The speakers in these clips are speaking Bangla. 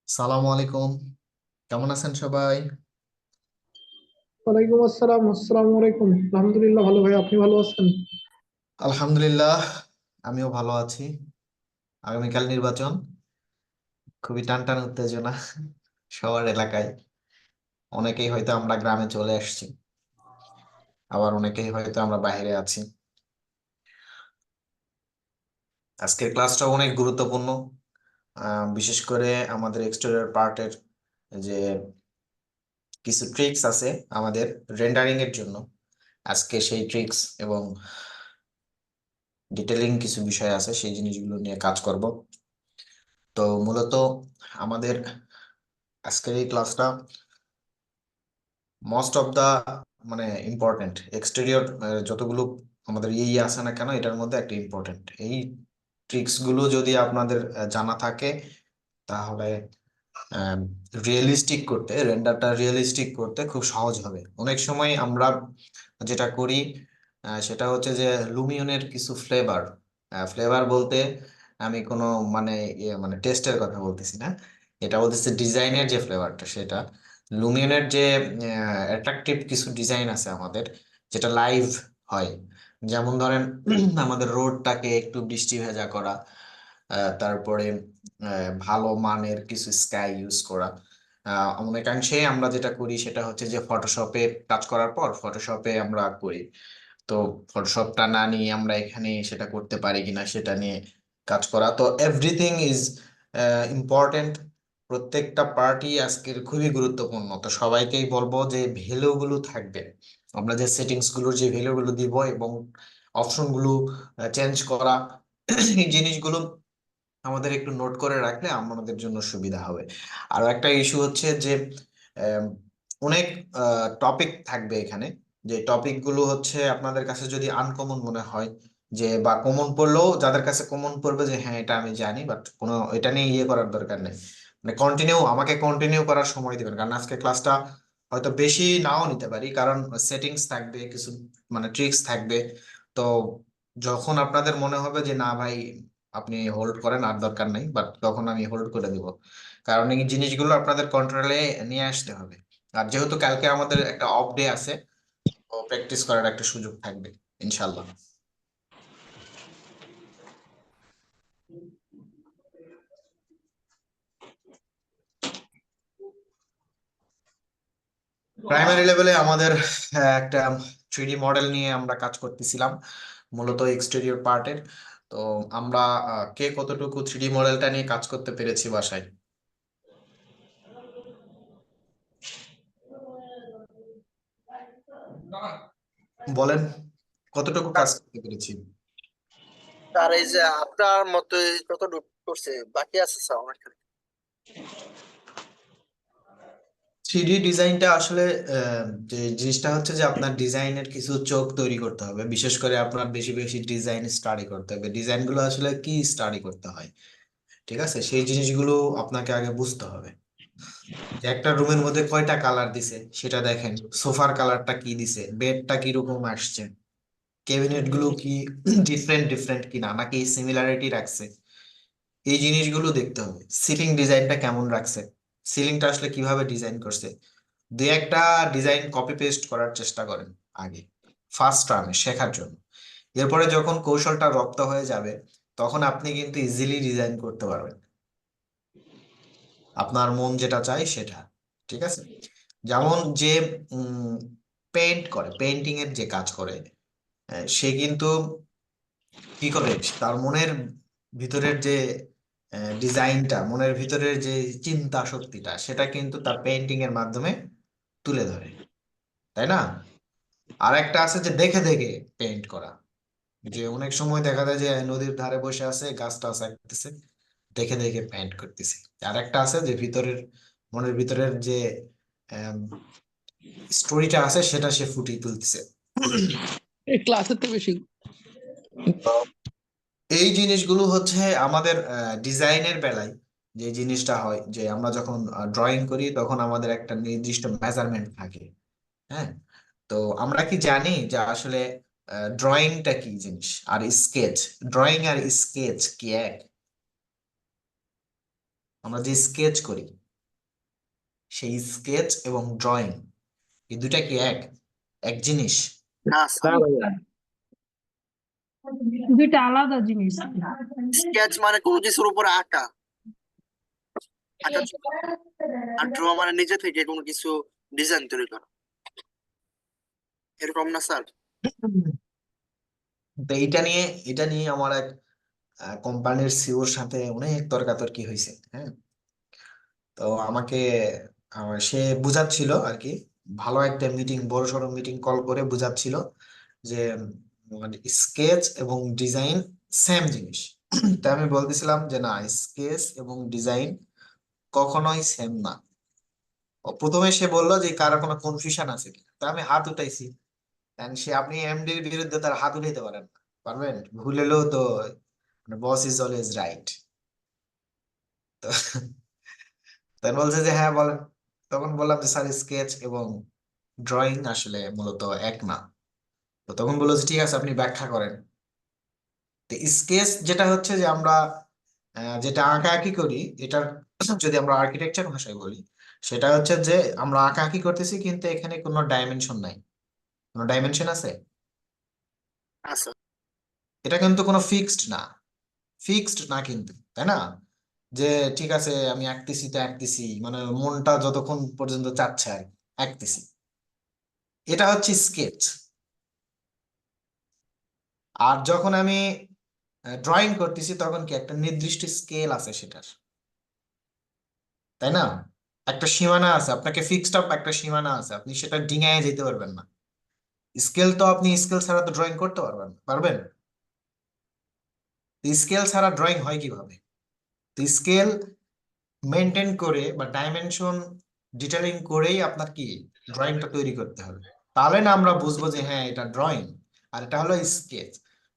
সালামু আলাইকুম। কেমন আছেন সবাই? ওয়ালাইকুম আসসালাম। আসসালামু আলাইকুম। আলহামদুলিল্লাহ, ভালো ভাই। আপনি ভালো আছেন? আলহামদুলিল্লাহ, আমিও ভালো আছি। আগামীকাল নির্বাচন, খুবই টান টান উত্তেজনা সবার এলাকায়। অনেকেই হয়তো আমরা গ্রামে চলে আসছি, আবার অনেকেই হয়তো আমরা বাইরে আছি। আজকের ক্লাসটা অনেক গুরুত্বপূর্ণ। বিশেষ করে আমাদের এক্সটেরিয়র পার্টের যে কিছু ট্রিক্স আছে আমাদের রেন্ডারিং এর জন্য, আজকে সেই ট্রিক্স এবং ডিটেলিং কিছু বিষয় আছে, সেই জিনিসগুলো নিয়ে কাজ করব। তো মূলত আমাদের আজকের এই ক্লাসটা মোস্ট অফ দা মানে ইম্পর্টেন্ট এক্সটেরিয়র যতগুলো আমাদের আছে না কেন, এটার মধ্যে একটা ইম্পর্টেন্ট এই ট্রিক্স গুলো যদি আপনাদের জানা থাকে, তাহলে রিয়েলিস্টিক করতে, রেন্ডারটা রিয়েলিস্টিক করতে খুব সহজ হবে। অনেক সময় আমরা যেটা করি সেটা হচ্ছে যে লুমিয়নের কিছু ফ্লেভার, ফ্লেভার বলতে আমি কোনো মানে মানে টেস্টের কথা বলতেছি না, এটা বলতেছি ডিজাইনের যে ফ্লেভারটা, সেটা লুমিয়নের যে অ্যাট্রাকটিভ কিছু ডিজাইন আছে আমাদের, যেটা লাইভ হয়। যেমন ধরেন আমাদের রোডটাকে একটু বৃষ্টি ভেজা করা, তারপরে ভালো মানের কিছু স্কাই ইউজ করা। অনেকাংশে আমরা যেটা করি সেটা হচ্ছে যে ফটোশপে কাজ করার পর ফটোশপে আমরা করি। তো ফটোশপটা না নিয়ে আমরা এখানে সেটা করতে পারি কিনা সেটা নিয়ে কাজ করা। তো এভরিথিং ইজ ইম্পর্টেন্ট। প্রত্যেকটা পার্টি আজকের খুবই গুরুত্বপূর্ণ। তো সবাইকেই বলবো যে ভ্যালু গুলো থাকবে, আমরা যে সেটিংস গুলোর যে ভ্যালু গুলো দিব এবং অপশন গুলো চেঞ্জ করা, এই জিনিসগুলো আমাদের একটু নোট করে রাখলে আমাদের জন্য সুবিধা হবে। আরো একটা ইস্যু হচ্ছে যে আম, অনেক টপিক থাকবে এখানে, যে টপিক গুলো হচ্ছে আপনাদের কাছে যদি আনকমন মনে হয়, যে বা কমন পড়লেও যাদের কাছে কমন পড়বে যে হ্যাঁ এটা আমি জানি, বাট কোনো এটা নিয়ে করার দরকার নেই, মানে আমাকে কন্টিনিউ করার সময় দিবেন। কারণ আজকে ক্লাসটা হয়তো বেশি নাও নিতে পারি, কারণ সেটিংস থাকবে কিছু, মানে ট্রিক্স থাকবে। তো যখন আপনাদের মনে হবে যে না ভাই আপনি হোল্ড করেন আর দরকার নেই, বাট তখন আমি হোল্ড করে দিব, কারণ এই জিনিসগুলো আপনাদের কন্ট্রোলে নিয়ে আসতে হবে। আর যেহেতু কালকে আমাদের একটা অফ ডে আছে, তো প্র্যাকটিস করার একটা সুযোগ থাকবে ইনশাল্লাহ। প্রাইমারি লেভেলে আমাদের একটা 3D মডেল নিয়ে আমরা কাজ করতেছিলাম, মূলত এক্সটেরিয়র পার্টের। তো আমরা কে কতটুকু 3D মডেলটা নিয়ে কাজ করতে পেরেছি বাসায়, বলেন কতটুকু কাজ করতে পেরেছি? তার এই যে আপনার মতে যতটুকু করছে, বাকি আছে স্যার অনেক। 3D ডিজাইনটা আসলে যে জিনিসটা হচ্ছে যে আপনার ডিজাইনের কিছু চোখ তৈরি করতে হবে, বিশেষ করে আপনার বেশি বেশি ডিজাইন স্টাডি করতে হবে, ডিজাইনগুলো আসলে কি স্টাডি করতে হয়, ঠিক আছে, সেই জিনিসগুলো আপনাকে আগে বুঝতে হবে। যে একটা রুমের মধ্যে কয়টা কালার দিছে সেটা দেখেন, সোফার কালারটা কি দিছে, বেডটা কি রকম আসছে, ক্যাবিনেট গুলো কি ডিফারেন্ট ডিফারেন্ট কিনা নাকি সিমিলারিটি রাখছে, এই জিনিসগুলো দেখতে হবে। সিলিং ডিজাইনটা কেমন রাখছে, সিলিংটা আসলে কিভাবে ডিজাইন করছে, দুই একটা ডিজাইন কপি পেস্ট করার চেষ্টা করেন আগে, ফার্স্ট টার্মে শেখার জন্য। এরপরে যখন কৌশলটা রপ্ত হয়ে যাবে, তখন আপনি কিন্তু ইজিলি ডিজাইন করতে পারবেন আপনার মন যেটা চায় সেটা, ঠিক আছে। যেমন যে পেইন্ট করে, পেইন্টিং এর যে কাজ করে, সে কিন্তু কি করে তার মনের ভিতরের যে ডিজাইনটা, মনের ভিতরের যে চিন্তা শক্তিটা, সেটা কিন্তু তার পেইন্টিং এর মাধ্যমে তুলে ধরে, তাই না? আর একটা আছে যে দেখে দেখে পেইন্ট করা, যে অনেক সময় দেখা যায় যে নদীর ধারে বসে আছে, গাছ টাছ আঁকতেছে, দেখে দেখে পেইন্ট করতেছে। আর একটা আছে যে ভিতরের, মনের ভিতরের যে স্টোরিটা আছে সেটা সে ফুটিয়ে তুলতেছে। এই ক্লাসের তো বেশি। এই জিনিসগুলো হচ্ছে আমাদের ডিজাইনের বেলায় যে জিনিসটা হয়, যে আমরা যখন ড্রয়িং করি তখন আমাদের একটা নির্দিষ্ট মেজারমেন্ট থাকে। হ্যাঁ, তো আমরা কি জানি যে আসলে ড্রয়িংটা কি জিনিস আর স্কেচ, ড্রয়িং আর স্কেচ কি এক? আমরা যে স্কেচ করি সেই স্কেচ এবং ড্রয়িং এই দুইটা কি এক এক জিনিস? না স্যার, দুইটা আলাদা জিনিস। স্কেচ মানে কোনো কিছুর উপর আঁকা, আঁকা, আর ড্র মানে নিজে থেকে কোনো কিছু ডিজাইন তৈরি করা, এরকম না স্যার? তো এটা নিয়ে আমার এক কোম্পানির সিওর সাথে অনেক তর্কাতর্কি হয়েছে, হ্যাঁ। তো আমাকে সে বুঝাচ্ছিল আর কি, ভালো একটা মিটিং, বড়সড় মিটিং কল করে বুঝাচ্ছিল যে মানে স্কেচ এবং ডিজাইন সেম জিনিস। তা আমি বলতেছিলাম যে না, স্কেচ এবং ডিজাইন কখনোই সেম না। প্রথমে সে বললো যে কারো কোনো কনফিউশন আছে কিনা, তা আমি হাত উঠাইছি। সে, আপনি এমডির বিরুদ্ধে তার হাত উঠাইতে পারেন না, পারবেন? ভুল হলেও তো বস ইজ অলওয়েজ রাইট। তো তাই বলছে যে হ্যাঁ বলেন। তখন বললাম যে স্যার, স্কেচ এবং ড্রয়িং আসলে মূলত এক না। তো তখন বললো যে ঠিক আছে, আপনি ব্যাখ্যা করেন। তো স্কেচ যেটা হচ্ছে যে আমরা যেটা আঁকাআঁকি করি, এটার যদি আমরা আর্কিটেকচার ভাষায় বলি, সেটা হচ্ছে যে আমরা আঁকাআঁকি করতেছি কিন্তু এখানে কোনো ডাইমেনশন নাই। কোনো ডাইমেনশন আছে? আচ্ছা, এটা কিন্তু কোনো ফিক্সড না কিন্তু, তাই না? যে ঠিক আছে আমি আঁকতেছি তো আঁকতেছি, মানে মনটা যতক্ষণ পর্যন্ত চাচ্ছে আর কি, আঁকতেছি। এটা হচ্ছে স্কেচ। আর যখন আমি ড্রয়িং করতেছি তখন কি একটা নির্দিষ্ট স্কেল আছে সেটার, তাই না? একটা সীমানা আছে, আপনাকে ফিক্সড আপ একটা সীমানা আছে, আপনি সেটা ডিঙায় যেতে পারবেন না। স্কেল ছাড়া তো ড্রয়িং করতে পারবেন? স্কেল ছাড়া ড্রয়িং হয় কিভাবে? তো স্কেল মেনটেন করে বা ডাইমেনশন ডিটেলিং করেই আপনার কি ড্রয়িংটা তৈরি করতে হবে। তাহলে না আমরা বুঝবো যে হ্যাঁ এটা ড্রয়িং আর এটা হলো স্কেচ।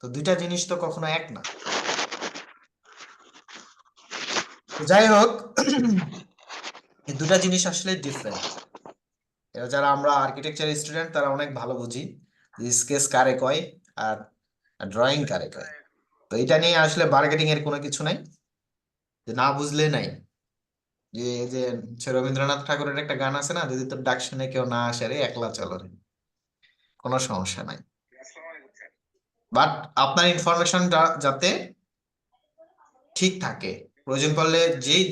তো দুইটা জিনিস তো কখনো এক না। তো যাই হোক, এই দুটা জিনিস আসলে ডিফারেন্ট। এরা যারা আমরা আর্কিটেকচার স্টুডেন্ট তারা অনেক ভালো বুঝি স্কেচ কারে কয় আর ড্রয়িং কারে কয়। তো এটা নিয়ে আসলে বার্গেটিং এর কোনো কিছু নাই, যে না বুঝলে নাই। যে যে সে রবীন্দ্রনাথ ঠাকুরের একটা গান আছে না, যদি তোর ডাক শুনে কেউ না আসে রে, একলা চলো রে, কোনো সমস্যা নাই। বাট আপনার ইনফরমেশনটা যাতে ঠিক থাকে, প্রয়োজন পড়লে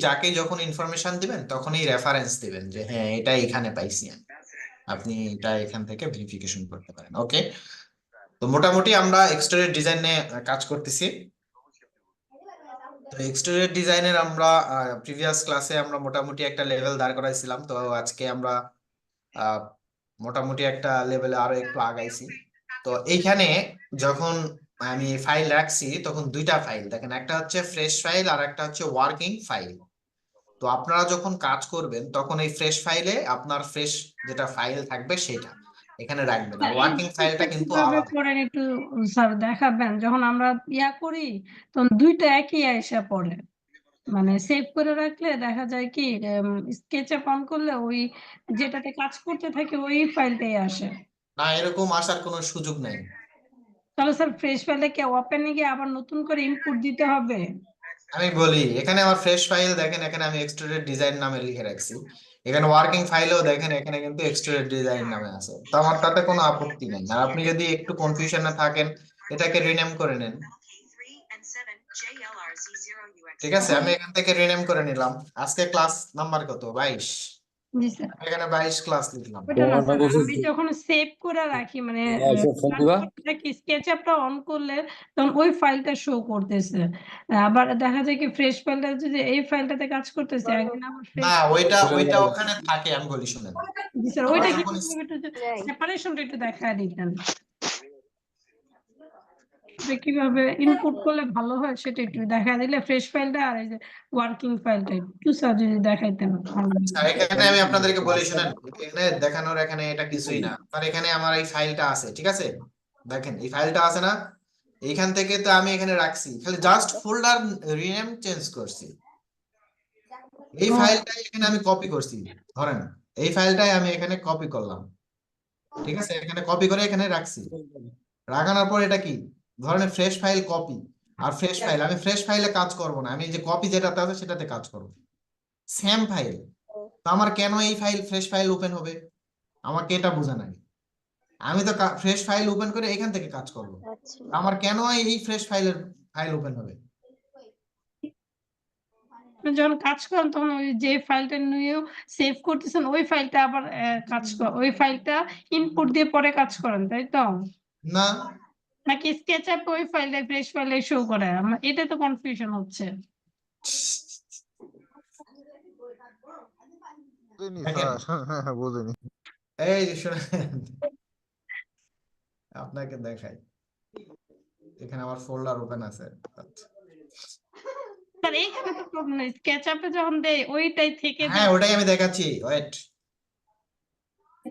যাকে যখন ইনফরমেশন দিবেন তখনই রেফারেন্স দিবেন যে হ্যাঁ এটা এখানে পাইছি আমি, আপনি এটা এখান থেকে ভেরিফিকেশন করতে পারেন। ওকে। তো মোটামুটি আমরা এক্সটেরিয়র ডিজাইন নিয়ে কাজ করতেছি। তো এক্সটেরিয়র ডিজাইনের আমরা প্রিভিয়াস ক্লাসে আমরা মোটামুটি একটা লেভেল দাঁড় করাইছিলাম। তো আজকে আমরা আহ, মোটামুটি একটা লেভেলে আরো একটু আগাইছি। তো এইখানে যখন আমি ফাইল রাখছি তখন দুইটা ফাইল দেখেন, একটা হচ্ছে ফ্রেশ ফাইল আর একটা হচ্ছে ওয়ার্কিং ফাইল। তো আপনারা যখন কাজ করবেন তখন এই ফ্রেশ ফাইলে আপনার ফ্রেশ যেটা ফাইল থাকবে সেটা এখানে রাখবেন, আর ওয়ার্কিং ফাইলটা কিন্তু কিভাবে আলাদা। করেন একটু স্যার দেখাবেন? যখন আমরা করি তখন দুইটা একই এসে পড়ে, মানে সেভ করে রাখলে দেখা যায় কি স্কেচ অন করলে ওই যেটাতে কাজ করতে থাকে ওই ফাইলটাই আসে। না, এরকম আসার কোনো সুযোগ নাই। তাহলে স্যার ফ্রেশ ফাইলে কি ওপেনে গিয়ে আবার নতুন করে ইনপুট দিতে হবে? আমি বলি, এখানে আমার ফ্রেশ ফাইল দেখেন, এখানে আমি এক্সট্রুডেড ডিজাইন নামে লিখে রাখছি। এখানে ওয়ার্কিং ফাইলেও দেখেন, এখানে কিন্তু এক্সট্রুডেড ডিজাইন নামে আছে। তো আমার তাতে কোনো আপত্তি নাই। আর আপনি যদি একটু কনফিউশনে থাকেন, এটাকে রিনেম করে নেন। ঠিক আছে, আমি এখান থেকে রিনেম করে নিলাম। আজকে ক্লাস নাম্বার কত? 22। জি স্যার। এখানে 22 ক্লাস লিখলাম। ওটা না স্যার, আমি যখন সেভ করে রাখি মানে কাজ করতে থাকি স্কেচআপটা অন করলে তখন ওই ফাইলটা শো করতেছে। আবার দেখা যায় কি ফ্রেশ ফাইলটা যদি এই ফাইলটাতে কাজ করতেছে একদিন আবার না, ফ্রেশ। ওইটা ওখানে থাকে, আমি বলি শুনেন। জি স্যার, আমরা ওইটা যখন কিভাবে একটু সেপারেশনটা একটু দেখায় দিতেন, যে কিভাবে ইনপুট করলে ভালো হয় সেটা একটু দেখা দিলে ফ্রেশ ফাইলটা আর এই যে ওয়ার্কিং ফাইলটা একটু স্যার যদি দেখাইতেন ভালো হতো। এখানে আমি আপনাদেরকে বলি শুনেন, এখানে দেখানোর এখানে এটা কিছুই না। আর এখানে আমার এই ফাইলটা আছে, ঠিক আছে? দেখেন এই ফাইলটা আছে না, এইখান থেকে তো আমি এখানে রাখছি, খালি জাস্ট ফোল্ডার রিনেম চেঞ্জ করছি। এই ফাইলটাই এখানে আমি কপি করছি। ধরেন এই ফাইলটাই আমি এখানে কপি করলাম, ঠিক আছে? এখানে কপি করে এখানে রাখছি। রাখানোর পর এটা কি ধরনের ফ্রেশ ফাইল কপি। আর ফ্রেশ ফাইল, আমি ফ্রেশ ফাইলে কাজ করব না, আমি যে কপি যেটাতে আছে সেটাতে কাজ করব। সেম ফাইল, তো আমার কেন এই ফাইল ফ্রেশ ফাইল ওপেন হবে? আমাকে এটা বোঝান আগে। আমি তো ফ্রেশ ফাইল ওপেন করে এখান থেকে কাজ করব, আচ্ছা আমার কেন এই ফ্রেশ ফাইল ওপেন হবে? আপনি যখন কাজ করেন তখন ওই যে ফাইলটা নিয়েও সেভ করতেছেন ওই ফাইলটা আবার ওই ফাইলটা ইনপুট দিয়ে পরে কাজ করেন, তাই তো? না, নাকি স্কেচআপ ওই ফাইলটা ফ্রেশ ফাইলে শো করে? আমার এটা তো কনফিউশন হচ্ছে। বুঝিনি দেখেন, স্যার, বুঝিনি। এই যে শুনেন, আপনাকে দেখাই, এখানে আমার ফোল্ডার ওপেন আছে। আচ্ছা। স্যার এখানে তো প্রবলেম নেই, স্কেচআপে যখন দেই ওইটাই থেকে হ্যাঁ, যায়। ওটাই আমি দেখাচ্ছি, ওয়েট।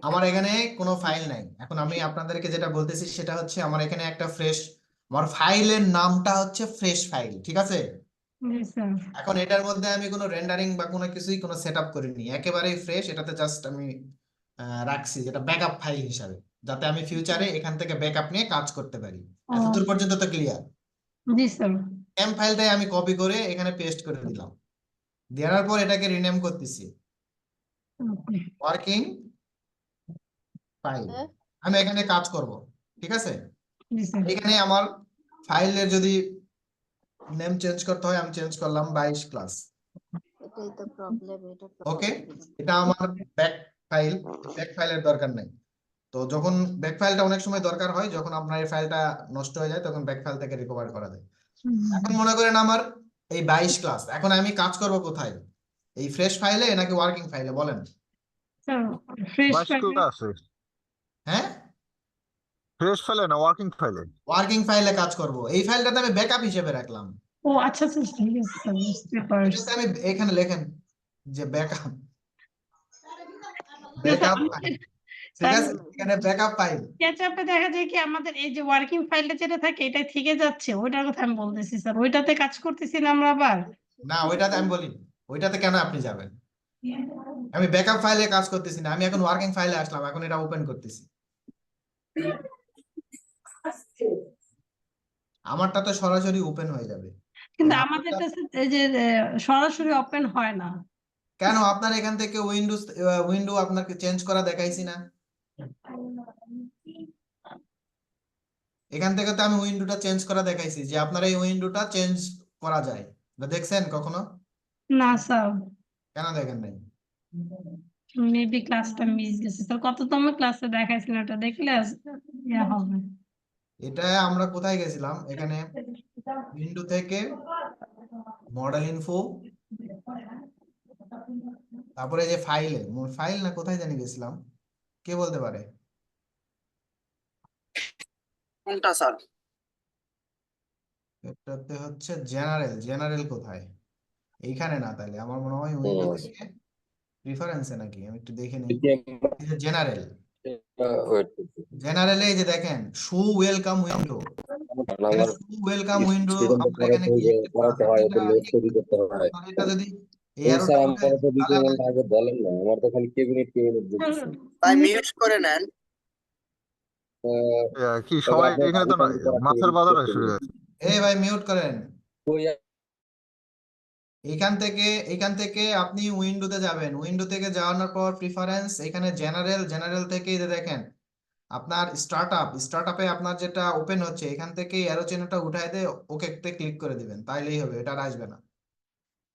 আমার এখানে কোনো ফাইল নাই। এখন আমি আপনাদেরকে যেটা বলতেছি সেটা হচ্ছে আমার এখানে একটা আমার ফাইলের নামটা হচ্ছে ফ্রেশ ফাইল, ঠিক আছে? জি স্যার। এখন এটার মধ্যে আমি কোনো রেন্ডারিং বা কোনো কিছুই কোনো সেটআপ করিনি, একেবারেই ফ্রেশ। এটাতে জাস্ট আমি রাখছি যেটা ব্যাকআপ ফাইল হিসাবে, যাতে আমি ফিউচারে এখান থেকে ব্যাকআপ নিয়ে কাজ করতে পারি। এতদূর পর্যন্ত তো ক্লিয়ার? জি স্যার। এম ফাইলটাই আমি কপি করে এখানে পেস্ট করে দিলাম, দেওয়ার পর এটাকে রিনেম করতেছি ওয়ার্কিং ফাইল। আমি এখানে কাজ করব, ঠিক আছে? জি স্যার। এখানে আমার ফাইলের যদি নেম চেঞ্জ করতে হয় আমি চেঞ্জ করলাম 22 ক্লাস। এটাই তো প্রবলেম, এটা ওকে, এটা আমার ব্যাক ফাইলের দরকার নাই। তো যখন ব্যাক ফাইলটা অনেক সময় দরকার হয়, যখন আপনার এই ফাইলটা নষ্ট হয়ে যায় তখন ব্যাক ফাইল থেকে রিকভার করা যায়। এখন মনে করেন আমার এই 22 ক্লাস, এখন আমি কাজ করব কোথায়? এই ফ্রেশ ফাইলে নাকি ওয়ার্কিং ফাইলে বলেন? Sir fresh 22 file. ক্লাসে হ্যাঁ, ফ্রেশ ফাইলে না ওয়ার্কিং ফাইলে? ওয়ার্কিং ফাইলে কাজ করব। এই ফাইলটাতে আমি ব্যাকআপ হিসেবে রাখলাম। ও আচ্ছা আচ্ছা, ঠিক আছে স্যার, বুঝতে পারছি। এটাতে আমি এখানে লেখেন যে ব্যাকআপ ফাইল, ঠিক আছে? এখানে ব্যাকআপ ফাইল। স্কেচআপে দেখা যায় কি আমাদের এই যে ওয়ার্কিং ফাইলটা যেটা থাকে এটা থেকে যাচ্ছে, ওইটার কথা আমি বলতেছি স্যার। ওইটাতে কাজ করতেছি না আমরা আবার। না, ওইটাতে আমি বলি, ওইটাতে কেন আপনি যাবেন? আমি ব্যাকআপ ফাইলে কাজ করতেছি না, আমি এখন ওয়ার্কিং ফাইলে আসলাম, এখন এটা ওপেন করতেছি। আমারটা তো সরাসরি ওপেন হয়ে যাবে। কিন্তু আর আমাদের আপনারটা- কাছে এই যে সরাসরি ওপেন হয় না। কেন? আপনার এখান থেকে উইন্ডো আপনাকে চেঞ্জ করা দেখাইছি না? এখান থেকে তো আমি উইন্ডোটা চেঞ্জ করা দেখাইছি, যে আপনার এই উইন্ডোটা চেঞ্জ করা যায়। এটা দেখছেন কখনো? না স্যার, কেন দেখেন নাই? মেবি ক্লাসটা মিস গেছে স্যার। কততম ক্লাসে দেখাইছিলেন ওটা দেখলে ইয়া হবে। এটা আমরা কোথায় গেছিলাম? এখানে উইন্ডো থেকে মডেল ইনফো, তারপরে যে ফাইল না কোথায় জানি গেছিলাম, কে বলতে পারে? কোনটা স্যার? এটাতে হচ্ছে জেনারেল কোথায়? এইখানে না, তাহলে আমার মনে হয় উইন্ডো থেকে প্রিফারেন্সে নাকি, আমি একটু দেখে নিই। জেনারেলে এই যে দেখেন show welcome window, show welcome window আমরা এখানে ক্লিক করা আছে। এটা যদি এই অ্যারোটা উঠে তাহলে তাই মিউট করে নেন। কি সবাই এখানে তো মাছের বাজার শুরু হয়েছে। এই ভাই মিউট করেন। এখান থেকে আপনি উইন্ডোতে যাবেন, উইন্ডো থেকে যাওয়ার পর প্রিফারেন্স, এখানে জেনারেল থেকে এই যে দেখেন আপনার স্টার্টআপে আপনার যেটা ওপেন হচ্ছে এখান থেকে অ্যারো চিহ্নটা উঠায় দিয়ে ওকে ক্লিক করে দিবেন, তাইলেই হবে, এটা আর আসবে না।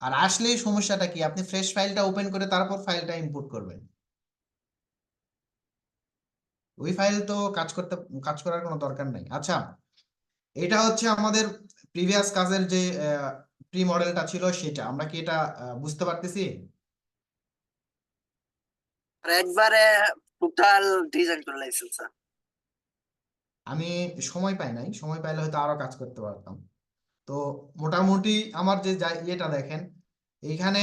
আর আসলেই সমস্যাটা কি, আপনি ফ্রেশ ফাইলটা ওপেন করে তারপর ফাইলটা ইম্পোর্ট করবেন। ওই ফাইল তো কাজ করার কোনো দরকার নাই। আচ্ছা, এটা হচ্ছে আমাদের প্রিভিয়াস কাজের যে প্রি মডেলটা ছিল সেটা, আমরা কি এটা বুঝতে পারতেছি? আর একবারে টোটাল ডিজাইন করে লাইছেন স্যার। আমি সময় পাই নাই, সময় পাইলে হয়তো আরো কাজ করতে পারতাম। তো মোটামুটি আমার যে ইয়েটা দেখেন, এইখানে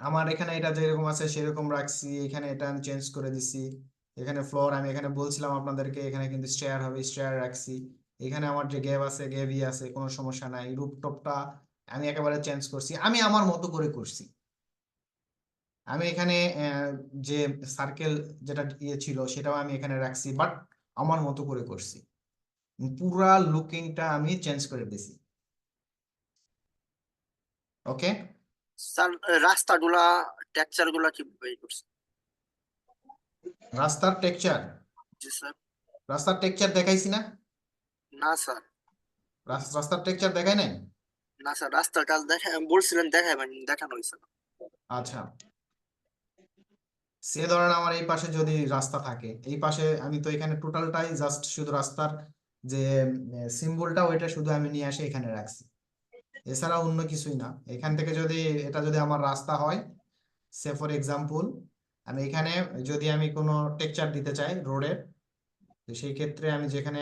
আমার এখানে এটা যেরকম আছে সেরকম রাখছি, এখানে এটা আমি চেঞ্জ করে দিছি। এখানে ফ্লোর আমি এখানে বলছিলাম আপনাদেরকে, এখানে কিন্তু স্টেয়ার হবে, স্টেয়ার রাখছি। এখানে আমার যে গ্যাপ আছে গ্যাবই আছে, কোনো সমস্যা নাই। রুফটপটা আমি একেবারে চেঞ্জ করছি, আমি আমার মতো করে করছি। আমি এখানে যে সার্কেল যেটা ইয়ে ছিল সেটাও আমি এখানে রাখছি, বাট আমার মতো করে করছি। পুরা লুকিংটা আমি চেঞ্জ করে দিছি। ওকে, স্যার রাস্তাগুলা টেক্সচার গুলা কি করছে? রাস্তার টেক্সচার, জি স্যার। রাস্তার টেক্সচার দেখাইছি না? না স্যার, রাস্তার টেক্সচার দেখাই নাই? না স্যার, রাস্তার কাজ বলছিলেন দেখাবেন, দেখানো হয়েছে না। আচ্ছা, সে ধরেন আমার এই পাশে যদি রাস্তা থাকে, এই পাশে আমি তো এখানে টোটালটাই জাস্ট শুধু রাস্তার যে সিম্বলটা ওইটা শুধু আমি নিয়ে আসে এখানে রাখছি, এছাড়া অন্য কিছুই না। এখান থেকে যদি এটা যদি আমার রাস্তা হয়, সে ফর এক্সাম্পল আমি এখানে যদি আমি কোনো টেক্সচার দিতে চাই রোডের, তো সেই ক্ষেত্রে আমি যেখানে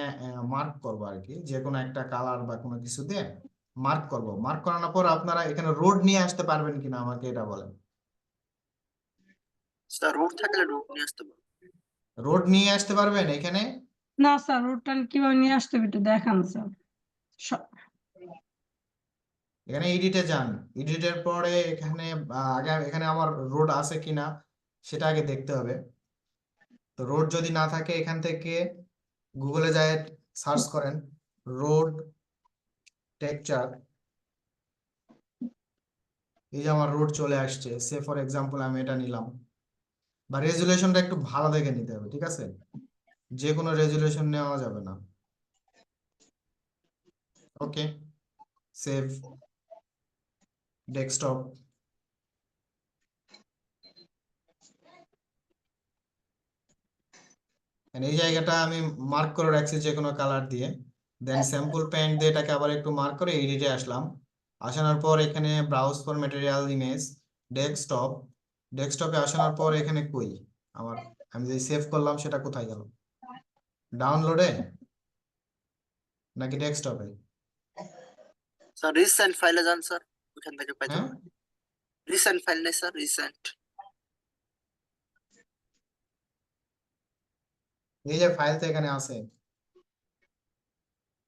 মার্ক করব আর কি, যে কোনো একটা কালার বা কোনো কিছু দিয়ে মার্ক করব। মার্ক করানোর পর আপনারা এখানে রোড নিয়ে আসতে পারবেন কিনা আমাকে এটা বলেন। স্যার রোড থাকলে রোড নিয়ে আসতে পারবো। রোড নিয়ে আসতে পারবেন এখানে? না স্যার, রুটটা কিভাবে নিয়ে আসতে হবে একটু দেখান স্যার। এখানে এডিটে যান, এডিটের পরে এখানে আগে এখানে আমার রোড আছে কিনা সেটা আগে দেখতে হবে। তো রোড যদি না থাকে এখান থেকে গুগলে যায় সার্চ করেন রোড টেক্সচার, এই যে আমার রোড চলে আসছে। সে ফর এক্সাম্পল আমি এটা নিলাম, বা রেজুলেশনটা একটু ভালো দেখে নিতে হবে, ঠিক আছে? যে কোনো রেজুলেশন নেওয়া যাবে না। ওকে, সেভ ডেস্কটপ। এই জায়গাটা আমি মার্ক করে রাখছি যে কোনো কালার দিয়ে। দেন স্যাম্পল প্যান্ট দিয়ে এটাকে আবার একটু মার্ক করে এডিটে আসলাম। আসানোর পর এখানে browse for material image desktop, ডেস্কটপে আসানোর পর এখানে কই আমার, আমি যে সেভ করলাম সেটা কোথায় গেল? ডাউনলোডে নাকি ডেস্কটপে? স্যার রিসেন্ট ফাইলে যান স্যার, ওখান থেকে পাইতে হ্যাঁ, পারেন। রিসেন্ট ফাইল নেই স্যার, রিসেন্ট। এই যে ফাইল তো এখানে আছে।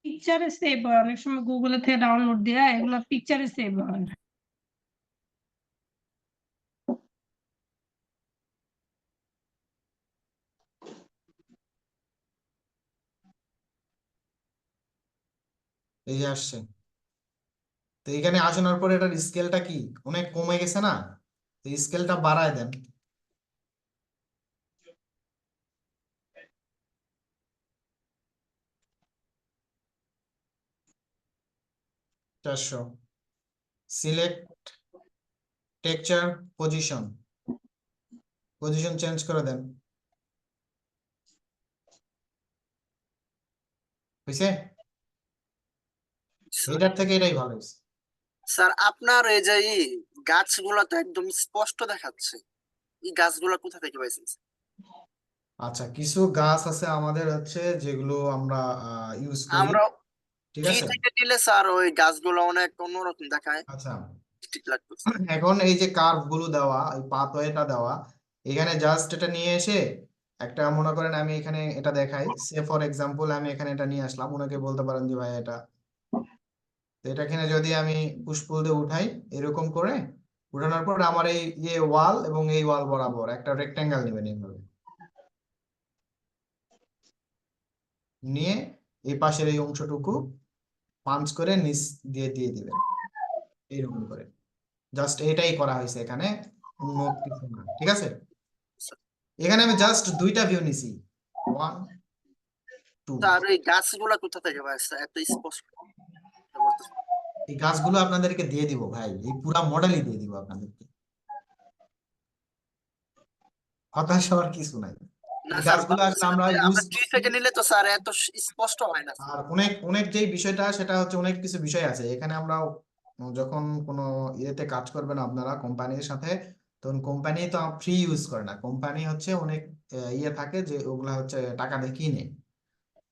পিকচারে সেভ হয়, অনেক সময় গুগলে থেকে ডাউনলোড দেয়া এগুলো পিকচারে সেভ হয়। এই যে আসছে। তো এখানে আসানোর পর এটার স্কেলটা কি অনেক কমে গেছে না? তো স্কেলটা বাড়ায় দেন। চারশো। Select texture position, position change করে দেন। বুঝছে? এটার থেকে এটাই ভালো হয়েছে। স্যার আপনার এই যে গাছগুলো তো একদম স্পষ্ট দেখাচ্ছে, এই গাছগুলো কোথা থেকে পাইছেন স্যার? আচ্ছা, কিছু গাছ আছে আমাদের হচ্ছে যেগুলো আমরা ইউজ করি, আমরা ঠিক ট্রি আছে? থেকে নিলে স্যার ওই গাছগুলো অনেক অন্যরকম দেখায়, আচ্ছা, ঠিক লাগতেছে। এখন এই যে কার্ভ গুলো দেওয়া, এই পাথওয়েটা দেওয়া, এখানে জাস্ট এটা নিয়ে এসে একটা মনে করেন আমি এখানে এটা দেখাই, সে ফর এক্সাম্পল আমি এখানে এটা নিয়ে আসলাম, ওনাকে বলতে পারেন যে ভাই এটা, তো এটা এখানে যদি আমি পুশপুল দিয়ে উঠাই এরকম করে, উঠানোর পর আমার এই ওয়াল এবং এই ওয়াল বরাবর একটা রেক্টেঙ্গেল নেবেন এইভাবে, নিয়ে এই পাশের এই অংশটুকু পাঞ্চ করে নিচ দিয়ে দিয়ে দিবেন এইরকম করে। জাস্ট এটাই করা হয়েছে এখানে, অন্য কিছু না, ঠিক আছে? এখানে আমি জাস্ট দুইটা ভিউ নিছি, 1 2। স্যার এই গাছগুলো কোথা থেকে পাইছে এত স্পষ্ট বলতেছে? এই গাছগুলো আপনাদেরকে দিয়ে দিব ভাই, এই পুরা মডেলই দিয়ে দিব আপনাদেরকে, হতাশ হওয়ার কিছু নাই। না এই স্যার, গাছগুলো আসলে আমরা ইউজ আমরা ট্রি থেকে নিলে তো স্যার এত স্পষ্ট হয় না স্যার। আর অনেক অনেক যেই বিষয়টা সেটা হচ্ছে অনেক কিছু বিষয় আছে এখানে। আমরা যখন কোনো ইয়েতে কাজ করবেন আপনারা কোম্পানির সাথে, তখন কোম্পানি তো ফ্রি ইউজ করে না, কোম্পানি হচ্ছে অনেক ইয়ে থাকে যে ওগুলা হচ্ছে টাকা দিয়ে কিনে।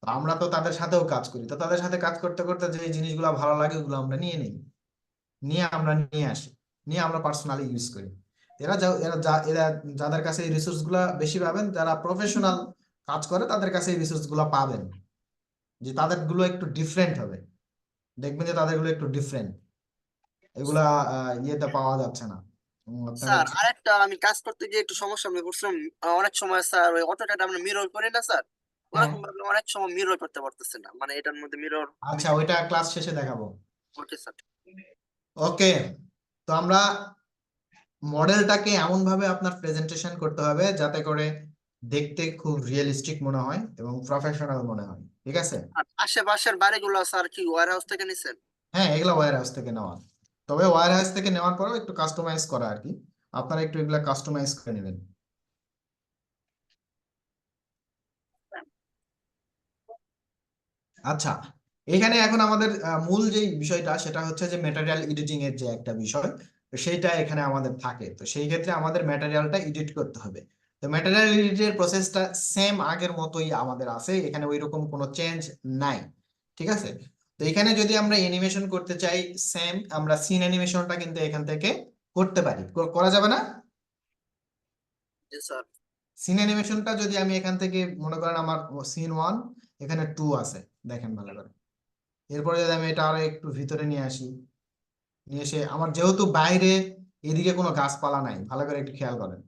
তো আমরা তো তাদের সাথেও কাজ করি, তো তাদের সাথে কাজ করতে করতে যে জিনিসগুলো ভালো লাগে ওগুলো আমরা নিয়ে নিই, নিয়ে আমরা নিয়ে আসি, নিয়ে আমরা পার্সোনালি ইউজ করি। এরা যাদের কাছে এই রিসোর্স গুলা বেশি পাবেন, যারা প্রফেশনাল কাজ করে তাদের কাছে এই রিসোর্স গুলা পাবেন, যে তাদের গুলো একটু ডিফারেন্ট হবে, দেখবেন যে তাদের গুলো একটু ডিফারেন্ট, এগুলা ইয়েতে পাওয়া যাচ্ছে না। আপনার স্যার হচ্ছে আরেকটা, আমি কাজ করতে গিয়ে একটু সমস্যা আমি করছিলাম। অনেক সময় স্যার ওই অটোক্যাড আমরা মিরর করি না স্যার, হ্যাঁ, ওরকম ভাবে অনেক সময় মিরর করতে পারতেছে না, মানে এটার মধ্যে মিরর। আচ্ছা ওইটা ক্লাস শেষে দেখাবো। Okay sir. ওকে, তো আমরা মডেলটাকে এমন ভাবে আপনার প্রেজেন্টেশন করতে হবে যাতে করে দেখতে খুব রিয়েলিস্টিক মনে হয় এবং প্রফেশনাল মনে হয়, ঠিক আছে? আর আশেপাশের বাড়িগুলো স্যার কি ওয়্যার হাউস থেকে নিছেন? হ্যাঁ, এগুলা ওয়্যার হাউস থেকে নেওয়া, তবে ওয়্যার হাউস থেকে নেওয়ার পরেও একটু কাস্টমাইজ করা আর কি, আপনারা একটু এগুলা কাস্টমাইজ করে নেবেন। আচ্ছা, এখানে এখন আমাদের মূল যে বিষয়টা সেটা হচ্ছে যে ম্যাটেরিয়াল এডিটিং এর যে একটা বিষয়, তো সেইটা এখানে আমাদের থাকে। তো সেই ক্ষেত্রে আমাদের ম্যাটেরিয়ালটা এডিট করতে হবে। তো ম্যাটেরিয়াল এডিটের প্রসেসটা সেম আগের মতোই আমাদের আছে, এখানে ওইরকম কোনো চেঞ্জ নাই, ঠিক আছে? তো এখানে যদি আমরা অ্যানিমেশন করতে চাই, সেম আমরা সিন অ্যানিমেশনটা কিন্তু এখান থেকে করতে পারি, করা যাবে না? জি স্যার। সিন অ্যানিমেশনটা যদি আমি এখান থেকে মনে করেন আমার সিন 1 এখানে 2 আছে, দেখেন ভালো করে। এরপরে যদি আমি এটা আরো একটু ভিতরে নিয়ে আসি, নিয়ে এসে আমার যেহেতু বাইরে এদিকে কোনো গাছপালা নাই, ভালো করে একটু খেয়াল করেন,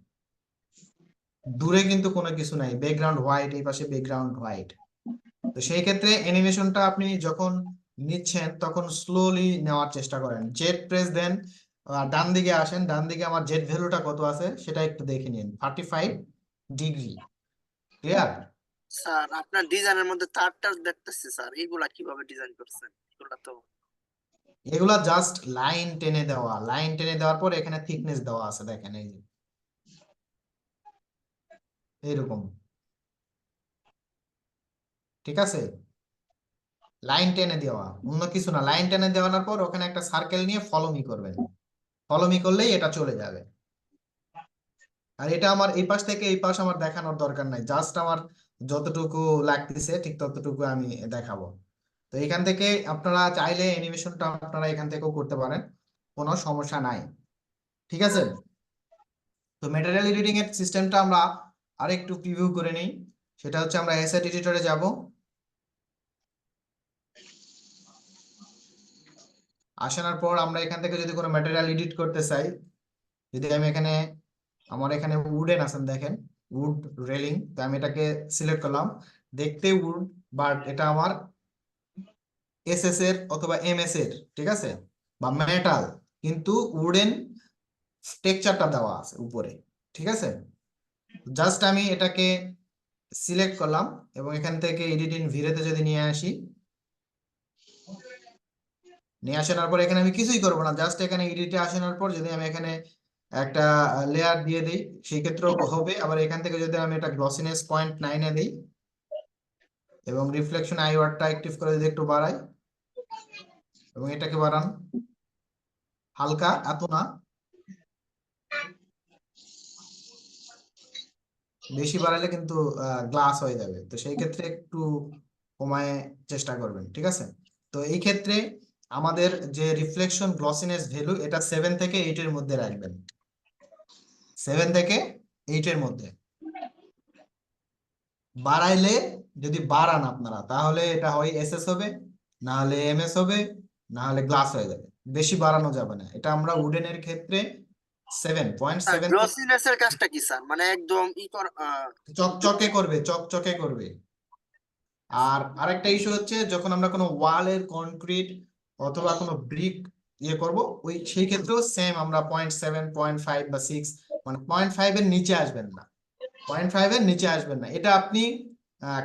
দূরে কিন্তু কোনো কিছু নাই, ব্যাকগ্রাউন্ড হোয়াইট, এই পাশে ব্যাকগ্রাউন্ড হোয়াইট। তো সেই ক্ষেত্রে অ্যানিমেশনটা আপনি যখন নিচ্ছেন তখন স্লোলি নেওয়ার চেষ্টা করেন, জেড প্রেস দেন, ডান দিকে আসেন, ডান দিকে আমার জেড ভ্যালুটা কত আছে সেটা একটু দেখে নিন, 35 ডিগ্রি, ক্লিয়ার? স্যার আপনার ডিজাইনের মধ্যে তারটা দেখতেছি স্যার, এগুলা কিভাবে ডিজাইন করছেন? এগুলা তো এগুলা জাস্ট লাইন টেনে দেওয়া, লাইন টেনে দেওয়ার পর এখানে থিকনেস দেওয়া আছে, দেখেন এই যে এইরকম, ঠিক আছে? লাইন টেনে দেওয়া, অন্য কিছু না, লাইন টেনে দেওয়ানোর পর ওখানে একটা সার্কেল নিয়ে ফলো মি করবেন, ফলো মি করলেই এটা চলে যাবে। আর এটা আমার এই পাশ থেকে এই পাশ আমার দেখানোর দরকার নাই, জাস্ট আমার যতটুকু লাগতেছে ঠিক ততটুকু আমি দেখাবো। তো এখান থেকে আপনারা চাইলে অ্যানিমেশনটা আপনারা এখান থেকেও করতে পারেন, কোনো সমস্যা নাই, ঠিক আছে? তো ম্যাটেরিয়াল এডিটিং এর সিস্টেমটা আমরা আরেকটু প্রিভিউ করে নেই। সেটা হচ্ছে আমরা অ্যাসেট এডিটরে যাব, আসার পর আমরা এখান থেকে যদি কোনো ম্যাটেরিয়াল এডিট করতে চাই, যদি আমি এখানে আমার এখানে উডেন আছেন দেখেন, উড রেলিং, তো আমি এটাকে সিলেক্ট করলাম, দেখতে উড, বাট এটা আমার এসএস এর অথবা এমএস এর, ঠিক আছে, বা মেটাল, কিন্তু উডেন টেক্সচারটা দেওয়া আছে উপরে, ঠিক আছে? জাস্ট আমি এটাকে সিলেক্ট করলাম এবং এখান থেকে এডিটিং ভিরেতে যদি নিয়ে আসি, নিয়ে আসার পর এখানে আমি কিছুই করবো না, জাস্ট এখানে এডিটে আসানোর পর যদি আমি এখানে একটা লেয়ার দিয়ে দিই সেই ক্ষেত্রেও হবে। আবার এখান থেকে যদি আমি এটা গ্লসিনেস 0.9 দিই এবং রিফ্লেকশন আইওয়ারটা অ্যাক্টিভ করে যদি একটু বাড়াই এবং এটাকে বাড়ান হালকা, এত না, বেশি বাড়ালে কিন্তু গ্লাস হয়ে যাবে, তো সেই ক্ষেত্রে একটু কমায় চেষ্টা করবেন, ঠিক আছে? তো এই ক্ষেত্রে আমাদের যে রিফ্লেকশন গ্লসিনেস ভ্যালু এটা 7 থেকে 8 এর মধ্যে রাখবেন, 7 থেকে 8 এর মধ্যে। বাড়াইলে যদি বাড়ান আপনারা তাহলে এটা হয় এসএস হবে, না হলে এমএস হবে, না হলে গ্লাস হয়ে যাবে, বেশি বাড়ানো যাবে না। এটা আমরা উডেনের ক্ষেত্রে 7.7 গ্লসিনেস এর কাজটা কি স্যার? মানে একদম চকচকে করবে, চকচকে করবে। আর আরেকটা ইস্যু হচ্ছে যখন আমরা কোনো ওয়ালের কনক্রিট অথবা কোনো ব্রিক ইয়ে করব, ওই সেই ক্ষেত্রেও সেম আমরা 0.7 0.5 বা 6, মানে 0.5 এর নিচে আসবেন না, 0.5 এর নিচে আসবেন না। এটা আপনি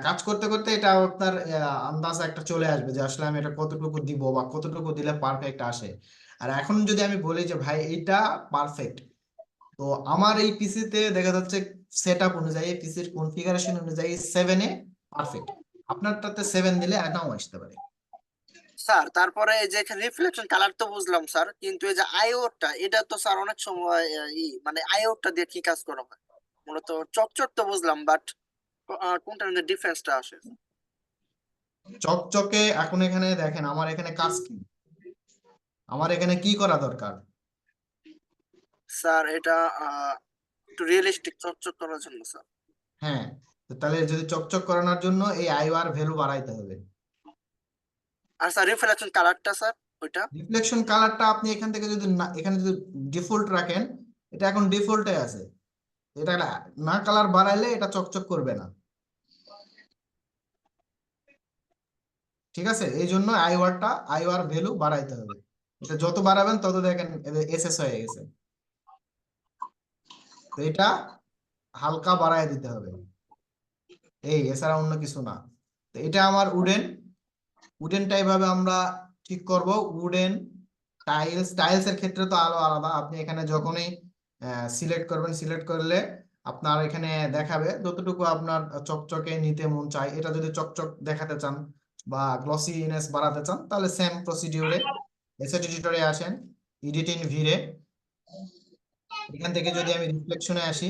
কাজ করতে করতে এটা আপনার আন্দাজ একটা চলে আসবে যে আসলে আমি এটা কতটুকু দিব বা কতটুকু দিলে পারফেক্ট আসে। আর এখন যদি আমি বলি যে ভাই এটা পারফেক্ট, তো আমার এই পিসিতে দেখা যাচ্ছে সেট আপ অনুযায়ী, পিসির কনফিগারেশন অনুযায়ী 7 এ পারফেক্ট, আপনারটাতে 7 দিলে নাও আসতে পারে। স্যার তারপরে এই যে এখানে রিফ্লেকশন কালার তো বুঝলাম স্যার, কিন্তু এই যে আইওটা, এটা তো স্যার অনেক সময় মানে আইওটা দিয়ে কি কাজ করা হয়? মূলত চকচক তো বুঝলাম, বাট কোনটার মধ্যে ডিফারেন্সটা আসে? চকচকে এখন এখানে দেখেন আমার এখানে কাজ কি, আমার এখানে কি করা দরকার? স্যার এটা একটু রিয়েলিস্টিক চকচক করার জন্য স্যার। হ্যাঁ, তো তাহলে যদি চকচক করানোর জন্য এই আইওআর ভ্যালু বাড়াইতে হবে। আর স্যার রিফ্লেকশন কালারটা স্যার ওইটা? রিফ্লেকশন কালারটা আপনি এখান থেকে যদি না, এখানে যদি ডিফল্ট রাখেন, এটা এখন ডিফল্টে আছে, এটা না কালার বাড়াইলে এটা চকচক করবে না, ঠিক আছে? এই জন্য আইওআর ভ্যালু বাড়াইতে হবে, এটা যত বাড়াবেন তত দেখেন এসএস হয়ে গেছে। তো এটা হালকা বাড়ায় দিতে হবে, এই এছাড়া অন্য কিছু না। তো এটা আমার উডেনটা এইভাবে আমরা ঠিক করব। উডেন টাইলস এর ক্ষেত্রে তো আলো আলাদা। আপনি এখানে যখনই সিলেক্ট করবেন, সিলেক্ট করলে আপনার এখানে দেখাবে যতটুকু আপনার চকচকে নিতে মন চায়। এটা যদি চকচক দেখাতে চান বা গ্লসিনেস বাড়াতে চান, তাহলে সেম প্রসিডিউরে এসেট এডিটরে আসেন, এডিটিং ভিরে, এখান থেকে যদি আমি রিফ্লেকশনে আসি,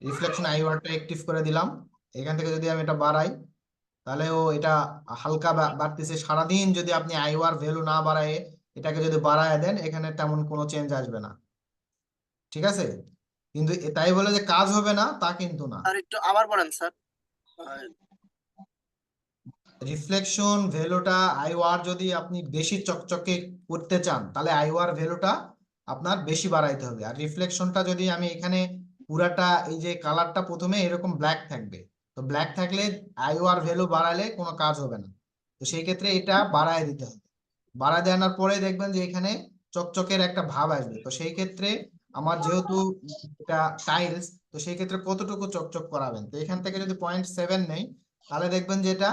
রিফ্লেকশন আইওয়ারটা অ্যাক্টিভ করে দিলাম। এখান থেকে যদি আমি এটা বাড়াই, তাহলে ও এটা হালকা বাড়তেছে। সারাদিন যদি আপনি আইওয়ার ভ্যালু না বাড়ায় এটাকে যদি বাড়ায় দেন, এখানে তেমন কোনো চেঞ্জ আসবে না, ঠিক আছে? কিন্তু তাই বলে যে কাজ হবে না তা কিন্তু না। আর একটু আবার বলেন স্যার। রিফ্লেকশন ভ্যালুটা আইওয়ার যদি আপনি বেশি চকচকে করতে চান, তাহলে আইওয়ার ভ্যালুটা আপনার বেশি বাড়াইতে হবে। আর রিফ্লেকশনটা যদি আমি এখানে পুরাটা, এই যে কালারটা প্রথমে এরকম ব্ল্যাক থাকবে, তো ব্ল্যাক থাকলে আইওয়ার ভ্যালু বাড়ালে কোনো কাজ হবে না। তো সেই ক্ষেত্রে এটা বাড়ায় দিতে হবে। বাড়ায় দেওয়ার পরে দেখবেন যে এখানে চকচকের একটা ভাব আসবে। তো সেই ক্ষেত্রে আমার যেহেতু এটা টাইলস, তো সেই ক্ষেত্রে কতটুকু চকচক করাবেন, তো এখান থেকে যদি 0.7 নেই, তাহলে দেখবেন যে এটা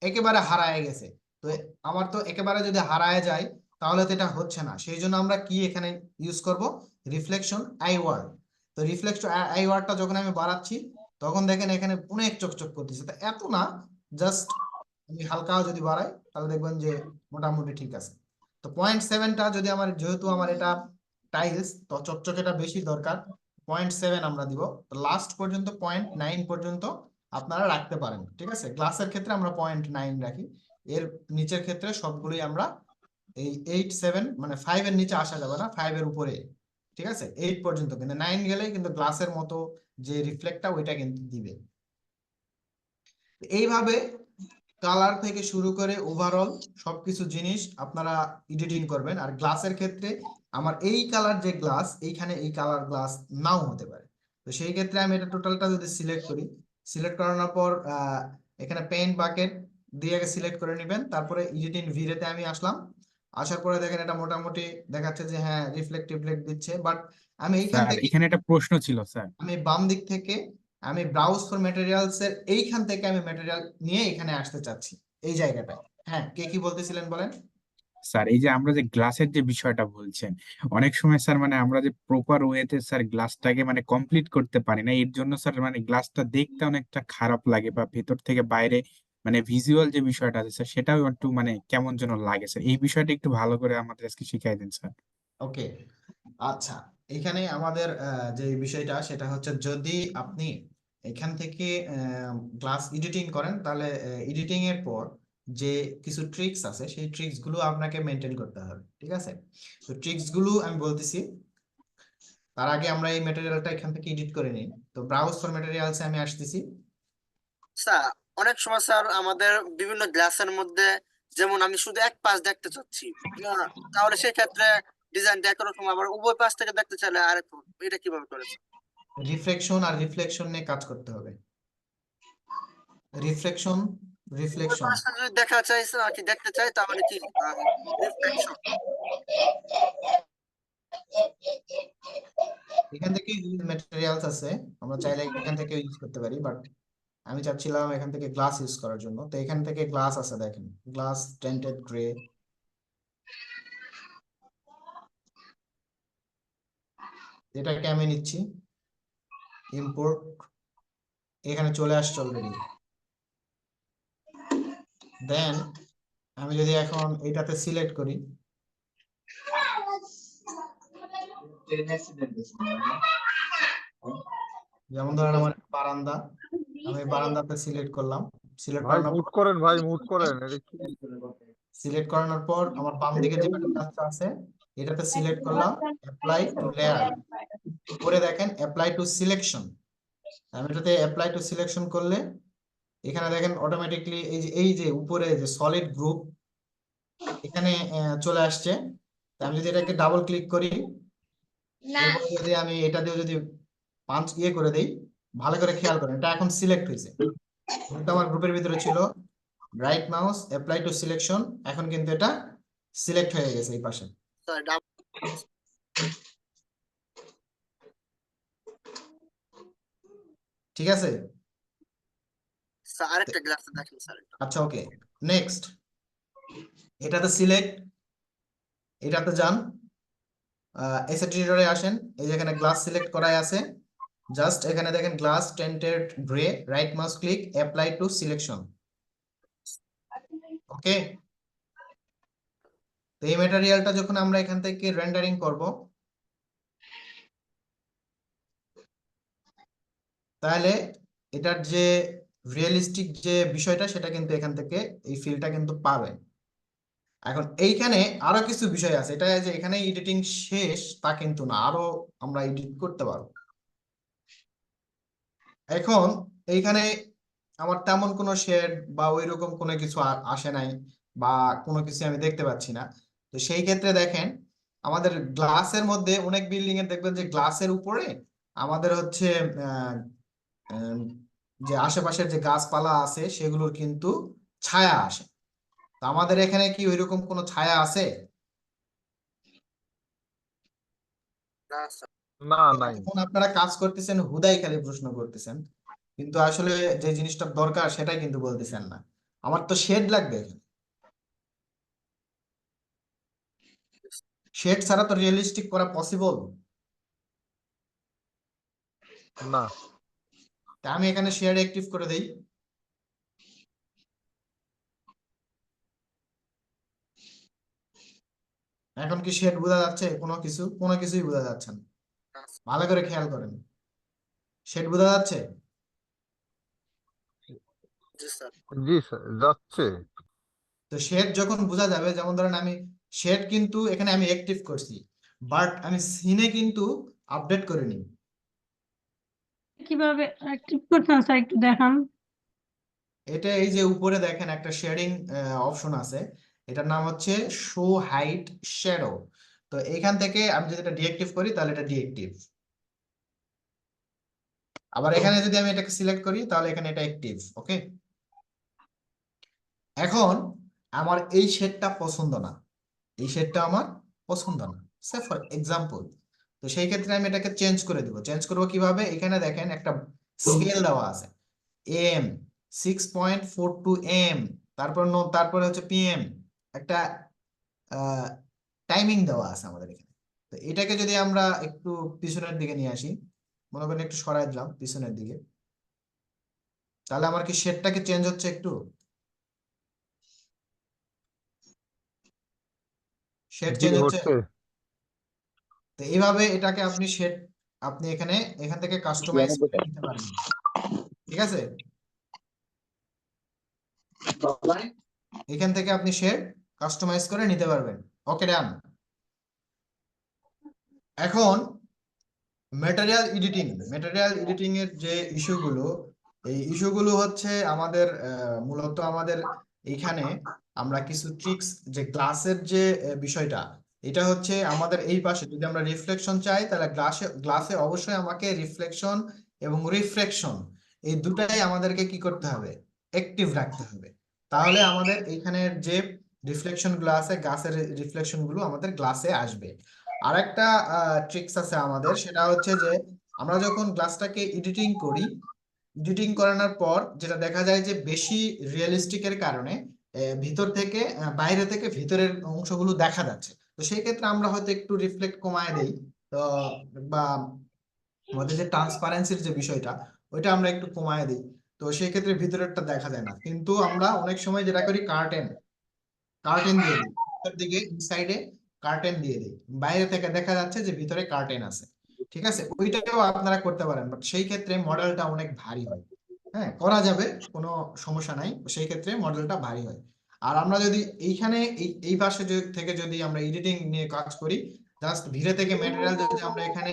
একেবারে হারায় গেছে। তো আমার তো একেবারে যদি হারায় যায়, তাহলে তো এটা হচ্ছে না। সেই জন্য আমরা কি এখানে ইউজ করব, রিফ্লেকশন আইওয়ার। তো রিফ্লেকশন আইওয়ারটা যখন আমি বাড়াচ্ছি, তখন দেখেন এখানে অনেক চকচক করতেছে। তো এত না, জাস্ট আমি হালকা যদি বাড়াই, তাহলে দেখবেন যে মোটামুটি ঠিক আছে। তো 0.7টা যদি আমার, যেহেতু আমার এটা টাইলস, তো চকচকেটা বেশি দরকার, 0.7 আমরা দিব। তো লাস্ট পর্যন্ত 0.9 পর্যন্ত আপনারা রাখতে পারেন, ঠিক আছে? গ্লাসের ক্ষেত্রে আমরা 0.9 রাখি। এর নিচের ক্ষেত্রে সবগুলোই আমরা এই 8-7, মানে 5 এর নিচে আসা যাবে না, 5 এর উপরে, ঠিক আছে? 8 পর্যন্ত, কিন্তু 9 গেলেই কিন্তু গ্লাসের মতো যে রিফ্লেক্টটা ওইটা কিন্তু দিবে। এইভাবে কালার থেকে শুরু করে ওভারঅল সবকিছু জিনিস আপনারা এডিটিং করবেন। আর গ্লাসের ক্ষেত্রে আমার এই কালার যে গ্লাস, এইখানে এই কালার গ্লাস নাও হতে পারে। তো সেই ক্ষেত্রে আমি এটা টোটালটা যদি সিলেক্ট করি, সিলেক্ট করানোর পর এখানে পেইন্ট বাকেট দিয়ে সিলেক্ট করে নেবেন। তারপরে এডিটিং ভিরেতে আমি আসলাম। আসার পরে দেখেন এটা মোটামুটি দেখাচ্ছে যে হ্যাঁ রিফ্লেক্টিভ দিচ্ছে। বাট আমি এইখান স্যার থেকে, এখানে একটা প্রশ্ন ছিল স্যার। আমি বাম দিক থেকে আমি ব্রাউজ ফর ম্যাটেরিয়ালস এর এইখান থেকে আমি ম্যাটেরিয়াল নিয়ে এখানে আসতে চাচ্ছি, এই জায়গাটায়। হ্যাঁ, কে কি বলতেছিলেন বলেন। স্যার এই যে আমরা যে গ্লাসের যে বিষয়টা বলছেন, অনেক সময় স্যার মানে আমরা যে প্রপার ওয়েতে স্যার গ্লাসটাকে মানে কমপ্লিট করতে পারি না, এর জন্য স্যার মানে গ্লাসটা দেখতে অনেকটা খারাপ লাগে বা ভেতর থেকে বাইরে মানে ভিজুয়াল যে বিষয়টা আছে স্যার, সেটাও একটু মানে কেমন যেন লাগে স্যার। এই বিষয়টা একটু ভালো করে আমাদের আজকে শিখাই দিন স্যার। ওকে, আচ্ছা। এখানে আমাদের যে বিষয়টা সেটা হচ্ছে, যদি আপনি এখান থেকে গ্লাস এডিটিং করেন, তাহলে এডিটিং এর পর যে কিছু ট্রিক্স আছে, সেই ট্রিক্স গুলো আপনাকে মেনটেন করতে হবে, ঠিক আছে? তো ট্রিক্স গুলো আমি বলতেছি, তার আগে আমরা এই ম্যাটেরিয়ালটা এখান থেকে এডিট করে নিই। তো ব্রাউজ ফর ম্যাটেরিয়ালসে আমি আসতেছি। স্যার অনেক সময় স্যার আমাদের বিভিন্ন গ্লাসের মধ্যে, যেমন আমি শুধু এক পাশ দেখতে চাচ্ছি, তাহলে সেক্ষেত্রে ডিজাইনটা একরকম, আবার উভয় পাশ থেকে দেখতে চাইলে আরেক রকম। এটা কিভাবে করেছে? রিফ্লেকশন আর রিফ্লেকশন নিয়ে কাজ করতে হবে। রিফ্লেকশন, উভয় রিফ্লেকশন, পাশটা যদি দেখা চাই আর কি, দেখতে চাই, তাহলে কি রিফ্লেকশন। এখান থেকে ম্যাটেরিয়ালস আছে, আমরা চাইলে এখান থেকে ইউজ করতে পারি, বাট আমি চাচ্ছিলাম এখান থেকে গ্লাস ইউজ করার জন্য। তো এখান থেকে গ্লাস আছে, দেখেন গ্লাস টেন্টেড গ্রে, এটাকে আমি নিচ্ছি, ইম্পোর্ট, এখানে চলে আসছে অলরেডি। দেন আমি যদি এখন এটাতে সিলেক্ট করি, যেমন ধরেন আমার বারান্দা, আমি বারান্দাতে সিলেক্ট করলাম। সিলেক্ট ভাই করানোর মুট পর, করেন, ভাই মুট করেন, এটা কি? সিলেক্ট করানোর পর আমার বাম দিকে যে কাজটা আছে, এটাতে সিলেক্ট করলাম, অ্যাপ্লাই টু লেয়ার, করে দেখেন অ্যাপ্লাই টু সিলেকশন। আমি এটাতে অ্যাপ্লাই টু সিলেকশন করলে এখানে দেখেন অটোমেটিকলি এই যে উপরে যে সলিড গ্রুপ এখানে চলে আসছে। আমি যদি এটাকে ডাবল ক্লিক করি, এরপরে যদি আমি এটা দিয়ে যদি পাঁচ করে দেই, ভালো করে খেয়াল করেন এটা এখন সিলেক্ট হয়েছে। এটা আমার গ্রুপের ভিতরে ছিল, right mouse apply to selection, এখন কিন্তু এটা সিলেক্ট হয়ে গেছে এই পাশে। স্যার ঠিক আছে? স্যার আরেকটা গ্লাসে দেখেন স্যার এটা। আচ্ছা, ওকে, নেক্সট এটাতে সিলেক্ট, এটাতে যান, এসেট এডিটরে আসেন, এই যে এখানে গ্লাস সিলেক্ট করাই আছে, জাস্ট এখানে দেখেন glass tinted grey, right mouse click, apply to selection. Okay, তো এই ম্যাটেরিয়ালটা যখন আমরা এখান থেকে রেন্ডারিং করব, তাহলে এটার যে রিয়েলিস্টিক যে বিষয়টা সেটা কিন্তু এখান থেকে এই ফিলটা কিন্তু পাবেন। এখন এইখানে আরো কিছু বিষয় আছে, এটা যে এখানে এডিটিং শেষ তা কিন্তু না, আরো আমরা এডিট করতে পারবো। এখন এইখানে আমার তেমন কোনো শেড বা ওইরকম কোনো কিছু আসে নাই, বা কোনো কিছু আমি দেখতে পাচ্ছি না। তো সেই ক্ষেত্রে দেখেন আমাদের গ্লাসের মধ্যে অনেক বিল্ডিং এর দেখবেন যে গ্লাসের উপরে আমাদের হচ্ছে আহ, আহ, যে আশেপাশের যে গাছপালা আছে সেগুলোর কিন্তু ছায়া আসে। তো আমাদের এখানে কি ওইরকম কোনো ছায়া আছে? না স্যার। না, নাই। এখন আপনারা কাজ করতেছেন হুদাই খালি প্রশ্ন করতেছেন, কিন্তু আসলে যে জিনিসটা দরকার সেটাই কিন্তু বলতেছেন না। আমার তো শেড লাগবে এখানে, শেড ছাড়া তো রিয়েলিস্টিক করা পসিবল। না, তা আমি এখানে শেড অ্যাক্টিভ করে দেই। এখন কি শেড বোঝা যাচ্ছে? কোনো কিছুই বোঝা যাচ্ছে না। না স্যার। ভালো করে খেয়াল করেন, শেড বোঝা যাচ্ছে? জি স্যার। জি স্যার, যাচ্ছে। তো শেড যখন বোঝা যাবে, যেমন ধরেন আমি শেড কিন্তু এখানে আমি অ্যাক্টিভ করছি, বাট আমি সিনে কিন্তু আপডেট করিনি। কিভাবে অ্যাক্টিভ করতেন স্যার একটু দেখান। এটা এই যে উপরে দেখেন একটা শেডিং অপশন আছে, এটার নাম হচ্ছে শো হাইট শ্যাডো। তো এখান থেকে আমি যদি এটা ডিঅ্যাক্টিভ করি তাহলে এটা ডিঅ্যাক্টিভ, আবার এখানে যদি আমি এটাকে সিলেক্ট করি তাহলে এখানে এটা অ্যাক্টিভ। ওকে, এখন আমার এই শেডটা পছন্দ না, এই শেডটা আমার পছন্দ না, সে ফর এক্সাম্পল। তো সেই ক্ষেত্রে আমি এটাকে চেঞ্জ করে দিব। চেঞ্জ করবো কিভাবে? এখানে দেখেন একটা স্কেল দেওয়া আছে, এম 6.42 এম, তারপরে হচ্ছে পিএম, একটা টাইমিং দেওয়া আছে আমাদের এখানে। তো এটাকে যদি আমরা একটু পিছনের দিকে নিয়ে আসি, মনে করেন একটু সরাই দিলাম পিছনের দিকে, তাহলে আমার কি শেডটা কি চেঞ্জ হচ্ছে একটু? শেড জি, চেঞ্জ হচ্ছে? হচ্ছে। তো এইভাবে এটাকে আপনি শেড, আপনি এখান থেকে কাস্টমাইজ করে নিতে পারবেন। ঠিক আছে, এখান থেকে আপনি শেড কাস্টমাইজ করে নিতে পারবেন। ওকে, ডান। এখন ম্যাটেরিয়াল এডিটিং এর যে ইস্যুগুলো, এই ইস্যুগুলো হচ্ছে আমাদের মূলত আমাদের এইখানে আমরা কিছু ট্রিক্স, যে গ্লাসের যে বিষয়টা, এটা হচ্ছে আমাদের এই পাশে যদি আমরা রিফ্লেকশন চাই তাহলে গ্লাসে অবশ্যই আমাকে রিফ্লেকশন এবং রিফ্রেকশন এই দুটাই আমাদেরকে কি করতে হবে? অ্যাক্টিভ রাখতে হবে। তাহলে আমাদের এইখানের যে রিফ্লেকশন গুলো আছে, গ্লাসের রিফ্লেকশন গুলো আমাদের গ্লাসে আসবে। আরেকটা ট্রিক্স আছে আমাদের, সেটা হচ্ছে যে আমরা যখন গ্লাসটাকে এডিটিং করি, এডিটিং করানোর পর যেটা দেখা যায় যে বেশি রিয়েলিস্টিকের কারণে ভিতর থেকে বাইরে থেকে ভিতরের অংশগুলো দেখা যাচ্ছে। তো সেই ক্ষেত্রে আমরা হয়তো একটু রিফ্লেক্ট কমায় দেই, তো বা আমাদের যে ট্রান্সপারেন্সির যে বিষয়টা ওইটা আমরা একটু কমায় দিই। তো সেই ক্ষেত্রে ভিতরেরটা দেখা যায় না, কিন্তু আমরা অনেক সময় যেটা করি কার্টেন কার্টেন দিয়ে দিই, ভিতর দিকে ইনসাইডে কার্টেন দিয়ে দিই, বাইরে থেকে দেখা যাচ্ছে যে ভিতরে কার্টেন আছে। ঠিক আছে, ওইটাও আপনারা করতে পারেন, বাট সেই ক্ষেত্রে মডেলটা অনেক ভারী হয়। হ্যাঁ, করা যাবে, কোনো সমস্যা নাই, সেই ক্ষেত্রে মডেলটা ভারী হয়। আর আমরা যদি এইখানে এই পাশে থেকে যদি আমরা এডিটিং নিয়ে কাজ করি, জাস্ট ভিড়ে থেকে ম্যাটেরিয়াল যদি আমরা এখানে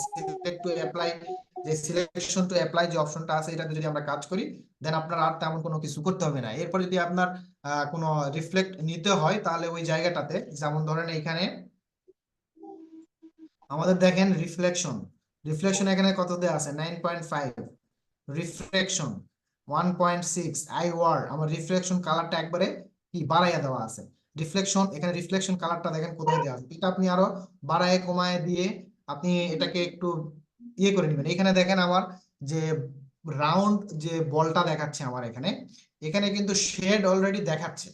সিলেক্ট টু অ্যাপ্লাই, যে সিলেকশন টু অ্যাপ্লাই যে অপশনটা আছে এটাতে যদি আমরা কাজ করি, দেন আপনার আর তেমন কোনো কিছু করতে হবে না। এরপর যদি আপনার কোনো রিফ্লেক্ট নিতে হয় তাহলে ওই জায়গাটাতে, যেমন ধরেন এখানে আমাদের দেখেন রিফ্লেকশন, এখানে কত দেওয়া আছে? 9.5। রিফ্লেকশন 1.6। আই ওয়ার, আমার রিফ্লেকশন কালারটা একবারে কি বাড়াইয়া দেওয়া আছে। এখানে রিফ্লেকশন কালারটা দেখেন কোথায় দেওয়া আছে, এটা আপনি আরো বাড়ায় কমায় দিয়ে আপনি এটাকে একটু ইয়ে করে নেবেন। এখানে দেখেন আমার যে রাউন্ড যে বলটা দেখাচ্ছে আমার এখানে, এখানে কিন্তু শেড অলরেডি দেখাচ্ছে।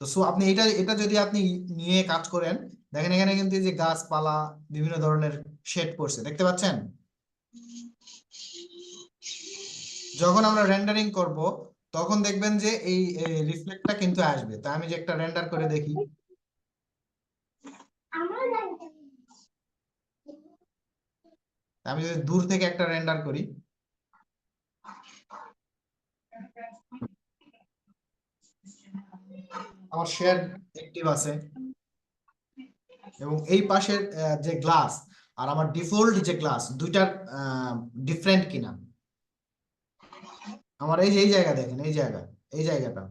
তো সো আপনি এটা এটা যদি আপনি নিয়ে কাজ করেন, দেখেন এখানে কিন্তু এই যে গাছপালা বিভিন্ন ধরনের শেড করছে, দেখতে পাচ্ছেন? যখন আমরা রেন্ডারিং করব তখন দেখবেন যে এই রিফ্লেক্টটা কিন্তু আসবে। তা আমি যে একটা রেন্ডার করে দেখি, আমি যদি দূর থেকে একটা রেন্ডার করি, আমার শেড অ্যাক্টিভ আছে এবং এই পাশের যে গ্লাস আর আমার ডিফল্ট যে গ্লাস, দুইটার ডিফারেন্ট কিনা। আমার এই যে এই জায়গা দেখেন, এই জায়গা, এই জায়গাটা,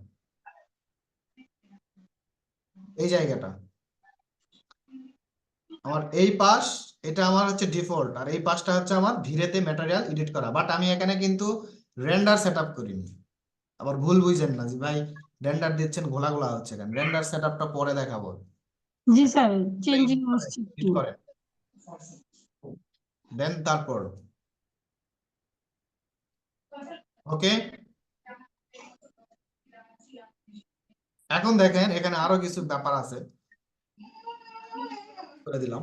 এই জায়গাটা আমার এই পাশ, এটা আমার হচ্ছে ডিফল্ট, আর এই পাশটা হচ্ছে আমার ধীরেতে ম্যাটেরিয়াল এডিট করা। বাট আমি এখানে কিন্তু রেন্ডার সেট আপ করিনি। আবার ভুল বুঝছেন না যে ভাই রেন্ডার দিচ্ছেন ঘোলা ঘোলা হচ্ছে কেন, রেন্ডার সেট আপটা পরে দেখাবো। জি স্যার, চেঞ্জিং হচ্ছে এডিট একটু। করেন দেন তারপর ওকে। এখন দেখেন এখানে আরো কিছু ব্যাপার আছে, করে দিলাম।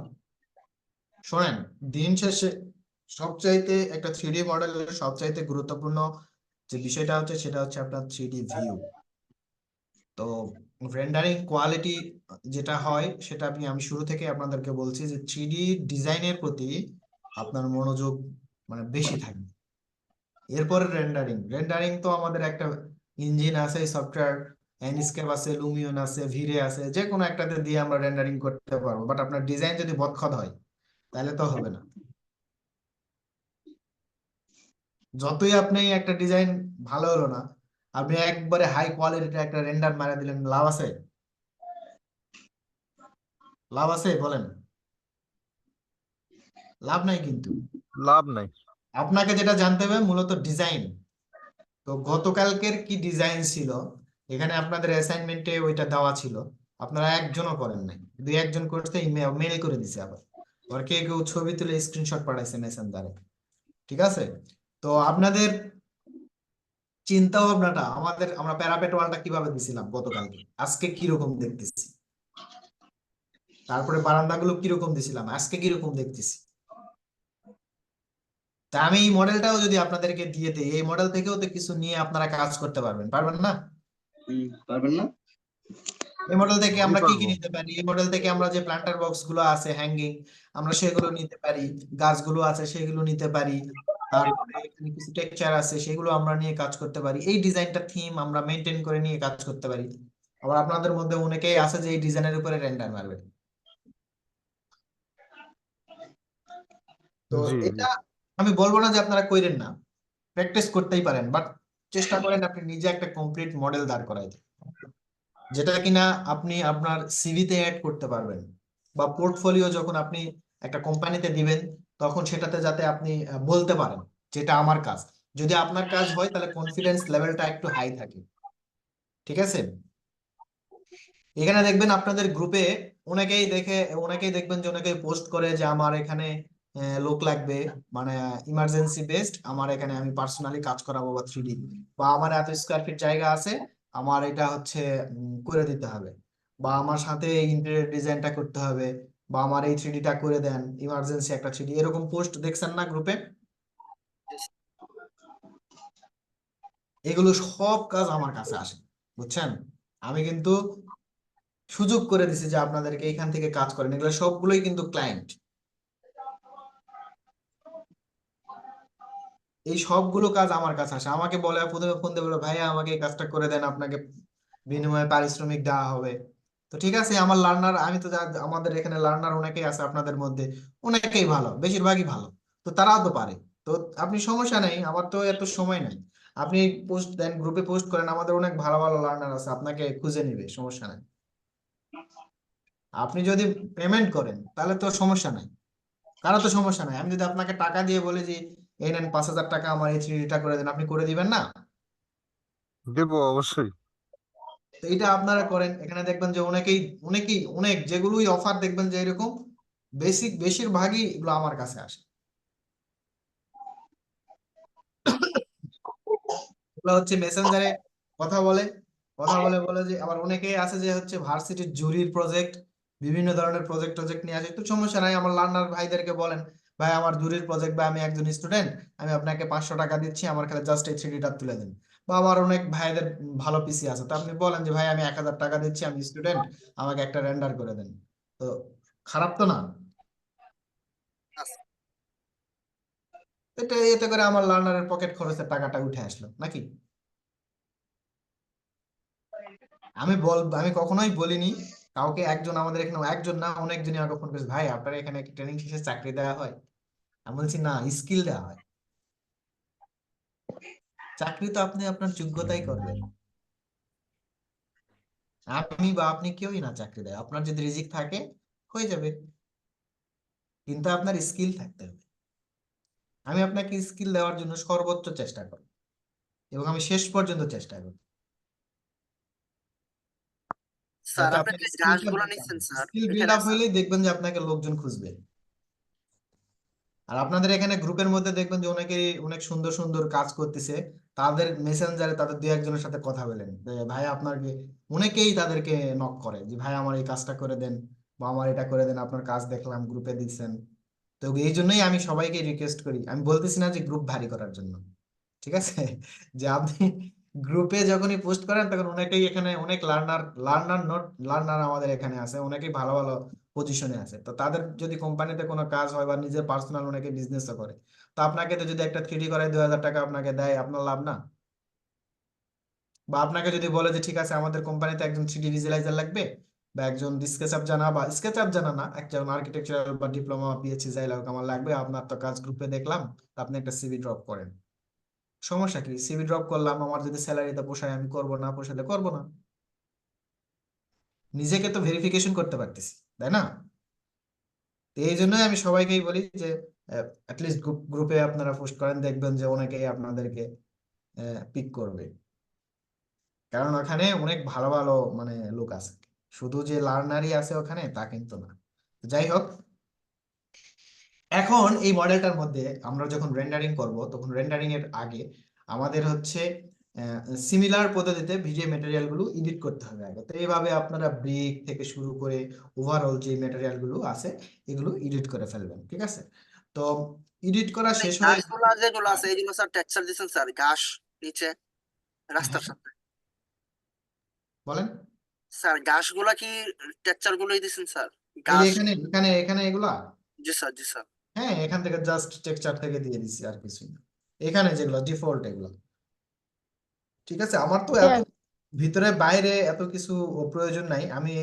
শোনেন, দিন শেষে সবচাইতে একটা 3D মডেলের সবচাইতে গুরুত্বপূর্ণ যে বিষয়টা হচ্ছে সেটা হচ্ছে আপনার 3D ভিউ। তো রেন্ডারিং কোয়ালিটি যেটা হয় সেটা আমি শুরু থেকে আপনাদেরকে বলছি যে 3D ডিজাইনের প্রতি আপনার মনোযোগ মানে বেশি থাকবে। এরপরে রেন্ডারিং, রেন্ডারিং তো আমাদের একটা ইঞ্জিন আছে, সফটওয়্যার এনস্কেপ আছে, লুমিয়ন আছে, ভিরে আছে, যে কোনো একটাতে দিয়ে আমরা রেন্ডারিং করতে পারবো। বাট আপনার ডিজাইন যদি বদখত হয় তাহলে তো হবে না। যতই আপনি একটা ডিজাইন ভালো হলো না, আপনি একবারে হাই কোয়ালিটির একটা রেন্ডার মারা দিলেন, লাভ আছে? লাভ আছে বলেন? লাভ নাই কিন্তু। লাভ নাই। আপনাকে যেটা জানতে হবে মূলত ডিজাইন। তো গতকালকের কি ডিজাইন ছিল, এখানে আপনাদের অ্যাসাইনমেন্টে ওইটা দেওয়া ছিল, আপনারা একজনও করেন নাই, দুই একজন করতে মেল করে দিছে। আবার আবার কেউ ছবি তুলে স্ক্রিনশট পাঠাইছে মেসেঞ্জারে। ঠিক আছে? তো আপনাদের চিন্তা ভাবনাটা আমরা প্যারাপেট ওয়ালটা কিভাবে দিছিলাম গতকালকে, আজকে কিরকম দেখতেছি, তারপরে বারান্দাগুলো কিরকম দিছিলাম, আজকে কিরকম দেখতেছি। তা আমি এই মডেলটাও যদি আপনাদেরকে দিয়ে দিই, এই মডেল থেকেও তো কিছু নিয়ে আপনারা কাজ করতে পারবেন, পারবেন না? পারবেন না? এই মডেল থেকে জি আমরা কি কি পারবো। নিতে পারি? এই মডেল থেকে আমরা যে প্ল্যান্টার বক্স গুলো আছে হ্যাঙ্গিং, আমরা সেগুলো নিতে পারি। গাছগুলো আছে সেগুলো নিতে পারি। তারপরে এখানে কিছু টেক্সচার আছে সেগুলো আমরা নিয়ে কাজ করতে পারি। এই ডিজাইনটা থিম আমরা মেনটেন করে নিয়ে কাজ করতে পারি। আবার আপনাদের মধ্যে অনেকেই আছে যে এই ডিজাইনের উপরে রেন্ডার মারবে। তো জি জি। এটা আমি বলবো না যে আপনারা কইরেন না, প্র্যাকটিস করতেই পারেন, বাট চেষ্টা করেন আপনি নিজে একটা কমপ্লিট মডেল দাঁড় করাইতে, যেটা কিনা আপনি আপনার সিভিতে অ্যাড করতে পারবেন, বা পোর্টফোলিও যখন আপনি একটা কোম্পানিতে দিবেন তখন সেটাতে যাতে আপনি বলতে পারেন যেটা আমার কাজ। যদি আপনার কাজ হয় তাহলে কনফিডেন্স লেভেলটা একটু হাই থাকে। ঠিক আছে? এখানে দেখবেন আপনাদের গ্রুপে অনেকেই দেখবেন যে অনেকেই পোস্ট করে যে আমার এখানে লোক লাগবে, মানে ইমার্জেন্সি বেসড, আমার এখানে আমি পার্সোনালি কাজ করাবো, বা 3D, বা আমার এত স্কোয়ার ফিট জায়গা আছে, আমার এটা হচ্ছে করে দিতে হবে, বা আমার সাথে ইন্টেরিয়র ডিজাইনটা করতে হবে, বা আমার এই 3Dটা করে দেন, ইমার্জেন্সি একটা 3D, এরকম পোস্ট দেখছেন না গ্রুপে? এগুলো সব কাজ আমার কাছে আসে, বুঝছেন? আমি কিন্তু সুযোগ করে দিছি যে আপনাদেরকে এখান থেকে কাজ করেন, এগুলো সবগুলোই কিন্তু ক্লায়েন্ট। এই সবগুলো কাজ আমার কাছে আসে, আমাকে বলে, প্রথমে ফোন দিয়ে বলে ভাইয়া আমাকে এই কাজটা করে দেন, আপনাকে বিনিময়ে পারিশ্রমিক দেওয়া হবে। তো ঠিক আছে, আমার লার্নার, আমি তো আমাদের এখানে লার্নার অনেকেই আছে আপনাদের মধ্যে, অনেকেই ভালো, বেশিরভাগই ভালো, তো তারাও তো পারে। তো আপনি সমস্যা নেই, আমার তো এত সময় নাই, আপনি পোস্ট দেন, গ্রুপে পোস্ট করেন, আমাদের অনেক ভালো ভালো লার্নার আছে, আপনাকে খুঁজে নিবে, সমস্যা নাই। আপনি যদি পেমেন্ট করেন তাহলে তো সমস্যা নাই, কারো তো সমস্যা নাই। আমি যদি আপনাকে টাকা দিয়ে বলি যে এই নেন 5,000 টাকা, আমার এই 3Dটা করে দেন, আপনি করে দিবেন না? দেবো অবশ্যই। তো এটা আপনারা করেন, এখানে দেখবেন যে অনেক যেগুলোই অফার দেখবেন যে এরকম বেশিরভাগই এগুলো আমার কাছে আসে। ওগুলো হচ্ছে মেসেঞ্জারে কথা বলে বলে যে আবার অনেকেই আছে যে হচ্ছে ভার্সিটির জুরির প্রজেক্ট বিভিন্ন ধরনের প্রজেক্ট নিয়ে আসে, তো সমস্যা নাই, আমার লার্নার ভাইদেরকে বলেন ভাই আমার জুরির প্রজেক্ট বা আমি একজন স্টুডেন্ট, আমি আপনাকে 500 টাকা দিচ্ছি, আমার খালি জাস্ট এই 3Dটা তুলে দিন। বা আমার অনেক ভাইদের ভালো পিসি আছে, তো আপনি বলেন যে ভাই আমি 1000 টাকা দিচ্ছি, আমি স্টুডেন্ট, আমাকে একটা রেন্ডার করে দেন। তো খারাপ তো না? আচ্ছা, এতে করে আমার লার্নারের পকেট খরচের টাকাটা উঠে আসলো নাকি? আমি কখনোই বলিনি কাউকে, একজন আমাদের এখানে, একজন না অনেকজনই আমাকে ফোন করেছে, ভাই আপনার এখানে কি ট্রেনিং শেষে চাকরি দেওয়া হয়? আমি বলছি না, স্কিল দেওয়া হয়। চাকরি তো আপনি আপনার যোগ্যতাই করবেন, আমি বা আপনি কেউই না চাকরি দেয়, আপনার যদি রিজিক থাকে হয়ে যাবে, কিন্তু আপনার স্কিল থাকতে হবে। আমি আপনাকে স্কিল দেওয়ার জন্য সর্বোচ্চ চেষ্টা করব এবং আমি শেষ পর্যন্ত চেষ্টা করব, স্যার যাতে আপনি আপনার যে স্কিলটা ঘাসগুলো বিল্ড আপ নিচ্ছেন হয়। স্যার স্কিল বিল্ড এখানে আপ হইলেই দেখবেন যে আপনাকে লোকজন খুঁজবে। আর আপনাদের এখানে গ্রুপের মধ্যে দেখবেন যে অনেকেই অনেক সুন্দর সুন্দর কাজ করতেছে, তাদের মেসেঞ্জারে তাদের দুই একজনের সাথে কথা বলেন যে ভাই আপনার অনেকেই তাদেরকে নক করে যে ভাই আমার এই কাজটা করে দেন বা আমার এটা করে দেন, আপনার কাজ দেখলাম গ্রুপে দিচ্ছেন। তো এই জন্যই আমি সবাইকে রিকোয়েস্ট করি, আমি বলতেছি না যে গ্রুপ ভারী করার জন্য, ঠিক আছে, যে আপনি গ্রুপে যখনই পোস্ট করেন তখন অনেকেই এখানে অনেক লার্নার আমাদের এখানে আছে, অনেকেই ভালো ভালো পজিশনে আছে, তো তাদের যদি কোম্পানিতে কোনো কাজ হয় বা নিজের পার্সোনাল অনেকে বিজনেসও করে, তো আপনাকে তো যদি একটা 3D করায় 2000 টাকা আপনাকে দেয়, আপনার লাভ না? বা আপনাকে যদি বলে যে ঠিক আছে আমাদের কোম্পানিতে একজন 3D ভিজুয়ালাইজার লাগবে বা একজন স্কেচআপ জানা না, একজন আর্কিটেকচারাল বা ডিপ্লোমা পিএইচডি যাই হোক আমার লাগবে, আপনার তো কাজ গ্রুপে দেখলাম, তো আপনি একটা সিভি ড্রপ করেন, সমস্যা কি? সিভি ড্রপ করলাম, আমার যদি স্যালারিতে পোষায় আমি করবো, না পোষালে করবো না, নিজেকে তো ভেরিফিকেশন করতে পারতেছি, তাই না? তো এই জন্যই আমি সবাইকেই বলি যে অ্যাটলিস্ট গ্রুপে আপনারা পোস্ট করেন, দেখবেন যে অনেকেই আপনাদেরকে পিক করবে, কারণ ওখানে অনেক ভালো ভালো মানে লোক আছে, শুধু যে লার্নারই আছে ওখানে তা কিন্তু না। যাই হোক, এখন এই মডেলটার মধ্যে আমরা যখন রেন্ডারিং করব তখন রেন্ডারিং এর আগে আমাদের হচ্ছে সিমিলার পদ্ধতিতে ভিডিও ম্যাটেরিয়াল গুলো এডিট করতে হবে আগে, তো এইভাবে আপনারা ব্রিক থেকে শুরু করে ওভারঅল যে ম্যাটেরিয়াল গুলো আছে এগুলো এডিট করে ফেলবেন, ঠিক আছে? তো এডিট করা শেষ হয়ে ঘাসগুলো যেগুলো আছে এগুলো স্যার টেক্সচার দিচ্ছেন স্যার, ঘাস নিচে রাস্তার সাথে বলেন, স্যার, ঘাসগুলা কি টেক্সচার গুলোই দিচ্ছেন স্যার? এই যে ঘাস, এখানে এখানে এখানে এগুলা, জি স্যার, জি স্যার। হ্যাঁ এখান থেকে জাস্ট টেক্সচার থেকে দিয়ে দিচ্ছি আর কিছুই না, এখানে যেগুলো ডিফল্ট এগুলো, ঠিক আছে? আমার তো এত ভিতরে বাইরে এত কিছু প্রয়োজন নাই, আমি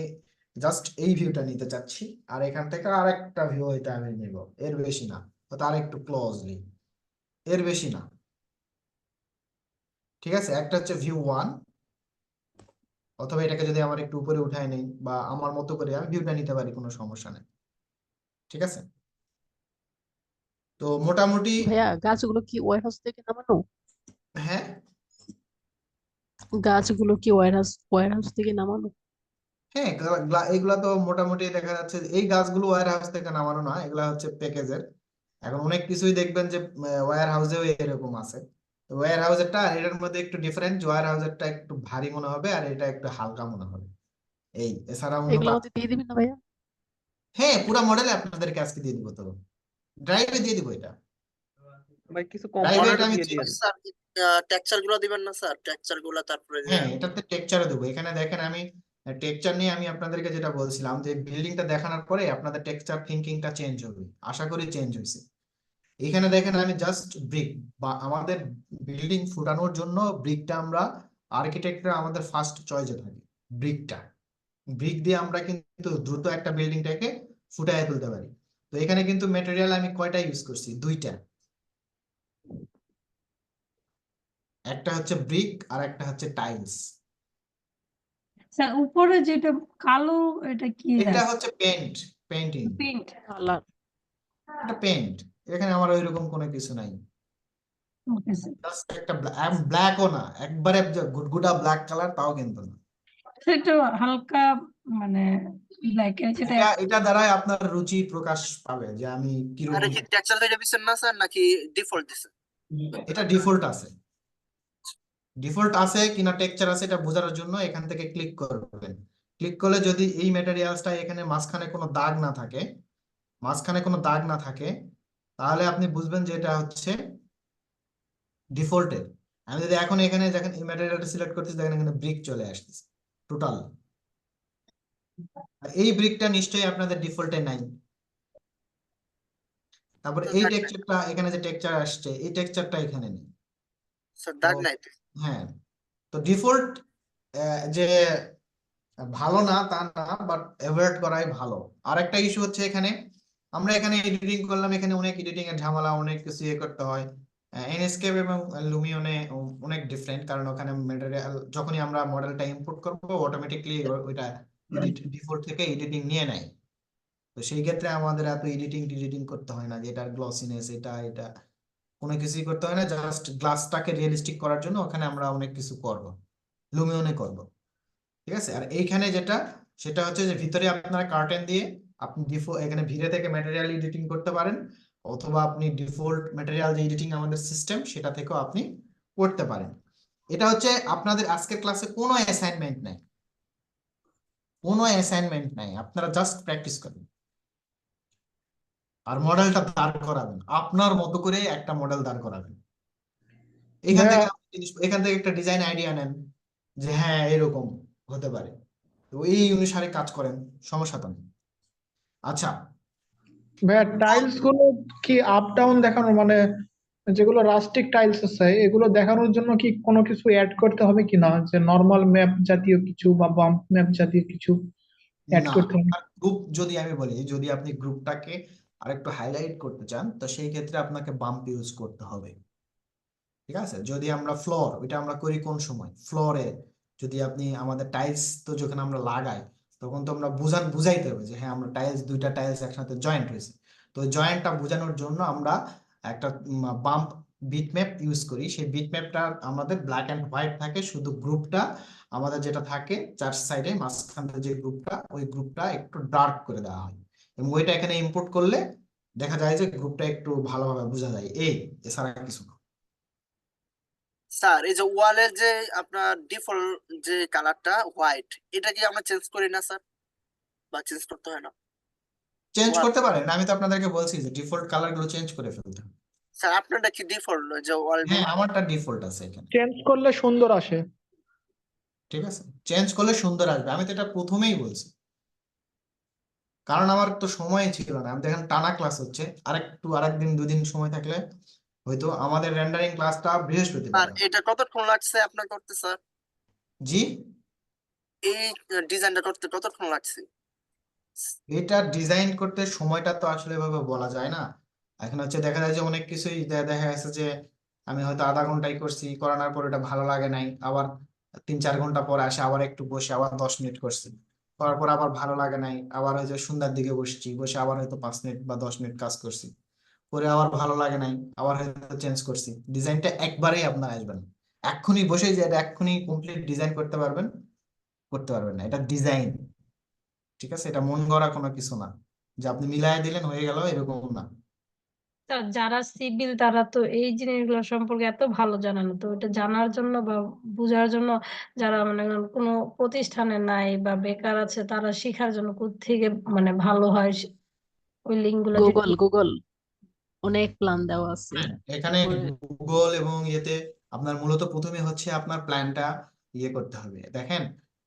জাস্ট এই ভিউটা নিতে চাচ্ছি, আর এখান থেকে আরেকটা ভিউ এটা আমি নিব, এর বেশি না, তার একটু ক্লোজলি, এর বেশি না, ঠিক আছে? একটা হচ্ছে ভিউ 1, অথবা এটাকে যদি আমার একটু উপরে উঠায় নেই বা আমার মতো করে আমি ভিউটা নিতে পারি, কোনো সমস্যা নেই, ঠিক আছে? তো মোটামুটি ভাইয়া গাছগুলো কি ওয়ার হাউস থেকে নামানো? হ্যাঁ গাছগুলো কি ওয়ার হাউস থেকে নামানো? হ্যাঁ এগুলা তো মোটামুটি দেখা যাচ্ছে এই গাছগুলো ওয়্যার হাউস থেকে নামানো না, এগুলা হচ্ছে প্যাকেজের। এখন অনেক কিছুই দেখবেন যে ওয়্যার হাউসেও এরকম আছে, ওয়্যার হাউসেরটা আর এটার মধ্যে একটু ডিফারেন্ট, ওয়্যার হাউসেরটা একটু ভারী মনে হবে আর এটা একটু হালকা মনে হবে, এই এছাড়া অন্য এগুলো আমাদের দিয়ে দিবেন না ভাইয়া? হ্যাঁ পুরা মডেলে আপনাদেরকে আজকে দিয়ে দিব, তো ড্রাইভে দিয়ে দিব এটা, ভাই কিছু ড্রাইভে কম্পোনেন্ট এটা আমি দিয়ে দিয়েন। স্যার টেক্সচার গুলো দিবেন না স্যার? টেক্সচার গুলো তারপরে যে হ্যাঁ এটাতে টেক্সচারও দেবো, এখানে দেখেন আমি টেক্সচার নিয়ে আমি আপনাদেরকে যেটা বলছিলাম যে বিল্ডিংটা দেখানোর পরে আপনাদের টেক্সচার থিঙ্কিংটা চেঞ্জ হবে, আশা করি চেঞ্জ হয়েছে। এখানে দেখেন আমি জাস্ট ব্রিক বা আমাদের বিল্ডিং ফুটানোর জন্য ব্রিকটা আমরা আর্কিটেক্টরা আমাদের ফার্স্ট চয়েসে থাকে, ব্রিকটা, ব্রিক দিয়ে আমরা কিন্তু দ্রুত একটা বিল্ডিংটাকে ফুটায় তুলতে পারি। তো এখানে কিন্তু ম্যাটেরিয়াল আমি কয়টা ইউজ করছি, দুইটা, একটা হচ্ছে ব্রিক আর একটা হচ্ছে টাইলস। স্যার উপরে যেটা কালো এটা কি এটা হচ্ছে পেন্টিং, পেইন্ট? কালার। এটা পেন্ট, এখানে আমার ওইরকম কোনো কিছু নাই, ওকে স্যার, জাস্ট একটা ব্ল্যাকও না একবারে যে গুডগুডা ব্ল্যাক কালার তাও কিন্তু না, একটু হালকা মানে ব্ল্যাক এর যেটা এটা এটা দ্বারাই আপনার রুচি প্রকাশ পাবে যে আমি আরে কিরকম। কি টেক্সচার দিয়ে দিচ্ছেন না স্যার নাকি ডিফল্ট দিচ্ছেন? এটা ডিফল্ট আছে, ডিফল্ট আছে কিনা টেক্সচার আছে এটা বোঝার জন্য এখান থেকে ক্লিক করবেন। ক্লিক করলে যদি এই ম্যাটেরিয়ালসটা এখানে মাঝখানে কোনো দাগ না থাকে, তাহলে আপনি বুঝবেন যে এটা হচ্ছে ডিফল্টের। আমি যদি এখন এখানে দেখেন এই ম্যাটেরিয়ালটা সিলেক্ট করতেছি, দেখেন এখানে ব্রিক চলে আসতেছে টোটাল। এই ব্রিকটা নিশ্চয়ই আপনাদের ডিফল্টে নাই। তারপর এই টেক্সচারটা এখানে যে টেক্সচার আসছে এই টেক্সচারটা এখানে নেই। স্যার দাগ তো নাই তো। হ্যাঁ, তো ডিফল্ট যে ভালো না তা না, বাট অ্যাভয়েড করাই ভালো। আরেকটা ইস্যু হচ্ছে এখানে আমরা এখানে এডিটিং করলাম, এখানে অনেক এডিটিং এর ঝামেলা, অনেক কিছু ইয়ে করতে হয়। এনস্কেপ এবং লুমিয়নে অনেক ডিফারেন্ট, কারণ ওখানে ম্যাটেরিয়াল যখনই আমরা মডেলটা ইম্পোর্ট করব অটোমেটিকলি ওইটা ডিফল্ট থেকে এডিটিং নিয়ে নেয়। তো সেই ক্ষেত্রে আমাদের এত এডিটিং করতে হয় না, যে এটার গ্লসিনেস এটা এটা কোনো কিছুই করতে হয় না। জাস্ট গ্লাসটাকে রিয়েলিস্টিক করার জন্য ওখানে আমরা অনেক কিছু করব, লুমিয়নে করব। ঠিক আছে। আর এইখানে যেটা সেটা হচ্ছে যে ভিতরে আপনারা কার্টেন দিয়ে আপনি এখানে ভিড়ে থেকে ম্যাটেরিয়াল এডিটিং করতে পারেন, অথবা আপনি ডিফল্ট ম্যাটেরিয়াল যে এডিটিং আমাদের সিস্টেম সেটা থেকেও আপনি করতে পারেন। এটা হচ্ছে আপনাদের আজকের ক্লাসে কোনো অ্যাসাইনমেন্ট নাই, আপনারা জাস্ট প্র্যাকটিস করবেন আর মডেলটা দাঁড় করাবেন, আপনার মতো করে একটা মডেল দাঁড় করাবেন। এখান থেকে একটা ডিজাইন আইডিয়া নেন যে হ্যাঁ এরকম হতে পারে, তো এই অনুসারে কাজ করেন, সমস্যা তো নেই। আচ্ছা, ভাইয়া টাইলস গুলো কি আপ ডাউন দেখানো, মানে যেগুলো রাস্টিক টাইলস আছে এগুলো দেখানোর জন্য কি কোনো কিছু অ্যাড করতে হবে কিনা, যে নর্মাল ম্যাপ জাতীয় কিছু বা বাম্প ম্যাপ জাতীয় কিছু অ্যাড না, করতে হবে? গ্রুপ যদি আমি বলি, যদি আপনি গ্রুপটাকে আরেকটু হাইলাইট করতে চান তো সেই ক্ষেত্রে আপনাকে বাম্প ইউজ করতে হবে। ঠিক আছে। যদি আমরা ফ্লোর, ওইটা আমরা করি কোন সময়, ফ্লোরে যদি আপনি আমাদের টাইলস তো যখন আমরা লাগাই তখন তো আমরা বুঝাইতে হবে যে হ্যাঁ আমরা দুইটা টাইলস একসাথে জয়েন্ট হয়েছে। তো জয়েন্টটা বোঝানোর জন্য আমরা একটা বাম্প বিটম্যাপ ইউজ করি। সেই বিটম্যাপটা আমাদের ব্ল্যাক অ্যান্ড হোয়াইট থাকে, শুধু গ্রুপটা আমাদের যেটা থাকে চার সাইডে মাঝখানে যে গ্রুপটা, ওই গ্রুপটা একটু ডার্ক করে দেওয়া হয় এবং ওইটা এখানে ইম্পোর্ট করলে দেখা যায় যে গ্রুপটা একটু ভালোভাবে বোঝা যায়। এছাড়া কিছু না। স্যার এই যে ওয়ালের যে আপনার ডিফল্ট যে কালারটা হোয়াইট, এটা কি আমরা চেঞ্জ করি না স্যার, বা চেঞ্জ করতে হয় না? চেঞ্জ Wall- করতে পারেন, আমি তো আপনাদেরকে বলছি যে ডিফল্ট কালার গুলো চেঞ্জ করে ফেলতে হবে। স্যার আপনারটা কি ডিফল্ট যে ওয়াল হ্যাঁ, আমারটা ডিফল্ট আছে এখানে। চেঞ্জ করলে সুন্দর আসে। ঠিক আছে, চেঞ্জ করলে সুন্দর আসবে, আমি তো এটা প্রথমেই বলছি, কারণ আমার তো সময় ছিল না। আমি দেখেন টানা ক্লাস হচ্ছে, আরেকদিন দুদিন সময় থাকলে হয়তো আমাদের রেন্ডারিং ক্লাসটা বৃহস্পতিবার আর হয়। এটা কতক্ষণ লাগছে আপনার করতে স্যার? জি, এই ডিজাইনটা করতে কতক্ষণ লাগছে? এটা ডিজাইন করতে সময়টা তো আসলে এভাবে বলা যায় না। এখন হচ্ছে দেখা যায় যে অনেক কিছুই দেখা গেছে যে আমি হয়তো আধা ঘন্টাই করছি, করানোর পর এটা ভালো লাগে নাই, আবার 3-4 ঘন্টা পর আসে আবার একটু বসে আবার 10 মিনিট করছি, করার পর আবার ভালো লাগে নাই, আবার হয়তো সন্ধ্যার দিকে বসে আবার হয়তো 5 মিনিট বা 10 মিনিট কাজ করছি, করে আবার ভালো লাগে নাই, আবার হয়তো চেঞ্জ করছি। ডিজাইনটা একবারেই আপনার আসবে না, এক্ষুনি বসে যে এটা এক্ষুনি কমপ্লিট ডিজাইন করতে পারবেন না। এটা ডিজাইন, ঠিক আছে, এটা মন গড়া কোনো কিছু না যে আপনি মিলাই দিলেন হয়ে গেল, এরকম না। যারা সিভিল তারা তো এই জিনিসগুলো সম্পর্কে এত ভালো জানে না, তো এটা জানার জন্য বা বোঝার জন্য যারা মানে কোনো প্রতিষ্ঠানে নাই বা বেকার আছে তারা শেখার জন্য কোত্থেকে মানে ভালো হয় ওই লিঙ্ক গুলো গুগল গুগল অনেক প্ল্যান দেওয়া আছে। হ্যাঁ, এখানে তারপরে গুগল এবং ইয়েতে আপনার মূলত প্রথমে হচ্ছে আপনার প্ল্যানটা ইয়ে করতে হবে। দেখেন,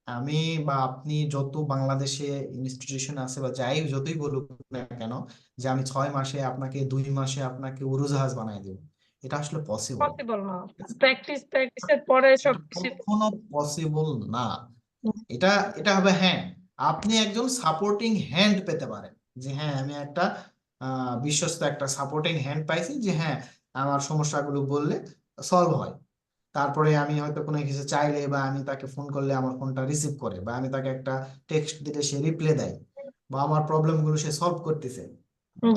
আমি বা আপনি যত বাংলাদেশে ইনস্টিটিউশন আছে বা যতই বলুক না কেন যে আমি 6 মাসে আপনাকে 2 মাসে আপনাকে উড়োজাহাজ বানাই দেবো, এটা আসলে পসিবল পসিবল না। প্র্যাকটিসের পরে সবকিছু কখনো পসিবল না। এটা এটা হবে হ্যাঁ, আপনি একজন সাপোর্টিং হ্যান্ড পেতে পারেন, যে হ্যাঁ আমি একটা বিশ্বস্ত একটা সাপোর্টিং হ্যান্ড পাইছি, যে হ্যাঁ আমার সমস্যাগুলো বললে সলভ হয়। তারপরে আমি হয়তো কোনো কিছু চাইলে বা আমি তাকে ফোন করলে আমার ফোনটা রিসিভ করে, বা আমি তাকে একটা টেক্সট দিলে সে রিপ্লাই দেয়, বা আমার প্রবলেমগুলো সে সলভ করতেছে,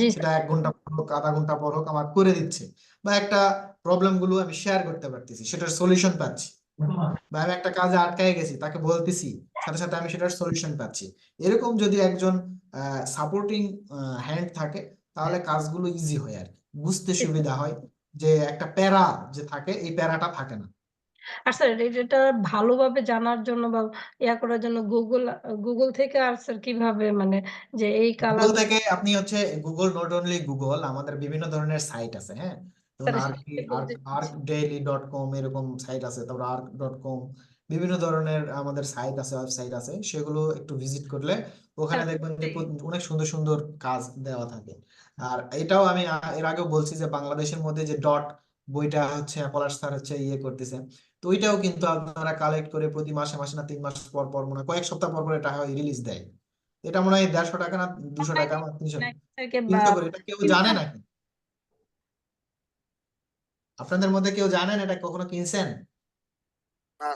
জি সেটা 1 ঘন্টা পর হোক আধা ঘন্টা পর হোক আমার করে দিচ্ছে, বা একটা প্রবলেমগুলো আমি শেয়ার করতে পারতেছি, সেটার সলিউশন পাচ্ছি, বা আমি একটা কাজে আটকায় গেছি তাকে বলতেছি, সাথে সাথে আমি সেটার সলিউশন পাচ্ছি। এরকম যদি একজন সাপোর্টিং হ্যান্ড থাকে তাহলে কাজগুলো ইজি হয় আর কি, বুঝতে সুবিধা হয়, যে একটা প্যারা যে থাকে এই প্যারাটা থাকে না। আর স্যার এটা ভালোভাবে জানার জন্য বা করার জন্য গুগল থেকে আর স্যার কিভাবে মানে যে এই কালার গুগল থেকে আপনি হচ্ছে গুগল, নট অনলি গুগল, আমাদের বিভিন্ন ধরনের সাইট আছে, হ্যাঁ, ধরুন arcdaily.com এরকম সাইট আছে, তারপর arc.com, বিভিন্ন ধরনের আমাদের সাইট আছে, ওয়েবসাইট আছে, সেগুলো একটু ভিজিট করলে ওখানে দেখবেন যে অনেক সুন্দর সুন্দর কাজ দেওয়া থাকে। আর এটাও আমি এর আগেও বলছি যে বাংলাদেশের মধ্যে যে ডট বইটা হচ্ছে পলাশ স্যার হচ্ছে ইয়ে করতেছে, তো ওইটাও কিন্তু আপনারা কালেক্ট করে প্রতি মাসে মাসে না 3 মাস পর পর মনে হয় কয়েক সপ্তাহ পর পর এটা রিলিজ দেয়। এটা মনে হয় 150 টাকা না 200 টাকা না 300 থেকে বা 300 করে, এটা কেউ জানে নাকি? আপনাদের মধ্যে কেউ জানেন এটা কখনো কিনছেন? না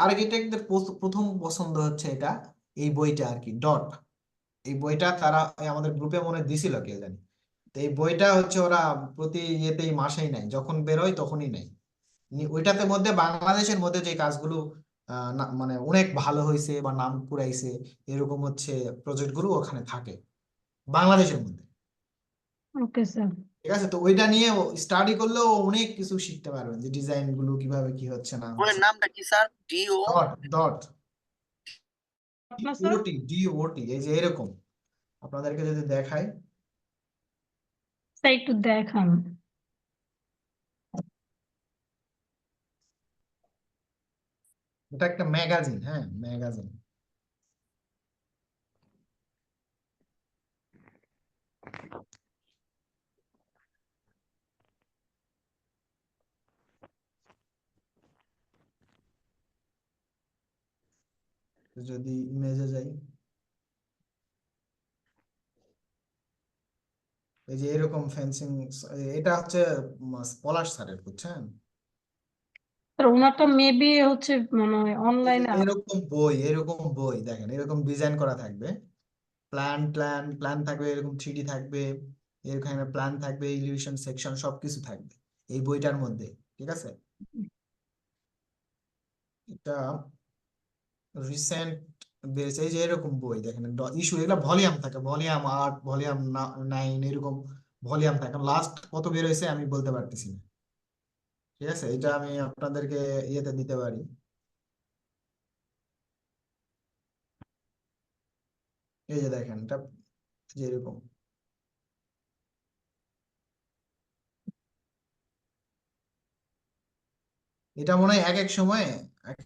আর্কিটেক্টদের প্রথম পছন্দ হচ্ছে এটা, এই বইটা আর কি, ডট। এই বইটা তারা আমাদের গ্রুপে মনে হয় দিছিল, কে জানি। তো এই বইটা হচ্ছে ওরা প্রতি ইয়েতেই মাসেই নেয়, যখন বেরোয় তখনই নেয়। ওইটাতে মধ্যে বাংলাদেশের মধ্যে যে কাজগুলো মানে অনেক ভালো হয়েছে বা নাম কুড়াইছে এরকম হচ্ছে প্রজেক্ট গুলো ওখানে থাকে বাংলাদেশের মধ্যে। Okay sir. ঠিক আছে, তো ওইটা নিয়ে স্টাডি করলেও অনেক কিছু শিখতে পারবেন, যে ডিজাইন গুলো কিভাবে কি হচ্ছে না বইয়ের হচ্ছে। নামটা কি স্যার? ডিও ডট ডট আপনার স্যার ডিওটি, এই যে এরকম আপনাদেরকে যদি দেখাই, স্যার একটু দেখান। এটা একটা ম্যাগাজিন, হ্যাঁ ম্যাগাজিন। যদি ইমেজে যাই, এই যে এরকম ফেন্সিং, এটা হচ্ছে পলাশ স্যারের, বুঝছেন? স্যার ওনারটা মেবি হচ্ছে মানে এই যে অনলাইনে এরকম বই দেখেন, এরকম ডিজাইন করা থাকবে, প্ল্যান থাকবে, এরকম 3D থাকবে, এখানে প্ল্যান থাকবে, ইলিভেশন সেকশন সবকিছু থাকবে এই বইটার মধ্যে। ঠিক আছে, এটা রিসেন্ট বেরিয়েছে, এই যে এরকম বই দেখেন, ইস্যু, এগুলো ভলিউম থাকে, ভলিউম 8, ভলিউম 9, এরকম ভলিউম থাকে। লাস্ট কত বের হয়েছে আমি বলতে পারতেছি না। ঠিক আছে, এটা আমি আপনাদেরকে ইয়েতে দিতে পারি। এই যে দেখেন, এটা যে এরকম, এটা মনে হয় এক এক সময় এক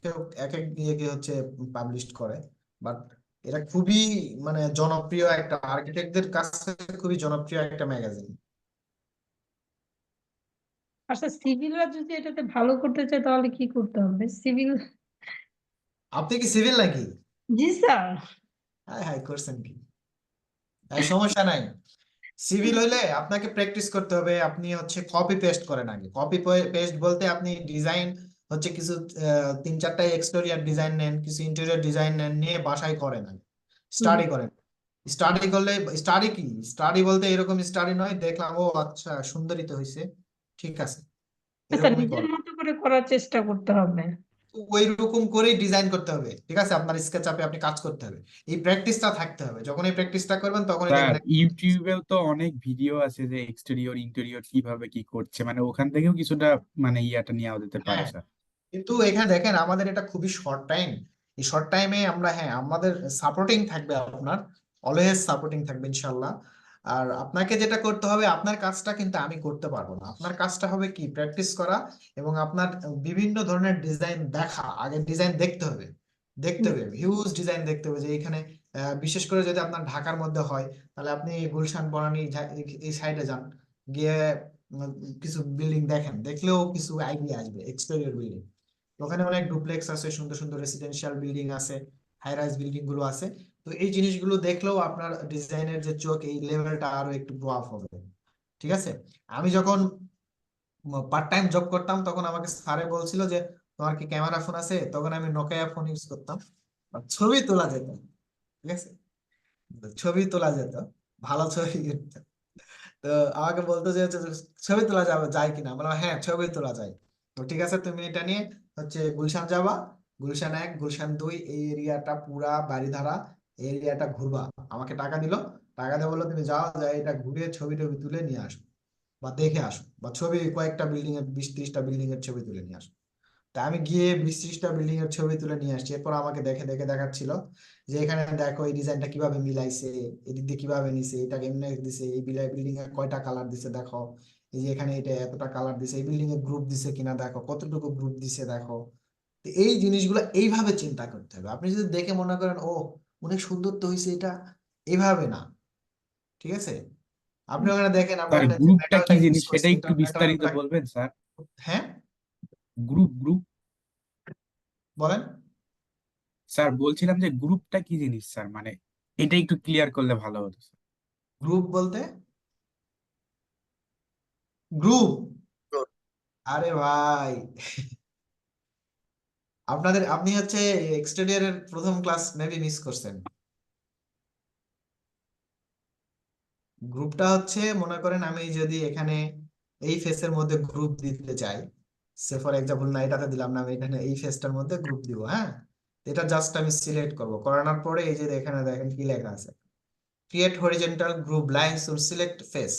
এক এক ইয়েকে হচ্ছে পাবলিশ করে, বাট এটা খুবই মানে জনপ্রিয় একটা, আর্কিটেক্টদের কাছে খুবই জনপ্রিয় একটা ম্যাগাজিন। আচ্ছা সিভিলরা যদি এটাতে ভালো করতে চায় তাহলে কি করতে হবে? সিভিল? আপনি কি সিভিল নাকি? জি স্যার। হ্যাঁ হ্যাঁ, করছেন কি? সমস্যা নাই। সিভিল হইলে আপনাকে প্র্যাকটিস করতে হবে, আপনি হচ্ছে কপি পেস্ট করেন আগে। কপি পেস্ট বলতে আপনি ডিজাইন হচ্ছে কিছু 3-4টা এক্সটেরিয়র ডিজাইন নেন, কিছু ইন্টেরিয়র ডিজাইন নেন, নিয়ে বাসায় করেন আগে, স্টাডি করেন। স্টাডি করলে, স্টাডি কি, স্টাডি বলতে এরকম স্টাডি নয় দেখলাম ও আচ্ছা সুন্দরী তো হয়েছে, ঠিক আছে, স্যার এরকমই নিজের করেন। মতো করে করার চেষ্টা করতে হবে। ওই রকম করেই ডিজাইন করতে হবে, ঠিক আছে, আপনার স্কেচ আপে আপনি কাজ করতে হবে, এই প্র্যাকটিসটা থাকতে হবে। যখন এই প্র্যাকটিসটা করবেন তখনই স্যার দেখবেন। ইউটিউবেও তো অনেক ভিডিও আছে যে এক্সটেরিয়র ইন্টেরিয়র কিভাবে কি করছে, মানে ওখান থেকেও কিছুটা মানে ইয়াটা নেওয়া যেতে পারে হ্যাঁ, স্যার। কিন্তু এখানে দেখেন আমাদের এটা খুবই শর্ট টাইম, এই শর্ট টাইমে আমরা, হ্যাঁ আমাদের সাপোর্টিং থাকবে, আপনার অলওয়েজ সাপোর্টিং থাকবে ইনশাল্লাহ। আর আপনাকে যেটা করতে হবে, আপনার কাজটা কিন্তু আমি করতে পারবো না, আপনার কাজটা হবে কি প্র্যাকটিস করা, এবং আপনার বিভিন্ন ধরনের ডিজাইন দেখা, আগে ডিজাইন দেখতে হবে হিউজ ডিজাইন দেখতে হবে, যে এখানে বিশেষ করে যদি আপনার ঢাকার মধ্যে হয়, তাহলে আপনি গুলশান বনানী এই সাইডে যান, গিয়ে উম, কিছু বিল্ডিং দেখেন, দেখলেও কিছু আইডিয়া আসবে, এক্সটেরিয়র বিল্ডিং। ওখানে অনেক ডুপ্লেক্স আছে, সুন্দর সুন্দর রেসিডেন্সিয়াল বিল্ডিং আছে, হাই রাইজ বিল্ডিং গুলো আছে। তো এই জিনিসগুলো দেখলেও আপনার ডিজাইনের যে চোখ, এই লেভেলটা আরো একটু গ্রো আপ হবে। ঠিক আছে, আমি যখন পার্ট টাইম জব করতাম তখন আমাকে স্যারে বলছিল যে তোমার কি ক্যামেরা ফোন আছে, তখন আমি নোকিয়া ফোন ইউজ করতাম, আর ছবি তোলা যেত, ঠিক আছে, ছবি তোলা যেত, ভালো ছবি উঠতো। তো আমাকে বলতো যে হচ্ছে ছবি তোলা যাবে, যায় কিনা, বললাম হ্যাঁ ছবি তোলা যায়। তো ঠিক আছে, তুমি এটা নিয়ে হচ্ছে গুলশান যাবা, গুলশান 1, গুলশান 2, এই এরিয়াটা পুরা বাড়িধারা এই এরিয়াটা ঘুরবা। আমাকে টাকা দিল, টাকা দিয়ে বললো তুমি যাও, যাই এটা ঘুরে ছবি টবি তুলে নিয়ে আসো। বা দেখে আসো, বা ছবি কয়েকটা বিল্ডিং এর 20-30টা বিল্ডিং এর ছবি তুলে নিয়ে আসো। তা আমি গিয়ে 20-30টা বিল্ডিং এর ছবি তুলে নিয়ে আসছি, এরপর আমাকে দেখে দেখে দেখাচ্ছিল যে এখানে দেখো এই ডিজাইনটা কিভাবে মিলাইছে, এদিক দিয়ে কিভাবে নিছে, এটা কেমনে দিছে, এই বিল্ডিং এ কয়টা কালার দিছে দেখো, এই যে এখানে এটা এতটা কালার দিছে, এই বিল্ডিং এ গ্রুপ দিছে কিনা দেখো, কতটুকু গ্রুপ দিছে দেখো। তো এই জিনিসগুলো এইভাবে চিন্তা করতে হবে। আপনি যদি দেখে মনে করেন ও অনেক সুন্দর তো হয়েছে এটা, এইভাবে না, ঠিক আছে? আপনি ওখানে দেখেন আমরা স্যার এটা যে গ্রুপটা মেটালটা কি ইউজ জিনিস করছি, সেটা এটা একটু বিস্তারিত মেটালটা, বলবেন স্যার? হ্যাঁ গ্রুপ বলেন। স্যার বলছিলাম যে গ্রুপটা কি জিনিস স্যার, মানে এটা একটু ক্লিয়ার করলে ভালো হতো স্যার। গ্রুপ বলতে গ্রুপ, আরে ভাই আপনি হচ্ছে এক্সটেরিয়রের প্রথম ক্লাস মেবি মিস করছেন। গ্রুপটা হচ্ছে মনে করেন আমি যদি এখানে এই ফেসের মধ্যে গ্রুপ দিতে চাই, সে ফর এক্সাম্পল না এটাতে দিলাম না, আমি এখানে এই ফেসটার মধ্যে গ্রুপ দিব, হ্যাঁ? এটা জাস্ট আমি সিলেক্ট করব, করানোর পরে এই যে এখানে দেখেন কি লেখা আছে, create horizontal group lines to select face.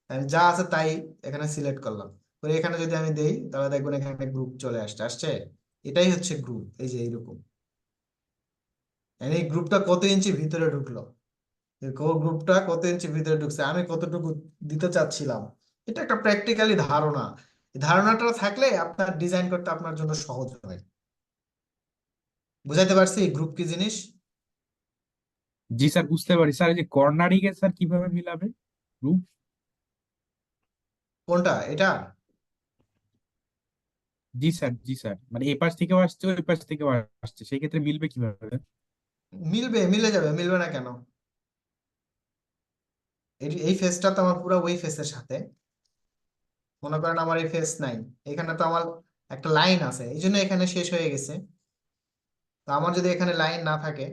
আমি যা আছে তাই এখানে সিলেক্ট করলাম, করে এখানে যদি আমি দেই তাহলে দেখবেন এখানে গ্রুপ চলে আসছে। এটাই হচ্ছে গ্রুপ, এই যে এইরকম। এই গ্রুপটা কত ইঞ্চি ভিতরে ঢুকলো, গ্রুপটা কত ইঞ্চি ভিতরে ঢুকছে, আমি কতটুকু দিতে চাচ্ছিলাম, এটা একটা প্র্যাকটিক্যালি ধারণা। এই ধারণাটা থাকলে আপনার ডিজাইন করতে আপনার জন্য সহজ হয়। বুঝাইতে পারছি গ্রুপ কি জিনিস? জি স্যার বুঝতে পারি স্যার। এই যে কর্নারিং এ স্যার কিভাবে মিলাবে গ্রুপ? কোনটা এটা? জি স্যার, জি স্যার, মানে এই পাশ থেকেও আসছে ওই পাশ থেকেও আসছে, সেই ক্ষেত্রে মিলবে কিভাবে? মিলে যাবে, মিলবে না কেন? এই ফেসটা তো আমার পুরো ওই ফেসের সাথে, মনে করেন আমার এই ফেস নাই, এখানে তো আমার একটা লাইন আছে, এই জন্য এখানে শেষ হয়ে গেছে। তো আমার যদি এখানে লাইন না থাকে,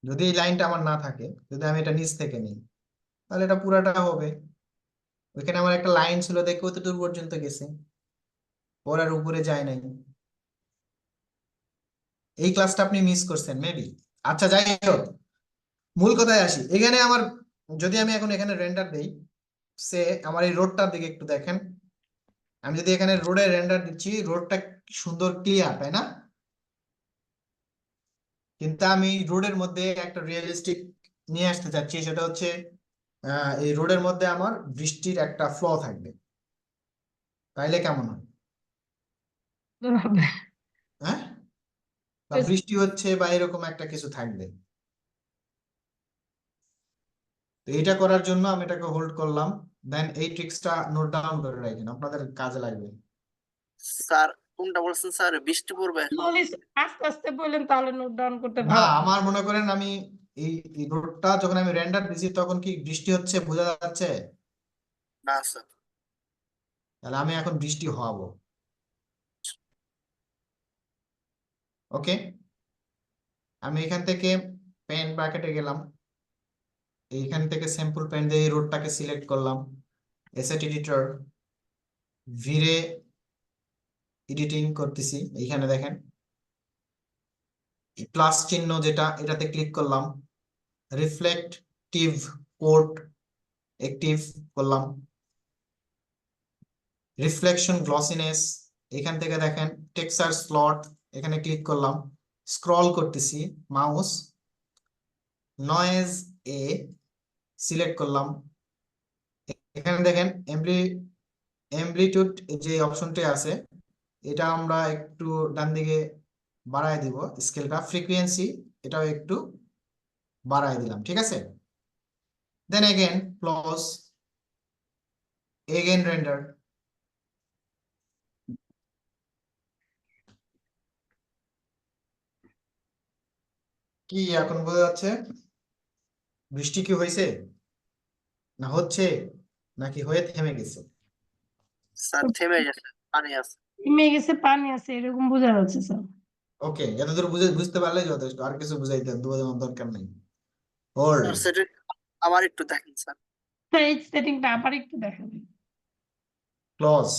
যদি এই লাইনটা আমার না থাকে, যদি আমি এটা নিচ থেকে নিই, তাহলে এটা পুরাটা হবে। ওইখানে আমার একটা লাইন ছিল দেখে কত দূর পর্যন্ত গেছে, ওর আর উপরে যায় নাই। এই ক্লাসটা আপনি মিস করছেন মেবি। আচ্ছা যাই হোক, মূল কথায় আসি। এখানে আমার, যদি আমি এখন এখানে রেন্ডার দেই, সে আমার এই রোডটার দিকে একটু দেখেন, আমি যদি এখানে রোডে রেন্ডার দিচ্ছি, রোডটা সুন্দর ক্লিয়ার, তাই না? কিন্তু আমি রোডের মধ্যে একটা রিয়েলিস্টিক নিয়ে আসতে চাচ্ছি, সেটা হচ্ছে এই রোডের মধ্যে আমার বৃষ্টির একটা ফ্লো থাকবে, তাইলে কেমন হয়? হ্যাঁ, বা বৃষ্টি হচ্ছে বা এরকম একটা কিছু থাকবে। তো এটা করার জন্য আমি এটাকে হোল্ড করলাম, দেন এই ট্রিক্সটা নোট ডাউন করে রাখেন, আপনাদের কাজে লাগবে। স্যার কোনটা বলছেন স্যার, বৃষ্টি পড়বে এখন? Slowly আস্তে আস্তে বললেন তাহলে নোট ডাউন করতে না, ভালো। আমার মনে করেন আমি এই এই রোডটা যখন আমি রেন্ডার দিছি তখন কি বৃষ্টি হচ্ছে বোঝা যাচ্ছে? না স্যার। তাহলে আমি এখন বৃষ্টি হওয়াবো। ওকে, আমি এখান থেকে পেন ব্র্যাকেটে গেলাম, এইখান থেকে স্যাম্পল পেন দিয়ে এই রোডটাকে সিলেক্ট করলাম, এসেট এডিটর, ভিরে এডিটিং করতেছি, এইখানে দেখেন প্লাস চিহ্ন যেটা, এটাতে ক্লিক করলাম, রিফ্লেক্টিভ কোড অ্যাক্টিভ করলাম, রিফ্লেকশন গ্লসিনেস, এখান থেকে দেখেন টেক্সচার স্লট, এখানে ক্লিক করলাম, স্ক্রল করতেছি মাউস, নয়েজ এ সিলেক্ট করলাম, এখানে দেখেন অ্যামপ্লিটিউড যে অপশনটি আছে, এটা আমরা একটু ডান দিকে বাড়ায় দিব, স্কেলটা, ফ্রিকোয়েন্সি এটাও একটু বাড়ায় দিলাম, ঠিক আছে? Then again close, again render. কি এখন বোঝা যাচ্ছে বৃষ্টি কি হয়েছে না হচ্ছে, নাকি হয়ে থেমে গেছে? স্যার থেমে গেছে, পানি আছে। নেমে গেছে, পানি আছে, এরকম বোঝা যাচ্ছে স্যার। ওকে, এতদূর বুঝতে পারলেই যথেষ্ট, আর কিছু বুঝাইতে দরকার নেই। হোল্ড, স্যার সেটা আবার একটু দেখেন স্যার। এই সেটিংটা আবার একটু দেখাবেন। ক্লোজ।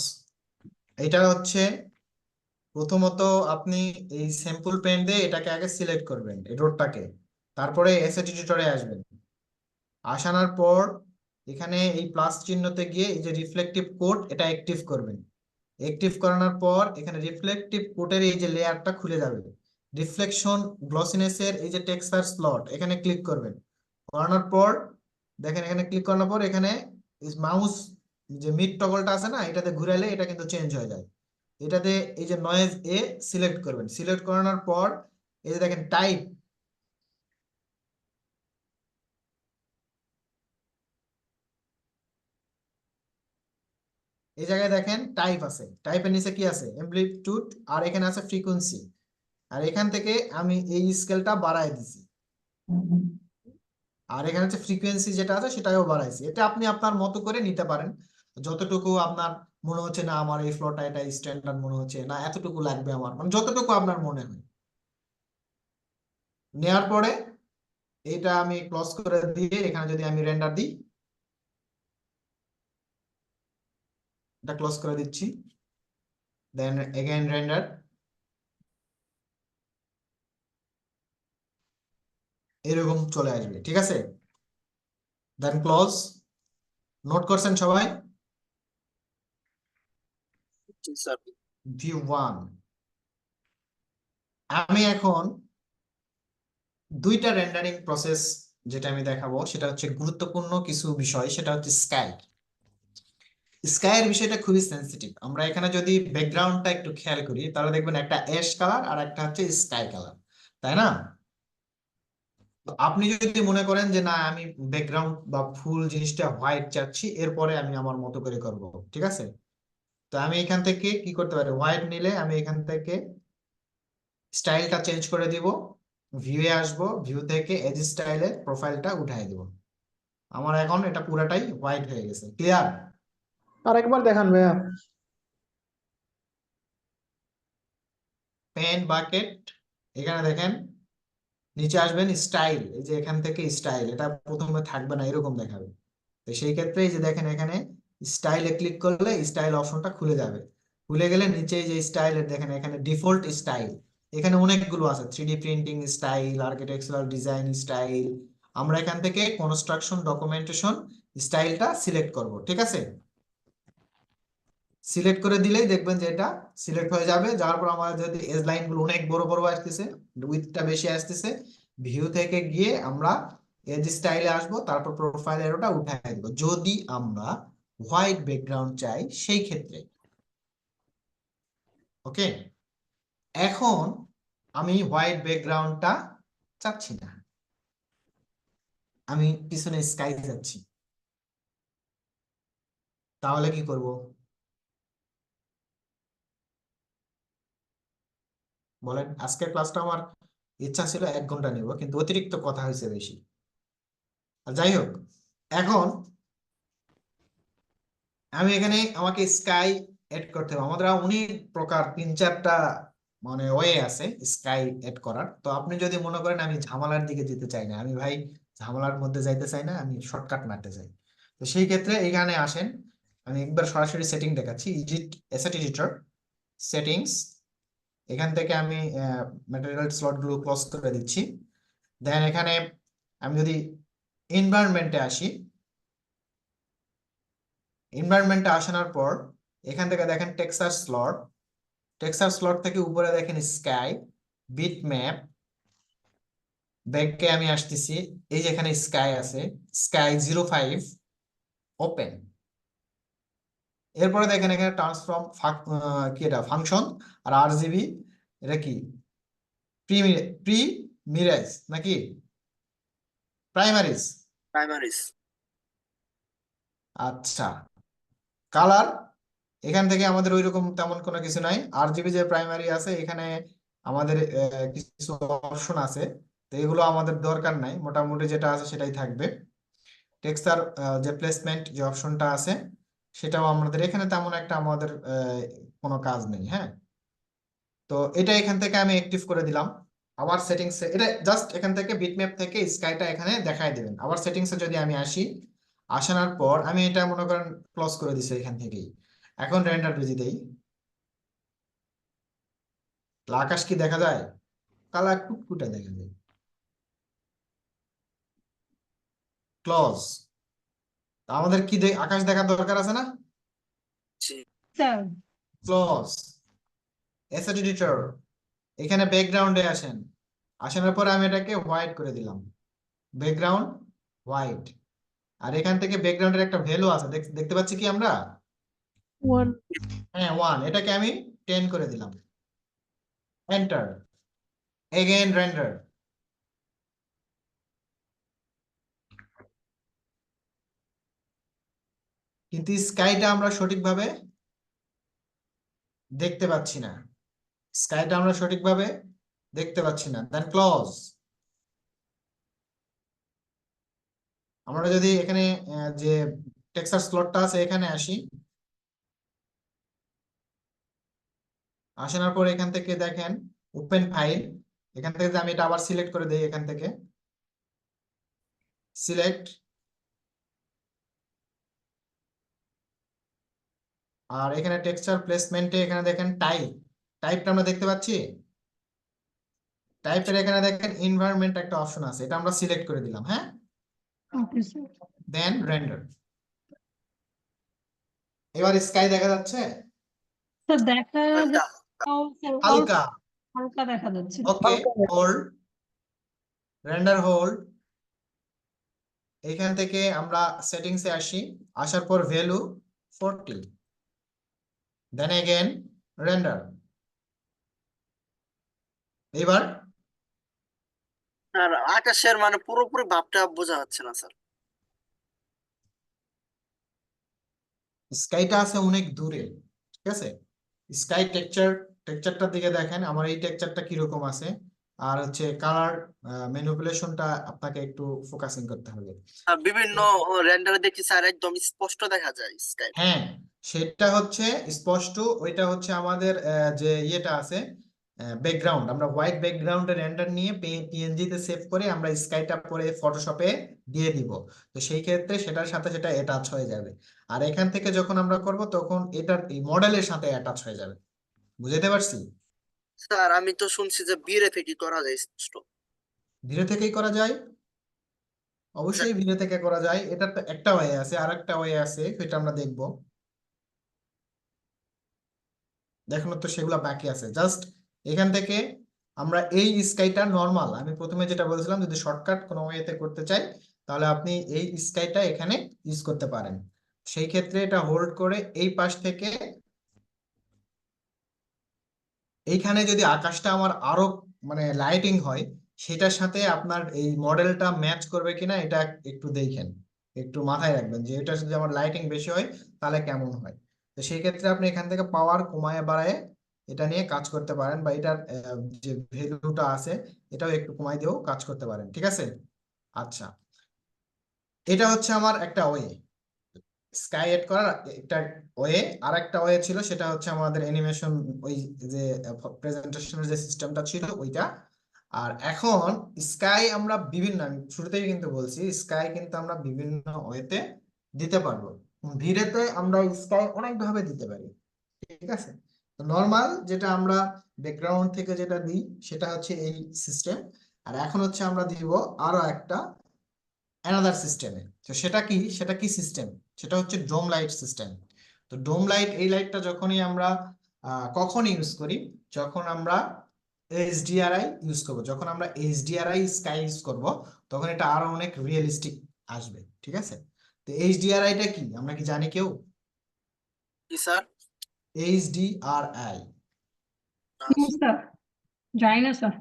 এটা হচ্ছে প্রথমত আপনি এই স্যাম্পল পেন দিয়ে এটাকে আগে সিলেক্ট করবেন, এই রোডটাকে, তারপরে এসএট এডিটরে আসবেন, আসানোর পর এখানে এই প্লাস চিহ্নতে গিয়ে এই যে রিফ্লেকটিভ কোড এটা অ্যাক্টিভ করবেন। অ্যাক্টিভ করানোর পর এখানে রিফ্লেকটিভ কোডের এই যে লেয়ারটা খুলে যাবে, রিফ্লেকশন গ্লসিনেসের এই যে টেক্সচার স্লট এখানে ক্লিক করবেন। করানোর পর দেখেন এখানে ক্লিক করানোর পর এখানে মাউস যে মিড টগলটা আছে না, এটাতে ঘুরালে এটা কিন্তু চেঞ্জ হয়ে যায়। এটাতে এই যে নয়েজ এ সিলেক্ট করবেন, সিলেক্ট করানোর পর এই যে দেখেন টাইপ, এই জায়গায় দেখেন টাইপ আছে, টাইপের নিচে কি আছে, অ্যামপ্লিটিউড, আর এখানে আছে ফ্রিকোয়েন্সি। আর এখান থেকে আমি এই স্কেলটা বাড়ায় দিছি, আর এখানে হচ্ছে ফ্রিকোয়েন্সি যেটা আছে সেটাও বাড়াইছি। এটা আপনি আপনার মতো করে নিতে পারেন, যতটুকু আপনার মনে হচ্ছে না আমার এই ফ্লোটা এটা স্ট্যান্ডার্ড মনে হচ্ছে না, এতটুকু লাগবে আমার, মানে যতটুকু আপনার মনে হয়। নেওয়ার পরে এটা আমি ক্লোজ করে দিয়ে এখানে যদি আমি রেন্ডার দিই, এটা ক্লোজ করে দিচ্ছি, দেন এগেইন রেন্ডার, এরকম চলে আসবে, ঠিক আছে। দেন ক্লোজ। নোট করছেন সবাই? জি স্যার। ভিউ 1। আমি এখন দুইটা রেন্ডারিং প্রসেস যেটা আমি দেখাবো সেটা হচ্ছে গুরুত্বপূর্ণ কিছু বিষয়, সেটা হচ্ছে স্কাই। স্কাইয়ের বিষয়টা খুবই সেন্সিটিভ। আমরা এখানে যদি ব্যাকগ্রাউন্ডটা একটু খেয়াল করি তাহলে দেখবেন একটা অ্যাশ কালার আর একটা হচ্ছে স্কাই কালার, তাই না? তো আপনি যদি মনে করেন যে না আমি ব্যাকগ্রাউন্ড বা ফুল জিনিসটা হোয়াইট চাচ্ছি, এরপরে আমি আমার মতো করে করব, ঠিক আছে। তো আমি এখান থেকে কি করতে পারি, হোয়াইট নিলে আমি এখান থেকে স্টাইলটা চেঞ্জ করে দিব, ভিউয়ে আসবো, ভিউ থেকে এজ স্টাইলে প্রোফাইলটা উঠাই দিব। আমার এখন এটা পুরাটাই হোয়াইট হয়ে গেছে, ক্লিয়ার? আরেকবার দেখান ভাইয়া। পেন বাকেট, এখানে দেখেন নিচে আসবেন, স্টাইল, এই যে এখান থেকে স্টাইল, এটা প্রথমে থাকবে না, এরকম দেখাবে। তো সেই ক্ষেত্রে এই যে দেখেন এখানে স্টাইলে ক্লিক করলে স্টাইল অপশনটা খুলে যাবে। খুলে গেলে নিচে যে স্টাইলের দেখেন এখানে ডিফল্ট স্টাইল, এখানে অনেকগুলো আছে, 3D printing style, architectural design style. আমরা এখান থেকে কনস্ট্রাকশন ডকুমেন্টেশন স্টাইলটা সিলেক্ট করব, ঠিক আছে। সিলেক্ট করে দিলেই দেখবেন যে এটা সিলেক্ট হয়ে যাবে। যাওয়ার পর আমাদের যদি এজ লাইন গুলো অনেক বড় বড় আসতেছে, উইডথটা বেশি আসতেছে, ভিউ থেকে গিয়ে আমরা এজ স্টাইলে আসবো, তারপর প্রোফাইল এরোটা উঠাই দিব যদি আমরা হোয়াইট ব্যাকগ্রাউন্ড চাই সেই ক্ষেত্রে। ওকে, এখন আমি হোয়াইট ব্যাকগ্রাউন্ডটা চাচ্ছি না, আমি পিছনে স্কাই চাচ্ছি, তাহলে কি করব বলেন? আজকের ক্লাসটা আমার ইচ্ছা ছিল 1 ঘন্টা নিব, কিন্তু অতিরিক্ত কথা হয়েছে বেশি। আর যাই হোক, এখন আমি এখানে আমাকে স্কাই এড করতে হবে। আমাদের অনেক প্রকার 3-4টা মানে ওয়ে আছে স্কাই এড করার। তো আপনি যদি মনে করেন আমি ঝামেলার দিকে যেতে চাই না, আমি ভাই ঝামেলার মধ্যে যাইতে চাই না, আমি শর্টকাট মারতে চাই, তো সেই ক্ষেত্রে এখানে আসেন। আমি একবার সরাসরি সেটিং দেখাচ্ছি, ইডিট অ্যাসেট এডিটর, সেটিংস, এখান থেকে আমি ম্যাটেরিয়াল স্লট গুলো ক্লোজ করে দিচ্ছি। দেন এখানে আমি যদি এনভায়রনমেন্টে আসি, এনভায়রনমেন্টে আসানোর পর এখান থেকে দেখেন টেক্সচার স্লট, টেক্সচার স্লট থেকে উপরে দেখেন স্কাই, বিট ম্যাপ, ব্যাকে আমি আসতেছি, এই যে এখানে স্কাই আছে, স্কাই 05 ওপেন। এরপরে দেখেন এখানে ট্রান্সফর্ম কি এটা ফাংশন, আর আরজিবি এটা কি প্রি প্রি মিরাজ নাকি প্রাইমারিজ? প্রাইমারিজ। আচ্ছা, কালার এখান থেকে আমাদের ওইরকম তেমন কোনো কিছু নাই। আরজিবি যে প্রাইমারি আছে এখানে আমাদের কিছু অপশন আছে, তো এগুলো আমাদের দরকার নাই, মোটামুটি যেটা আছে সেটাই থাকবে। টেক্সচার যে প্লেসমেন্ট যে অপশনটা আছে সেটাও আমাদের এখানে তেমন একটা আমাদের কোনো কাজ নেই, হ্যাঁ। তো এটা এখান থেকে আমি অ্যাক্টিভ করে দিলাম। আবার সেটিংস, এটা জাস্ট এখান থেকে বিটম্যাপ থেকে স্কাইটা এখানে দেখাই দিবেন। আবার সেটিংসে যদি আমি আসি, আসানোর পর আমি এটা মনে করেন ক্লোজ করে দিছি এখান থেকেই। এখন রেন্ডার যদি দেই, আকাশ কি দেখা যায়? কালা কুটকুটে দেখা যায়। ক্লজ। আমাদের কি আকাশ দেখার দরকার আছে না? জি স্যার ক্লজ, অ্যাসেট এডিটর, এখানে ব্যাকগ্রাউন্ডে আসেন, আসানোর পর আমি এটাকে হোয়াইট করে দিলাম, ব্যাকগ্রাউন্ড হোয়াইট। আর এখান থেকে ব্যাকগ্রাউন্ডের একটা ভ্যালু আছে, দেখতে পাচ্ছি কি আমরা? 1 হ্যাঁ 1, এটাকে আমি 10 করে দিলাম, এন্টার, এগেইন রেন্ডার। কিন্তু স্কাইটা আমরা সঠিকভাবে দেখতে পাচ্ছি না, স্কাইটা আমরা সঠিকভাবে দেখতে পাচ্ছি না। দেন ক্লজ, আমরা যদি এখানে যে টেক্সচার স্লটটা আছে এখানে আসি, আসানোর পর এখান থেকে দেখেন ওপেন ফাইল, এখান থেকে যদি আমি এটা আবার সিলেক্ট করে দিই, এখান থেকে সিলেক্ট, আর এখানে টেক্সচার প্লেসমেন্টে এখানে দেখেন টাইপটা আমরা দেখতে পাচ্ছি, টাইপের এখানে দেখেন এনভায়রনমেন্ট একটা অপশন আছে, এটা আমরা সিলেক্ট করে দিলাম। হ্যাঁ, ওকে স্যার। দেন রেন্ডার। এবার স্কাই দেখা যাচ্ছে স্যার দেখা হালকা। যাও স্যার, অল্প হালকা। হালকা দেখা যাচ্ছে। ওকে, হোল্ড, রেন্ডার হোল্ড। এখান থেকে আমরা সেটিংসে আসি, আসার পর ভ্যালু 40, দেন এগেন রেন্ডার। এবার আর আকাশের মানে পুরোপুরি ভাবটা বোঝা যাচ্ছে না স্যার। স্কাইটা আছে অনেক দূরে, ঠিক আছে? স্কাই টেক্সচারটার দিকে দেখেন, আমার এই টেক্সচারটা কিরকম আছে, আর হচ্ছে কালার ম্যানিপুলেশনটা আপনাকে একটু ফোকাসিং করতে হবে। আর বিভিন্ন রেন্ডারে দেখি স্যার একদম স্পষ্ট দেখা যায় স্কাই। হ্যাঁ, সেটা হচ্ছে স্পষ্ট, ওইটা হচ্ছে আমাদের যে ইয়েটা আছে ব্যাকগ্রাউন্ড, আমরা হোয়াইট ব্যাকগ্রাউন্ডে রেন্ডার নিয়ে পিএনজি তে সেভ করে আমরা স্কাইটা পরে ফটোশপে দিয়ে দিব, তো সেই ক্ষেত্রে সেটার সাথে সেটা অ্যাটাচ হয়ে যাবে। আর এখান থেকে যখন আমরা করব তখন এটার এই মডেলের সাথে অ্যাটাচ হয়ে যাবে। বুঝতে পারছি? স্যার আমি তো শুনছি যে বিরে থেকে করা যায় স্পষ্ট। ধীরে থেকেই করা যায়, অবশ্যই ধীরে থেকে করা যায়, এটা তো একটা ওয়ে আছে, আর একটা ওয়ে আছে, সেটা আমরা দেখব। দেখানোর তো সেগুলো বাকি আছে, জাস্ট এখান থেকে আমরা এই স্কাইটা নরমাল, আমি প্রথমে যেটা বলেছিলাম, যদি শর্টকাট কোনো ওয়েতে করতে চাই তাহলে আপনি এই স্কাইটা এখানে ইউজ করতে পারেন। সেই ক্ষেত্রে এটা হোল্ড করে এই পাশ থেকে এইখানে যদি আকাশটা আমার আরো মানে লাইটিং হয়, সেটার সাথে আপনার এই মডেলটা ম্যাচ করবে কিনা এটা একটু দেখেন, একটু মাথায় রাখবেন যে এটা যদি আমার লাইটিং বেশি হয় তাহলে কেমন হয়। তো সেই ক্ষেত্রে আপনি এখান থেকে পাওয়ার কমায় বাড়ায় এটা নিয়ে কাজ করতে পারেন, বা এটার যে ভ্যালুটা আছে এটাও একটু কমাই দিয়েও কাজ করতে পারেন, ঠিক আছে? আচ্ছা, এটা হচ্ছে আমার একটা ওয়ে, স্কাই এড করার একটা ওয়ে। আর একটা ওয়ে ছিল, সেটা হচ্ছে আমাদের অ্যানিমেশন, ওই যে প্রেজেন্টেশনের যে সিস্টেমটা ছিল ওইটা। আর এখন স্কাই আমরা বিভিন্ন, আমি শুরুতেই কিন্তু বলছি স্কাই কিন্তু আমরা বিভিন্ন ওয়েতে দিতে পারবো। ভিড়েতে আমরা স্কাই অনেক ভাবে দিতে পারি, ঠিক আছে? তো নর্মাল যেটা আমরা ব্যাকগ্রাউন্ড থেকে যেটা দিই সেটা হচ্ছে এই সিস্টেম। আর এখন হচ্ছে আমরা দিব আরো একটা অ্যানাদার সিস্টেমে। তো সেটা কি সিস্টেম? সেটা হচ্ছে ডোম লাইট সিস্টেম। তো ডোম লাইট, এই লাইটটা যখনই আমরা কখন ইউজ করি, যখন আমরা এইচডিআরআই ইউজ করব, যখন আমরা এইচডিআরআই স্কাই ইউজ করব তখন এটা আরো অনেক রিয়েলিস্টিক আসবে, ঠিক আছে? তো এইচডিআরআইটা কি আমরা কি জানি কেউ? কি স্যার? এইচডিআরআই স্যার যাই না স্যার।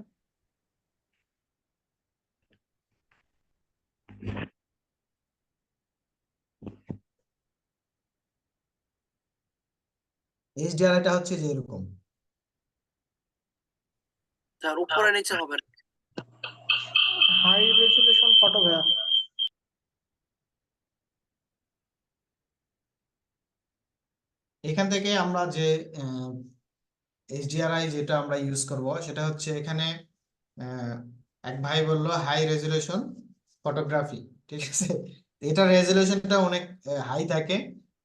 এইচডিআরআইটা হচ্ছে যে এরকম, স্যার উপরে নিচে হবে না। হাই রেজলিউশন ফটো ভাইয়া। এখান থেকে আমরা যে এইচডিআরআই যেটা আমরা ইউজ করব সেটা হচ্ছে এখানে এক ভাই বললো হাই রেজলিউশন ফটোগ্রাফি, ঠিক আছে? এটা রেজলিউশনটা অনেক হাই থাকে,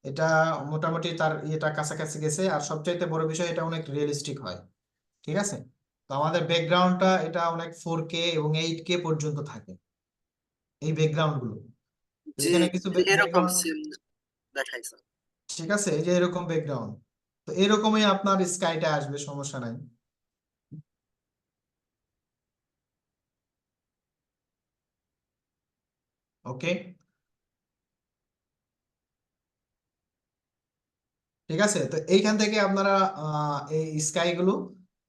এটা মোটামুটি তার এটা কাছাকাছি গেছে, আর সবচাইতে বড় বিষয় এটা অনেক রিয়েলিস্টিক হয়, ঠিক আছে? তো আমাদের ব্যাকগ্রাউন্ডটা এটা অনেক 4K এবং 8K পর্যন্ত থাকে এই ব্যাকগ্রাউন্ড গুলো। তো জি এখানে কিছু এরকম ব্যাকগ্রাউন্ড, সেম দেখাই স্যার। ঠিক আছে, এই যে এরকম ব্যাকগ্রাউন্ড, তো এরকমই আপনার স্কাইটা আসবে, সমস্যা নাই। ওকে, ঠিক আছে। তো এইখান থেকে আপনারা এই স্কাই গুলো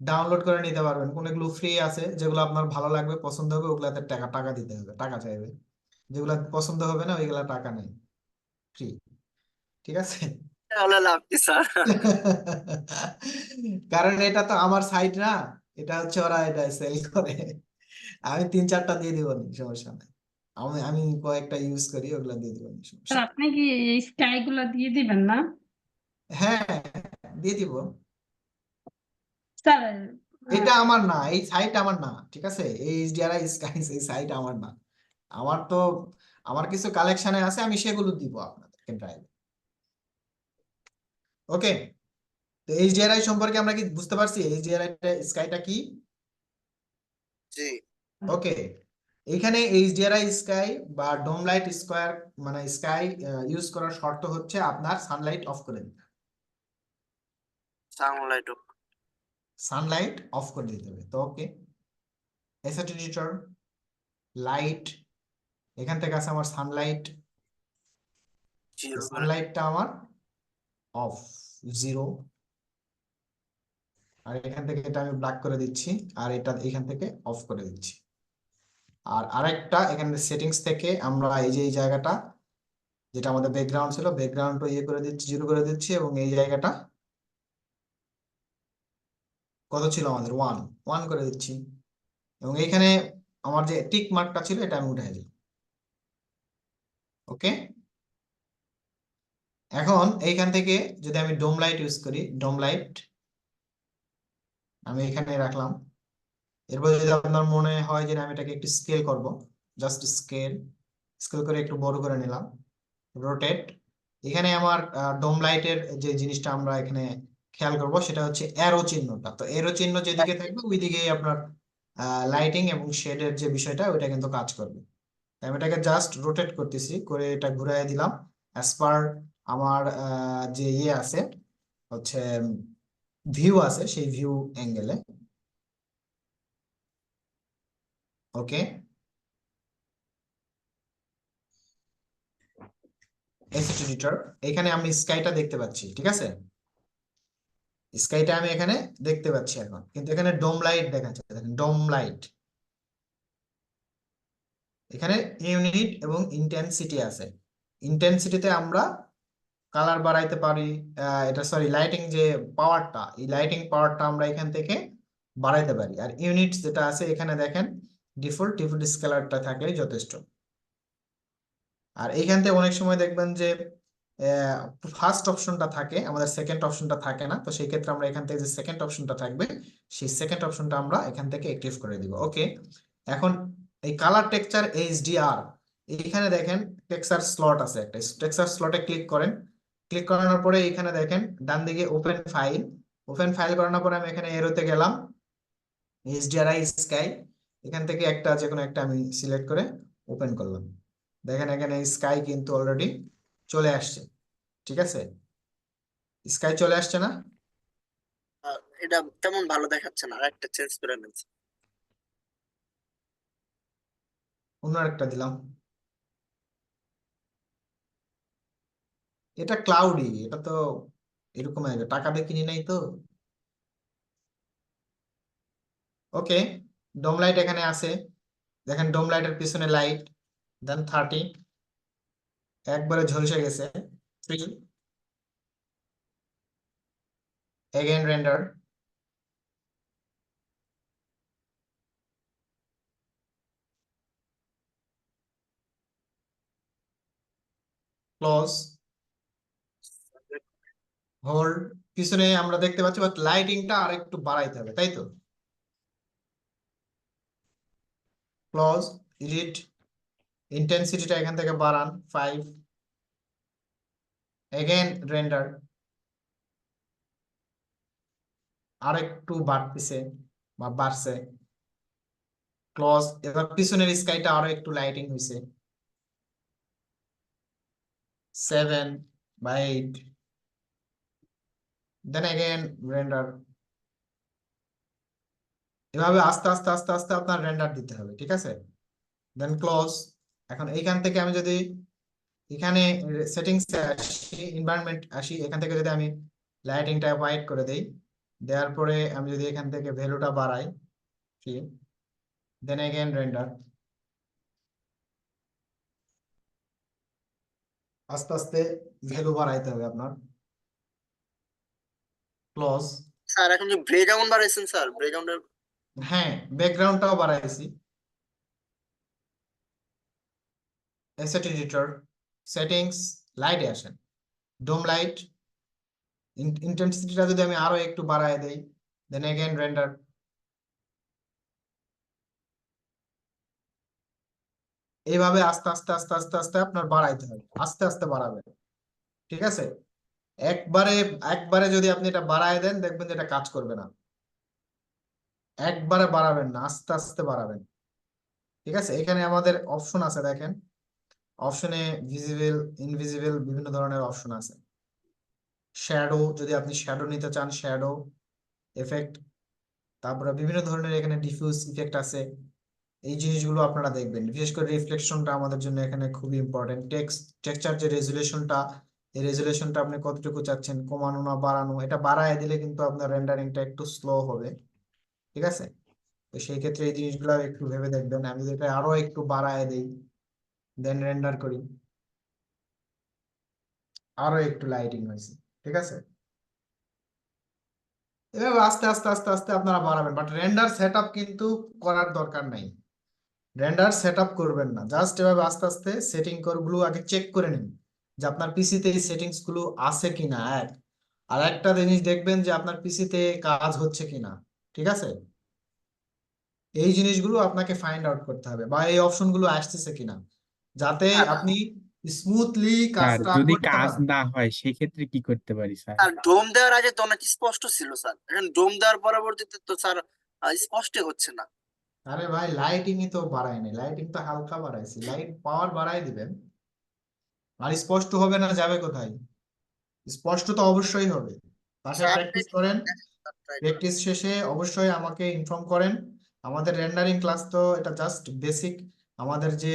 ডাউনলোড করে নিতে পারবেন। কোনগুলো ফ্রি আছে, যেগুলো আপনার ভালো লাগবে, পছন্দ হবে, ওগুলাতে টাকা টাকা দিতে হবে, টাকা চাইবে। যেগুলো পছন্দ হবে না ওইগুলা টাকা নেই, ফ্রি, ঠিক আছে। তাহলে লাভ কি স্যার? কারণ এটা তো আমার সাইট না, এটা হচ্ছে ওরা এটা সেল করে। আমি 3-4টা দিয়ে দিব, সমস্যা নাই। আমি কয়েকটা ইউজ করি, ওগুলা দিয়ে দিব, সমস্যা স্যার নেই। আপনি কি এই স্কাই গুলো দিয়ে দিবেন না হ্যাঁ, দিয়ে দিব। স্যার? এটা আমার না, এই সাইট আমার না, ঠিক আছে। এই এইচডিআরআই স্কাইস এই সাইট আমার না। আমার তো, আমার কিছু কালেকশনে আছে, আমি সেগুলো দিব আপনাদেরকে ড্রাইভে। ওকে, তো এইচডিআরআই সম্পর্কে আমরা কি বুঝতে পারছি, এইচডিআরআই স্কাইটা কি? জি ওকে, এখানে এইচডিআরআই স্কাই বা ডোম লাইট স্কয়ার মানে স্কাই ইউজ করার শর্ত হচ্ছে আপনার সানলাইট অফ করে দিতে হবে। সানলাইট। সানলাইট অফ করে দিতে হবে। তো ওকে, এসেট এডিটর, লাইট, এখান থেকে আছে আমার সানলাইট, জিরো করে সানলাইটটা আমার অফ, 0। আর এখান থেকে এটা আমি ব্ল্যাক করে দিচ্ছি, আর এটা এখান থেকে অফ করে দিচ্ছি। আর আরেকটা এখানে সেটিংস থেকে আমরা এই যে এই জায়গাটা, যেটা আমাদের ব্যাকগ্রাউন্ড ছিল, ব্যাকগ্রাউন্ডটা ইয়ে করে দিচ্ছি, 0 করে দিচ্ছি, এবং এই জায়গাটা কত ছিল আমাদের, 1 করে দিচ্ছি। এবং এইখানে আমার যে টিক মার্কটা ছিল এটা আমি উঠাই দিই। ওকে, এখন এইখান থেকে যদি আমি ডোম লাইট ইউজ করি, ডোম লাইট আমি এখানে রাখলাম। এরপর যদি আপনার মনে হয় যে আমি এটাকে একটু স্কেল করব, জাস্ট স্কেল, স্কেল করে একটু বড় করে নিলাম, রোটেট। এখানে আমার ডোম লাইটের যে জিনিসটা আমরা এখানে খেয়াল করব সেটা হচ্ছে অ্যারো চিহ্নটা। তো অ্যারো চিহ্ন যেদিকে থাকবে ওই দিকেই আপনার লাইটিং এবং শেডের যে বিষয়টা ওইটা কিন্তু কাজ করবে। আমি এটাকে জাস্ট রোটেট করতেছি, করে এটা ঘুরাই দিলাম অ্যাজ পার আমার যে ইয়ে আছে, হচ্ছে ভিউ আছে, সেই ভিউ অ্যাঙ্গেলে। ওকে, এসেট এডিটর, এখানে আমি স্কাইটা দেখতে পাচ্ছি, ঠিক আছে। স্কাইটা আমি এখানে দেখতে পাচ্ছি এখন, কিন্তু এখানে ডোম লাইট দেখাচ্ছে, দেখেন ডোম লাইট। এখানে ইউনিট এবং ইন্টেন্সিটি আছে। ইন্টেন্সিটিতে আমরা কালার বাড়াইতে পারি, এটা সরি লাইটিং যে পাওয়ারটা, এই লাইটিং পাওয়ারটা আমরা এখান থেকে বাড়াইতে পারি। আর ইউনিট যেটা আছে এখানে দেখেন ডিফল্ট স্কেলারটা থাকলেই যথেষ্ট। আর এইখান থেকে অনেক সময় দেখবেন যে ফার্স্ট অপশনটা থাকে, আমাদের সেকেন্ড অপশনটা থাকে না। তো সেই ক্ষেত্রে আমরা এখান থেকে যে সেকেন্ড অপশনটা থাকবে, সেই সেকেন্ড অপশনটা আমরা এখান থেকে অ্যাক্টিভ করে দিব। ওকে, এখন এই কালার টেক্সচার এইচডিআর, এইখানে দেখেন টেক্সচার স্লট আছে একটা, টেক্সচার স্লটে ক্লিক করেন। ক্লিক করানোর পরে এখানে দেখেন ডান দিকে ওপেন ফাইল, ওপেন ফাইল করানোর পরে আমি এখানে এরোতে গেলাম, এইচডিআরআই স্কাই, এখান থেকে একটা যে কোনো একটা আমি সিলেক্ট করে ওপেন করলাম। দেখেন এখানে স্কাই কিন্তু অলরেডি চলে আসছে, ঠিক আছে। স্কাই চলে আসছে না? এটা তেমন ভালো দেখাচ্ছে না, আরেকটা চেঞ্জ করে নেন। অন্য একটা দিলাম। এটা ক্লাউডি, এটা তো এরকম টাকা দিয়ে কিনি নাই তো। ওকে, ডোম লাইট এখানে আছে, দেখেন ডোম লাইটের পিছনে লাইট, দেন 30, একবারে ঝলসে গেছে। 3, এগেইন রেন্ডার, ক্লোজ, হোল্ড। পিছনে আমরা দেখতে পাচ্ছি, বাট লাইটিংটা আর একটু বাড়াইতে হবে, তাই তো। ক্লোজ, এডিট, ইন্টেন্সিটিটা এখান থেকে বাড়ান 5, এগেইন রেন্ডার, আর একটু বাড়তেছে বা বাড়ছে। ক্লোজ, এবার পিছনের স্কাইটা আরো একটু লাইটিং হয়েছে। 7 বা 8, দেন अगेन রেন্ডার। এভাবে আস্তে আস্তে আস্তে আস্তে আপনার রেন্ডার দিতে হবে, ঠিক আছে? দেন ক্লোজ। এখন এইখান থেকে আমি যদি এখানে সেটিংসে আসি, এনভায়রনমেন্ট আসি, এখান থেকে যদি আমি লাইটিংটা হোয়াইট করে দেই, দেওয়ার পরে আমি যদি এখান থেকে ভ্যালুটা বাড়াই, দেন अगेन রেন্ডার। আস্তে আস্তে ভ্যালু বাড়াইতে হবে আপনার। ক্লোজ। স্যার এখন যে ব্রেকগ্রাউন্ড বাড়াইছেন স্যার, ব্রেকগ্রাউন্ডের হ্যাঁ, ব্যাকগ্রাউন্ডটাও বাড়াইছি। অ্যাসেট এডিটর, সেটিংস, লাইটে আসেন, ডোম লাইট, ইন্টেন্সিটিটা যদি আমি আরো একটু বাড়ায় দেই, দেন अगेन রেন্ডার। এইভাবে আস্তে আস্তে আস্তে আস্তে আস্তে আপনার বাড়াইতে হবে, আস্তে আস্তে বাড়াবেন, ঠিক আছে? একবারে একবারে যদি আপনি এটা বাড়ায় দেন, দেখবেন যে এটা কাজ করবে না। একবারে বাড়াবেন না, আস্তে আস্তে বাড়াবেন, ঠিক আছে? এখানে আমাদের অপশন আছে, দেখেন অপশনে ভিজিবল, ইনভিজিবল বিভিন্ন ধরনের অপশন আছে। শ্যাডো, যদি আপনি শ্যাডো নিতে চান, শ্যাডো এফেক্ট, তারপরে বিভিন্ন ধরনের এখানে ডিফিউজ ইফেক্ট আছে। এই জিনিসগুলো আপনারা দেখবেন, বিশেষ করে রিফ্লেকশনটা আমাদের জন্য এখানে খুবই ইম্পর্টেন্ট। টেক্সচার যে রেজুলেশনটা, এই রেজুলেশনটা আপনি কতটুকু চাচ্ছেন, কমানো না বাড়ানো, এটা বাড়ায় দিলে কিন্তু আপনার রেন্ডারিংটা একটু স্লো হবে, ঠিক আছে? তো সেই ক্ষেত্রে এই জিনিসগুলো একটু ভেবে দেখবেন। আমি যদি এটা আরো একটু বাড়ায় দিই, দেন রেন্ডার করি, আরো একটু লাইটিং হয়েছে, ঠিক আছে? এভাবে আস্তে আস্তে আস্তে আস্তে আপনারা বাড়াবেন, বাট রেন্ডার সেটআপ কিন্তু করার দরকার নাই। রেন্ডার সেটআপ করবেন না, জাস্ট এভাবে আস্তে আস্তে সেটিং গুলো আগে চেক করে নিন যে আপনার পিসিতে এই সেটিংস গুলো আছে কিনা। আর একটা জিনিস দেখবেন যে আপনার পিসিতে কাজ হচ্ছে কিনা, ঠিক আছে? এই জিনিসগুলো আপনাকে ফাইন্ড আউট করতে হবে, বা এই অপশনগুলো আসতেছে কিনা, যাতে আপনি স্মুথলি স্যার কাজটা যদি করতে কাজ পারেন। না হয় সেক্ষেত্রে কি করতে পারি স্যার? আর ডোম দেওয়ার আগে তো অনেক স্পষ্ট ছিল স্যার, এখন ডোম দেওয়ার পরবর্তীতে তো স্যার স্পষ্ট হচ্ছে না। আরে ভাই, লাইটিংই তো বাড়ায়নি, লাইটিং তো হালকা বাড়াইছি, লাইট পাওয়ার বাড়াই দিবেন। আর স্পষ্ট হবে না যাবে কোথায়? স্পষ্ট তো অবশ্যই হবে। বাসায় স্যার প্র্যাকটিস করেন, ট্রাই করেন। প্র্যাকটিস শেষে অবশ্যই আমাকে ইনফর্ম করেন। আমাদের রেন্ডারিং ক্লাস তো এটা জাস্ট বেসিক। আমাদের যে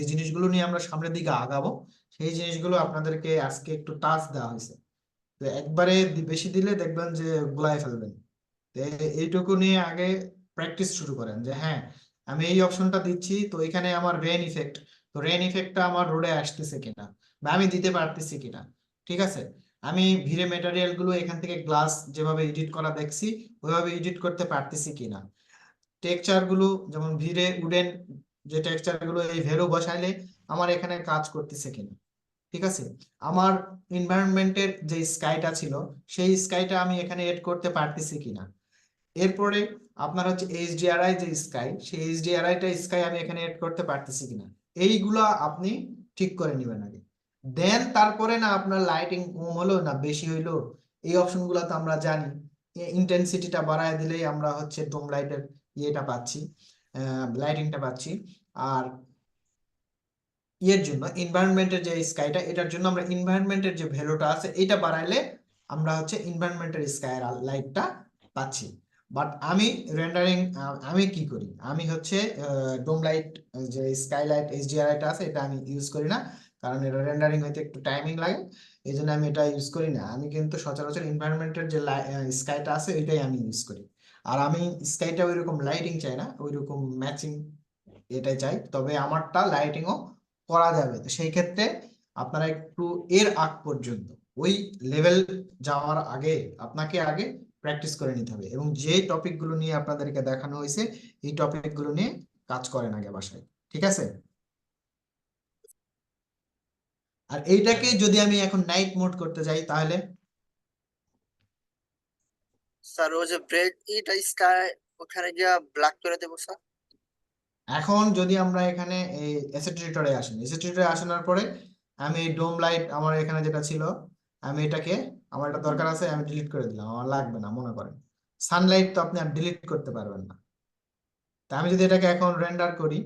জিনিসগুলো নিয়ে আমরা সামনের দিকে আগাবো, সেই জিনিসগুলো আপনাদেরকে আজকে একটু টাচ দেওয়া হয়েছে। তো একবারে বেশি দিলে দেখবেন যে গুলায় ফেলবেন। তো এইটুকু নিয়ে আগে প্র্যাকটিস শুরু করেন, যে হ্যাঁ আমি এই অপশনটা দিচ্ছি, তো এখানে আমার রেন ইফেক্ট, তো রেন ইফেক্টটা আমার রোডে আসতেছে কিনা, বা আমি দিতে পারতেছি কিনা, ঠিক আছে? আমি ভিড়ে মেটেরিয়াল গুলো এখান থেকে গ্লাস যেভাবে এডিট করা দেখছি, ওইভাবে এডিট করতে পারতেছি কিনা। টেক্সচার গুলো যেমন ভিড়ে উডেন যে টেক্সচার গুলো, এই ভ্যালু বসাইলে আমার এখানে কাজ করতেছে কিনা, ঠিক আছে? আমার এনভায়রনমেন্টের যে স্কাইটা ছিল, সেই স্কাইটা আমি এখানে এড করতে পারতেছি কিনা। এরপরে আপনার হচ্ছে এইচডিআরআই যে স্কাই, সেই এইচডিআরআইটা স্কাই আমি এখানে এড করতে পারতেছি কিনা, এইগুলা আপনি ঠিক করে নেবেন আগে। দেন তারপরে না আপনার লাইটিং কম হলো না বেশি হইলো, এই অপশনগুলো তো আমরা জানি। ইন্টেন্সিটিটা বাড়ায় দিলেই আমরা হচ্ছে ডোম লাইটের ইয়েটা পাচ্ছি, লাইটিংটা পাচ্ছি। আর ইয়ের জন্য এনভায়রনমেন্টের যে স্কাইটা, এটার জন্য আমরা এনভায়রনমেন্টের যে ভ্যালুটা আছে এটা বাড়াইলে আমরা হচ্ছে এনভায়রনমেন্টের স্কাই লাইটটা পাচ্ছি। বাট আমি রেন্ডারিং আমি কি করি, আমি হচ্ছে ডোম লাইট যে স্কাই লাইট এইচডিআরআইটা আছে এটা আমি ইউজ করি না, কারণ এটা রেন্ডারিং হইতে একটু টাইমিং লাগে। এই জন্য আমি এটা ইউজ করি না। আমি কিন্তু সচরাচর এনভায়রনমেন্টের যে স্কাইটা আছে এটাই আমি ইউজ করি। আর আমি স্কাইটা ওইরকম লাইটিং চাই না, ওইরকম ম্যাচিং এটাই চাই, তবে আমারটা লাইটিংও করা যাবে। তো সেই ক্ষেত্রে আপনারা একটু এর আগ পর্যন্ত ওই লেভেল যাওয়ার আগে আপনাকে আগে প্র্যাকটিস করে নিতে হবে, এবং যে টপিকগুলো নিয়ে আপনাদেরকে দেখানো হয়েছে এই টপিকগুলো নিয়ে কাজ করেন আগে বাসায়, ঠিক আছে? আর এইটাকে যদি আমি এখন নাইট মোড করতে যাই তাহলে স্যার ও যে ব্রেক এটা স্কাই ওখানে গিয়া ব্ল্যাক করে দেবো স্যার। এখন যদি আমরা এখানে এই অ্যাসেট এডিটরে আসেন, অ্যাসেট এডিটরে আসানোর পরে আমি এই ডোম লাইট আমার এখানে যেটা ছিল, আমি এটাকে, আমার এটা দরকার আছে, আমি ডিলিট করে দিলাম, আমার লাগবে না মনে করেন। সানলাইট তো আপনি আর ডিলিট করতে পারবেন না। তা আমি যদি এটাকে এখন রেন্ডার করি,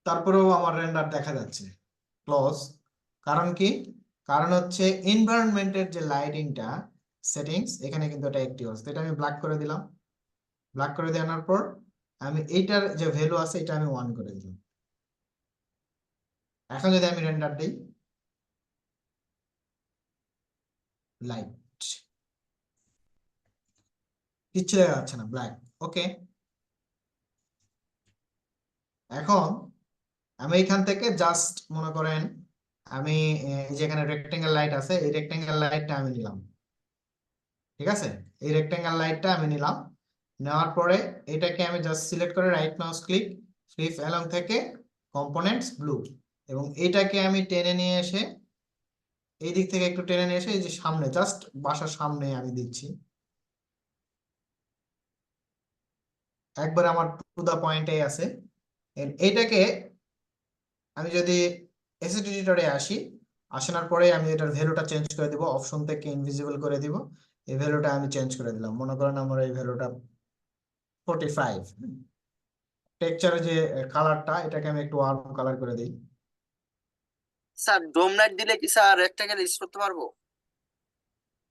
তারপরেও আমার রেন্ডার দেখা যাচ্ছে ক্লোজ। কারণ কি? কারণ হচ্ছে এনভায়রনমেন্টের যে লাইটিংটা সেটিংস, এখানে কিন্তু এটা অ্যাক্টিভ আছে। তো এটা আমি ব্ল্যাক করে দিলাম। ব্ল্যাক করে দেওয়ার পর আমি এইটার যে ভ্যালু আছে এটা আমি 1 করে দিলাম। এখন যদি আমি রেন্ডার দিই, লাইট কিচ্ছু দেখা যাচ্ছে না, ব্ল্যাক। ওকে, এখন আমি এখান থেকে জাস্ট মনে করেন আমি এই যে এখানে রেক্টেঙ্গেল লাইট আছে, এই রেক্টেঙ্গেল লাইটটা আমি নিলাম। ঠিক আছে, এই রেক্টেঙ্গেল লাইটটা আমি নিলাম। নেওয়ার পরে এটাকে আমি জাস্ট সিলেক্ট করে right mouse click, flip along থেকে কম্পোনেন্টস ব্লু, এবং এটাকে আমি টেনে নিয়ে এসে এই দিক থেকে একটু টেনে নিয়ে এসে এই যে সামনে, জাস্ট বাসার সামনে আমি দিচ্ছি একবার, আমার টু দা পয়েন্টে আছে। এইটাকে আমি যদি এসএসডি এডিটরে আসি, আসানোর পরে আমি এটার ভ্যালুটা চেঞ্জ করে দিব, অপশন থেকে ইনভিজিবল করে দিব। এই ভ্যালুটা আমি চেঞ্জ করে দিলাম, মনে করেন আমার এই ভ্যালুটা 45। টেক্সচারে যে কালারটা, এটাকে আমি একটু ওয়ার্ম কালার করে দিই। স্যার ডোম লাইট দিলে কি স্যার রেক্টেঙ্গেল ইউজ করতে পারবো?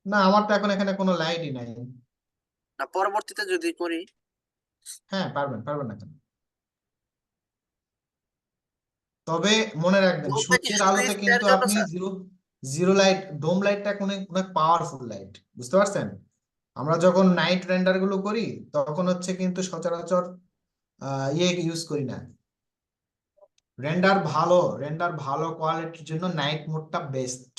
না, আমার তো এখন এখানে কোনো লাইটই নাই। না পরবর্তীতে যদি করি? হ্যাঁ, পারবেন, পারবেন না কেন? তবে মনে রাখবেন, ডোমটা কি সূর্যের শুধু আলোতে স্কয়ার কিন্তু জন্য আপনি স্যার? জিরো জিরো লাইট, ডোম লাইটটা অনেক অনেক পাওয়ারফুল লাইট, বুঝতে পারছেন? আমরা যখন নাইট রেন্ডার গুলো করি তখন হচ্ছে কিন্তু সচরাচর ইয়ে ইউজ করি না। রেন্ডার ভালো কোয়ালিটির জন্য নাইট মোডটা বেস্ট,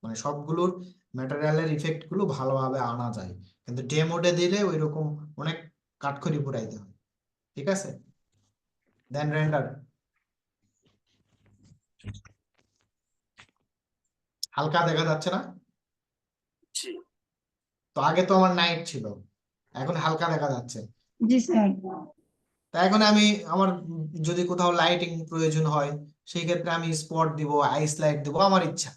মানে সবগুলোর ম্যাটেরিয়ালের ইফেক্ট গুলো ভালোভাবে আনা যায়। কিন্তু ডে মোডে দিলে ওই রকম অনেক কাঠখড়ি পুরাইতে হয়। ঠিক আছে, দেন রেন্ডার হালকা দেখা যাচ্ছে না? জি তো আগে তো আমার নাইট ছিল, এখন হালকা দেখা যাচ্ছে। জি স্যার। তা এখন আমি আমার যদি কোথাও লাইটিং প্রয়োজন হয়, সেই ক্ষেত্রে আমি স্পট দিব, আইস লাইট দিব, আমার ইচ্ছা।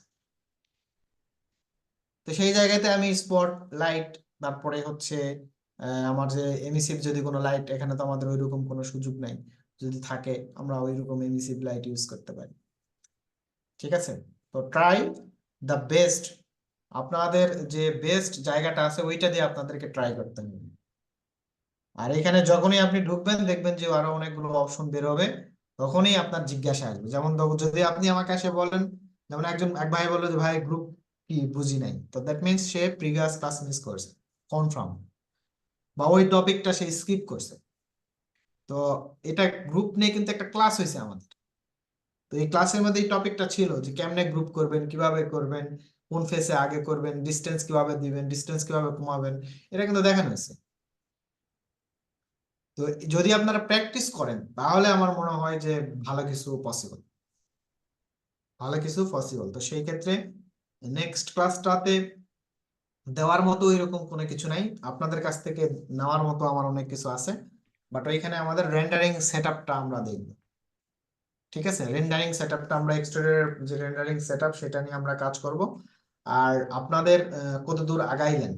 তো সেই জায়গাতে আমি স্পট লাইট, তারপরে হচ্ছে আমার যে এমিসিভ যদি কোনো লাইট, এখানে তো আমাদের ওইরকম কোনো সুযোগ নাই, যদি থাকে আমরা ওইরকম এমিসিভ লাইট ইউজ করতে পারি। ঠিক আছে, তো ট্রাই দ্য বেস্ট, আপনাদের যে বেস্ট জায়গাটা আছে ওইটা দিয়ে আপনাদেরকে ট্রাই করতে হবে। আর এখানে যখনই আপনি ঢুকবেন দেখবেন যে আরো অনেকগুলো অপশন বের হবে, তখনই আপনার জিজ্ঞাসা আসবে। যেমন যদি আপনি আমাকে এসে বলেন, যেমন এক ভাই বললো যে ভাই গ্রুপ কি বুঝি নাই, তো that means say previous class miss করছে কনফার্ম, বা ওই টপিকটা সে স্কিপ করছে। তো এটা গ্রুপ নিয়ে কিন্তু একটা ক্লাস হয়েছে আমাদের, তো এই ক্লাসের মধ্যে এই টপিকটা ছিল যে কেমনে গ্রুপ করবেন, কিভাবে করবেন, কোন ফেসে আগে করবেন, ডিস্টেন্স কিভাবে দিবেন, ডিস্টেন্স কিভাবে কমাবেন, এটা কিন্তু দেখানো হয়েছে। তো যদি আপনারা প্র্যাকটিস করেন তাহলে আমার মনে হয় যে ভালো কিছু পসিবল, ভালো কিছু পসিবল। তো সেই ক্ষেত্রে নেক্সট ক্লাসটাতে দেওয়ার মতো এরকম কোনো কিছু নাই, আপনাদের কাছ থেকে নেওয়ার মতো আমার অনেক কিছু আছে, বাট ওইখানে আমাদের রেন্ডারিং সেটআপটা আমরা দেখব। ঠিক আছে, রেন্ডারিং সেটআপটা আমরা এক্সটেরিয়র যে রেন্ডারিং সেটআপ সেটা নিয়ে আমরা কাজ করব। আর আপনাদের কতদূর আগাইলেন,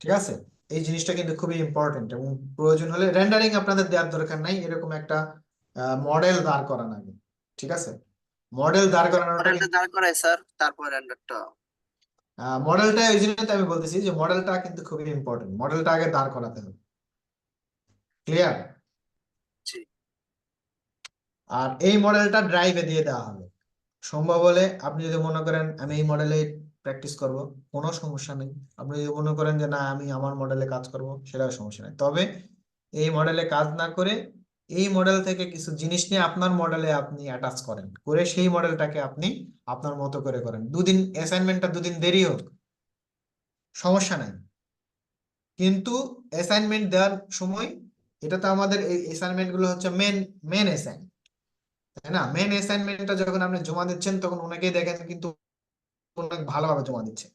ঠিক আছে, এই জিনিসটা কিন্তু খুবই ইম্পর্টেন্ট। এবং প্রয়োজন হলে রেন্ডারিং আপনাদের দেওয়ার দরকার নাই, এরকম একটা মডেল দাঁড় করানো আগে। ঠিক আছে, মডেল দাঁড় করানোটা, মডেলটা দাঁড় করায় স্যার, তারপর রেন্ডারটা। মডেলটা ওই জন্য তো আমি বলতেছি যে মডেলটা কিন্তু খুবই ইম্পর্টেন্ট, মডেলটা আগে দাঁড় করাতে হবে। ক্লিয়ার? জি আর এই মডেলটা ড্রাইভে দিয়ে দেওয়া হবে। সম্ভব হলে আপনি যদি মনে করেন আমি এই মডেলে প্র্যাকটিস করব, কোনো সমস্যা নেই। আপনি যদি মনে করেন যে না আমি আমার মডেলে কাজ করব, সেটাও সমস্যা নেই। তবে এই মডেলে কাজ না করে এই মডেল থেকে কিছু জিনিস নিয়ে আপনার মডেলে আপনি অ্যাটাচ করেন, করে সেই মডেলটাকে আপনি আপনার মতো করে করেন। দুদিন অ্যাসাইনমেন্টটা দুদিন দেরি হোক, সমস্যা নাই, কিন্তু অ্যাসাইনমেন্ট দেওয়ার সময়, এটা তো আমাদের এই অ্যাসাইনমেন্ট গুলো হচ্ছে মেন মেন অ্যাসাইনমেন্ট, তাই না? মেন অ্যাসাইনমেন্টটা যখন আপনি জমা দিচ্ছেন তখন অনেকেই দেখেন কিন্তু অনেক ভালোভাবে জমা দিচ্ছে।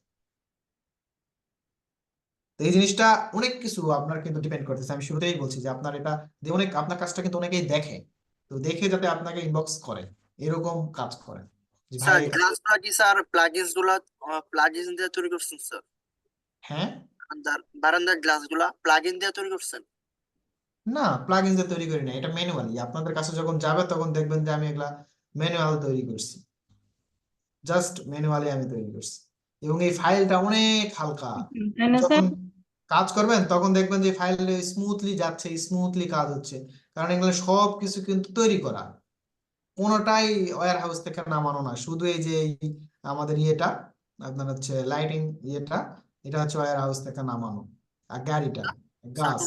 তো এই জিনিসটা অনেক কিছু আপনার কিন্তু ডিপেন্ড করতেছে। আমি শুরুতেই বলছি যে আপনার এটা দিয়ে অনেক, আপনার কাজটা কিন্তু অনেকেই দেখে, তো দেখে যাতে আপনাকে ইনবক্স করে, এরকম কাজ করে যে স্যার ভাই। গ্লাসগুলো কি স্যার প্লাগইনস গুলা প্লাগইন দিয়ে তৈরি করছেন স্যার? হ্যাঁ, বারান্দার গ্লাসগুলা প্লাগইন দিয়ে তৈরি করছেন? না, প্লাগইন যে তৈরি করি না, এটা ম্যানুয়ালি আপনাদের কাছে যখন যাবে তখন দেখবেন যে আমি এগুলা ম্যানুয়াল তৈরি করছি, জাস্ট ম্যানুয়ালি আমি তৈরি করছি, এবং এই ফাইলটা অনেক হালকা। তাই না যখন স্যার? কাজ করবেন তখন দেখবেন যে ফাইল স্মুথলি যাচ্ছে, স্মুথলি কাজ হচ্ছে, কারণ এগুলো সব কিছু কিন্তু তৈরি করা, কোনোটাই ওয়্যার হাউস থেকে নামানো না, শুধু এই যে আমাদের ইয়েটা আপনার হচ্ছে লাইটিং ইয়েটা, এটা হচ্ছে ওয়্যার হাউস থেকে নামানো, আর গাড়িটা, গাছ,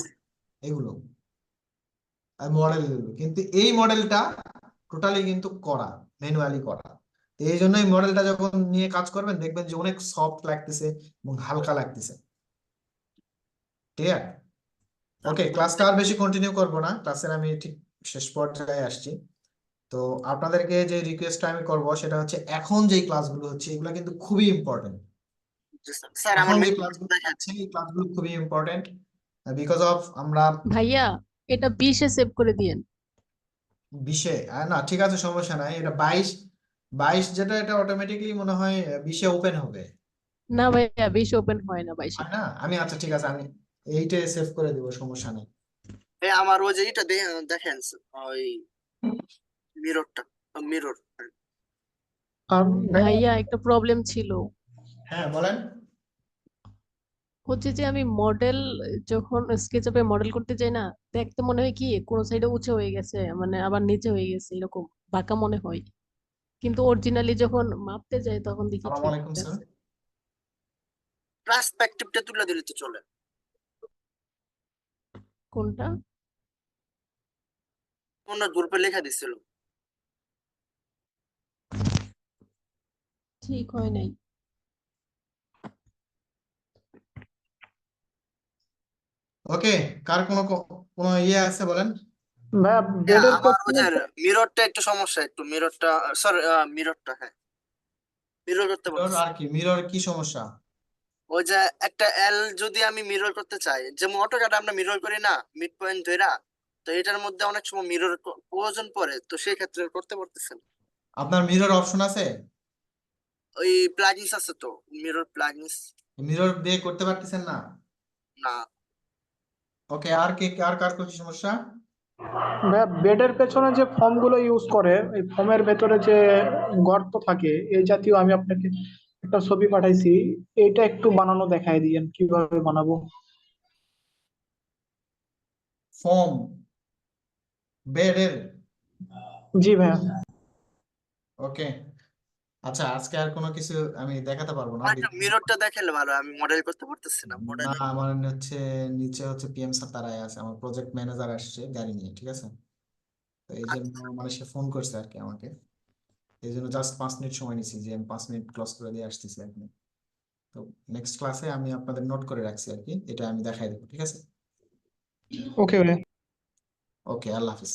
এগুলো আর মডেল, কিন্তু এই মডেলটা টোটালি কিন্তু করা, ম্যানুয়ালি করা। তো এই জন্য এই মডেলটা যখন নিয়ে কাজ করবেন দেখবেন যে অনেক সফট লাগতেছে এবং হালকা লাগতেছে। ঠিক আছে, ওকে, ক্লাসটা আর বেশি কন্টিনিউ করবো না, ক্লাসের আমি ঠিক শেষ পর্যায়ে আসছি। তো আপনাদেরকে যে রিকোয়েস্টটা আমি করব সেটা হচ্ছে, এখন যে ক্লাসগুলো হচ্ছে এগুলো কিন্তু খুবই ইম্পর্টেন্ট। স্যার আমার এখন যে মেন ক্লাসগুলো দেখেন হচ্ছে এই ক্লাসগুলো খুবই ইম্পর্টেন্ট, বিকজ অফ আমরা ভাইয়া এটা 20-এ সেভ করে দিয়েন। 20-এ, না ঠিক আছে, সমস্যা নাই, এটা 22 যেটা, এটা অটোমেটিকলি মনে হয় 20-এ ওপেন হবে, না ভাইয়া 20 ওপেন হয় না 22-এ। হয় না? আমি আচ্ছা ঠিক আছে, আমি 8-এ সেভ করে দিব, সমস্যা নেই। আমার ওই যে এটা দেখেন ওই মিররটা, মিরর। আর ভাইয়া একটা প্রবলেম ছিল, হ্যাঁ বলেন। হচ্ছে যে আমি মডেল যখন স্কেচআপে মডেল করতে যাই না, দেখতে মনে হয় কি কোন সাইডে উঁচু হয়ে গেছে, মানে আবার নিচে হয়ে গেছে, এরকম বাঁকা মনে হয়। কিন্তু অরিজিনালি যখন মাপতে যাই তখন দেখি আসসালামু ঠিক আলাইকুম স্যার। আছে। পার্সপেক্টিভটা তুলে দিলে তো চলে। কোনটা? অন্য গ্রুপে লেখা দিছিল। ঠিক হয় নাই। ওকে, কার কোনো ইয়ে আছে বলেন। ভাইয়া বেডের আমার ওই পেছনে যে মিররটা একটু সমস্যা, একটু মিররটা, সরি মিররটা, হ্যাঁ মিরর করতে মিরর বলতেছি। আর কি, মিরর কি সমস্যা? ওই যে একটা এল যদি আমি মিরর করতে চাই, যেমন অটোক্যাডে আমরা মিরর করি না মিড পয়েন্ট ধইরা, তো এটার মধ্যে অনেক সময় মিরর প্রয়োজন পড়ে, তো সেই ক্ষেত্রে করতে পারতেছেন। আপনার মিরর অপশন আছে? ওই প্লাগইনস আছে তো, মিরর প্লাগইনস। মিরর দিয়ে করতে পারতেছেন না? না, ওকে, আর আর কার কোনো সমস্যা? ভাইয়া বেডের পেছনে যে ফর্ম গুলো ইউজ করে, এই ফর্মের ভেতরে যে গর্ত থাকে এই জাতীয়, আমি আপনাকে একটা ছবি পাঠাইছি, এইটা একটু বানানো দেখাই দিয়েন কিভাবে বানাবো। ফর্ম বেডের? জি ভাইয়া। ওকে, আচ্ছা, আজকে আর কোনো কিছু আমি দেখাতে পারবো না, একটা মিররটা দেখালে ভালো, আমি মডেল করতে পারতেছি না না, মডেল। আমার হচ্ছে নিচে হচ্ছে পিএম স্যার তারাই আছে, আমার প্রজেক্ট ম্যানেজার আসছে গাড়ি নিয়ে, ঠিক আছে? তো এই জন্য মানে সে ফোন করছে আর কি আমাকে, এই জন্য জাস্ট 5 মিনিট সময় নিছি, যে আমি 5 মিনিট ক্লোজ করে দিয়ে আসতেছি আর কি। তো নেক্সট ক্লাসে আমি আপনাদের নোট করে রাখছি আর কি, এটা আমি দেখাই দেবো, ঠিক আছে? ওকে ভাইয়া। ওকে, আল্লাহ হাফিজ।